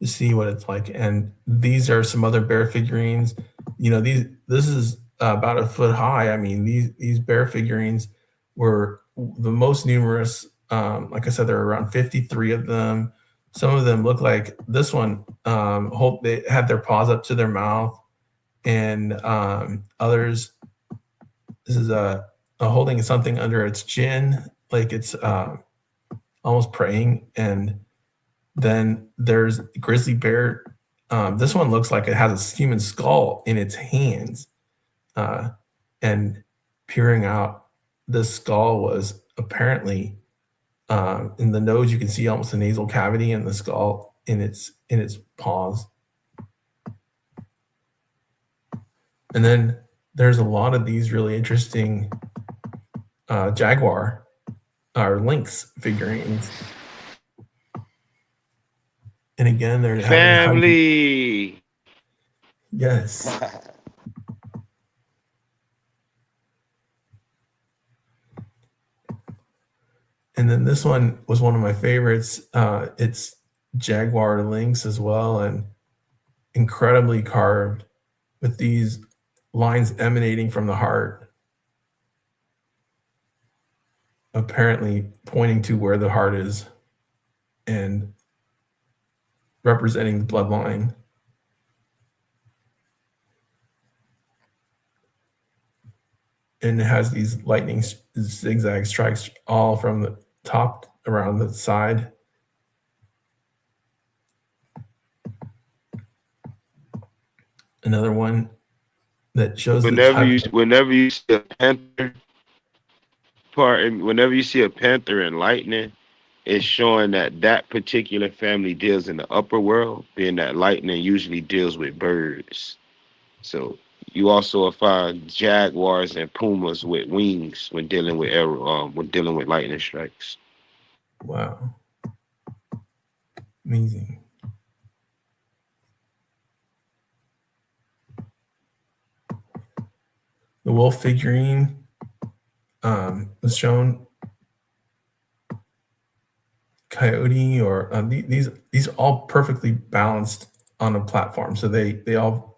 to see what it's like. And these are some other bear figurines. This is about a foot high. I mean, these bear figurines were the most numerous. Like I said, there are around 53 of them. Some of them look like this one. They had their paws up to their mouth, and others. This is a holding something under its chin, like it's almost praying. And then there's grizzly bear. This one looks like it has a human skull in its hands, and peering out. This skull was apparently in the nose. You can see almost a nasal cavity, and the skull in its paws. And then there's a lot of these really interesting jaguar or lynx figurines. And again, they're family. Yes. And then this one was one of my favorites. It's jaguar lynx as well, and incredibly carved with these lines emanating from the heart, apparently pointing to where the heart is and representing the bloodline. And it has these lightning zigzag strikes all from the top around the side. Another one that shows whenever you see a panther whenever you see a panther and lightning, it's showing that particular family deals in the upper world, being that lightning usually deals with birds. So you also will find jaguars and pumas with wings when dealing with lightning strikes. Wow. Amazing. The wolf figurine was shown. Coyote, or these all perfectly balanced on a platform. So they all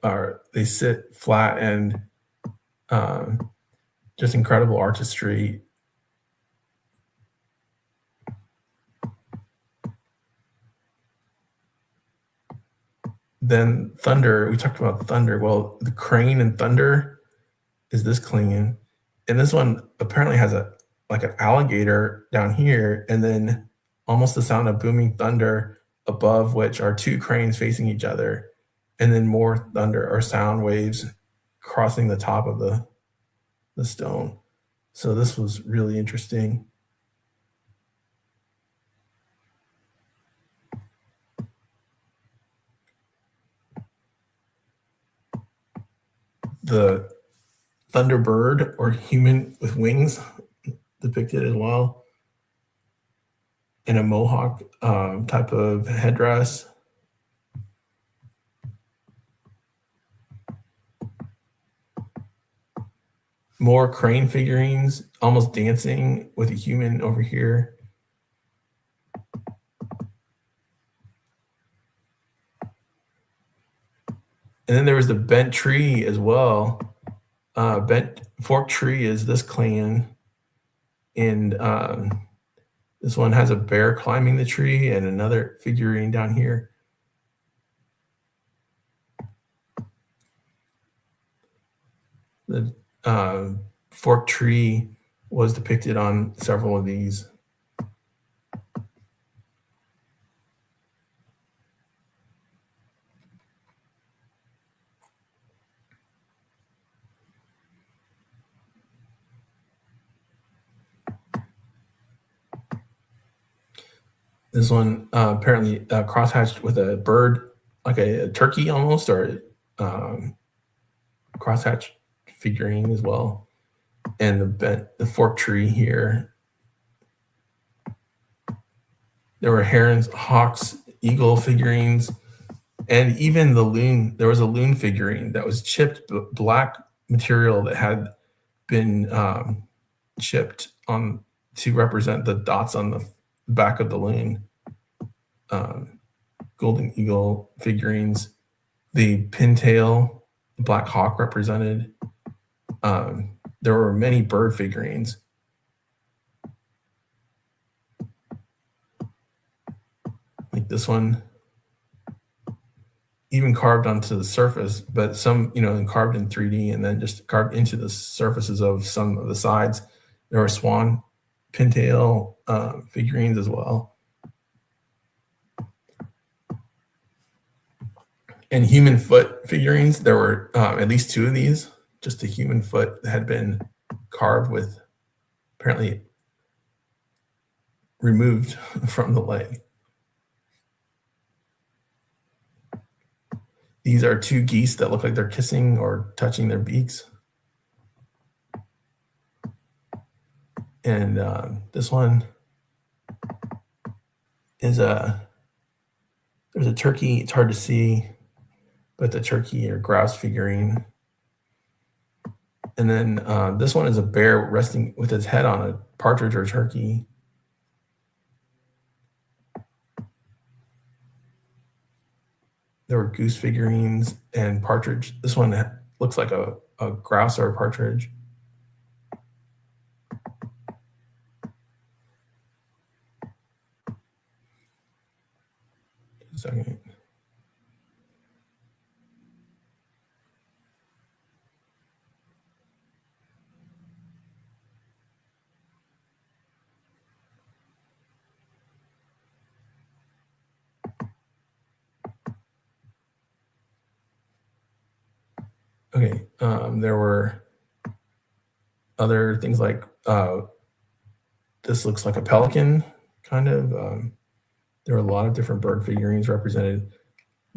sit flat, and just incredible artistry. Then thunder, we talked about thunder. Well, the crane and thunder is this clean. And this one apparently has like an alligator down here, and then almost the sound of booming thunder above, which are two cranes facing each other, and then more thunder or sound waves crossing the top of the stone. So this was really interesting. The thunderbird, or human with wings, depicted as well, in a mohawk type of headdress. More crane figurines, almost dancing with a human over here. And then there was the bent tree as well. Bent fork tree is this clan, and this one has a bear climbing the tree, and another figurine down here. The fork tree was depicted on several of these. This one apparently crosshatched with a bird, like a turkey almost, or crosshatch figurine as well. And the fork tree here. There were herons, hawks, eagle figurines, and even the loon. There was a loon figurine that was chipped black material that had been chipped on to represent the dots on the back of the loon. Golden eagle figurines, the pintail, the black hawk represented. There were many bird figurines. Like this one, even carved onto the surface, but some, carved in 3D and then just carved into the surfaces of some of the sides. There were swan pintail figurines as well. And human foot figurines, there were at least 2 of these. Just a human foot that had been carved with, apparently removed from the leg. These are 2 geese that look like they're kissing or touching their beaks. And this one is there's a turkey. It's hard to see, but the turkey or grouse figurine. And then this one is a bear resting with his head on a partridge or turkey. There were goose figurines and partridge. This one looks like a grouse or a partridge. Just a second. Okay, there were other things like this looks like a pelican, kind of. There were a lot of different bird figurines represented.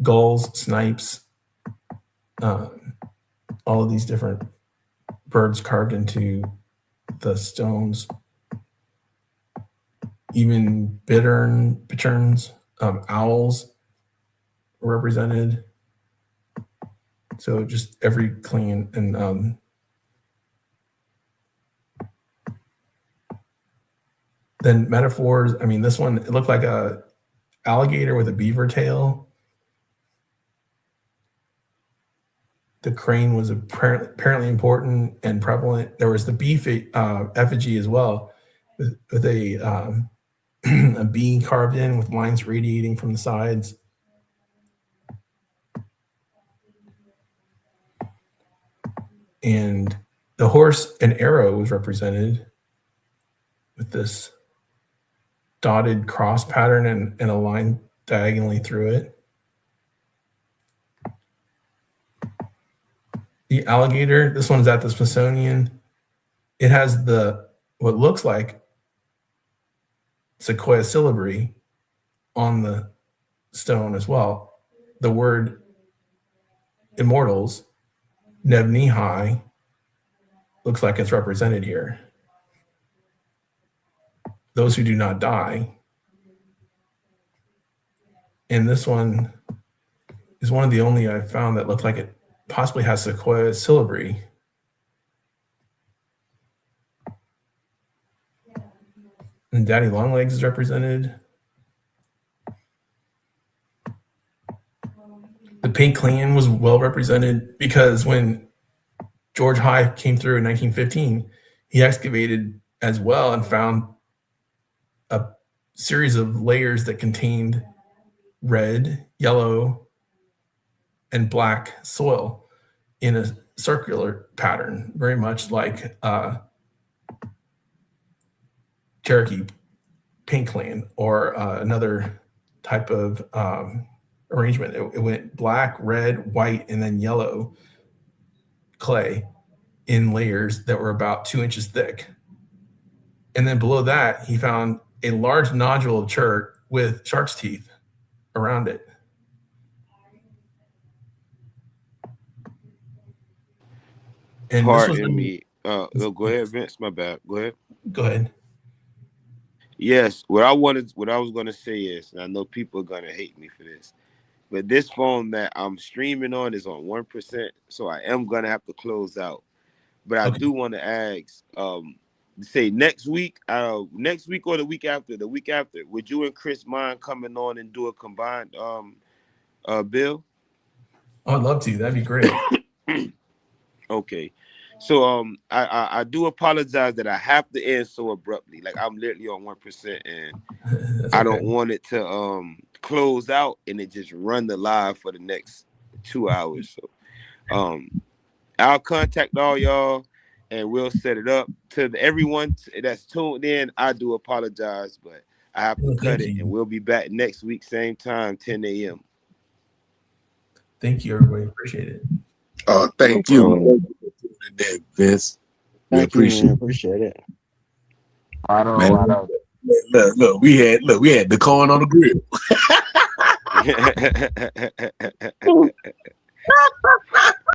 Gulls, snipes, all of these different birds carved into the stones. Even bitterns, owls were represented. So just every clean and then metaphors. I mean, this one, it looked like a alligator with a beaver tail. The crane was apparently important and prevalent. There was the bee effigy as well, with a a bee carved in with lines radiating from the sides. And the horse and arrow was represented with this dotted cross pattern and a line diagonally through it. The alligator, this one's at the Smithsonian. It has what looks like Sequoia syllabary on the stone as well. The word immortals, Nev-Nihai, looks like it's represented here. Those who do not die. And this one is one of the only I found that looked like it possibly has Sequoia syllabary. And Daddy Longlegs is represented. The Pink Clan was well represented because when George Hyde came through in 1915, he excavated as well and found a series of layers that contained red, yellow, and black soil in a circular pattern, very much like Cherokee Pink Clan or another type of arrangement. It went black, red, white, and then yellow clay in layers that were about 2 inches thick. And then below that, he found a large nodule of chert with shark's teeth around it. And pardon me. No, go ahead, Vince. My bad. Go ahead. Go ahead. Yes, what I was going to say is, and I know people are going to hate me for this, but this phone that I'm streaming on is on 1%, so I am going to have to close out. But I do want to ask, say next week or the week after, would you and Chris mind coming on and do a combined bill? I'd love to. That'd be great. Okay. So I do apologize that I have to end so abruptly. Like I'm literally on 1%, and I don't want it to close out and it just run the live for the next 2 hours. So I'll contact all y'all and we'll set it up. To everyone that's tuned in, I do apologize, but I have to cut it, and we'll be back next week, same time, 10 a.m. Thank you, everybody. Appreciate it. Thank you, Vince. We appreciate it. Man, look, we had the corn on the grill.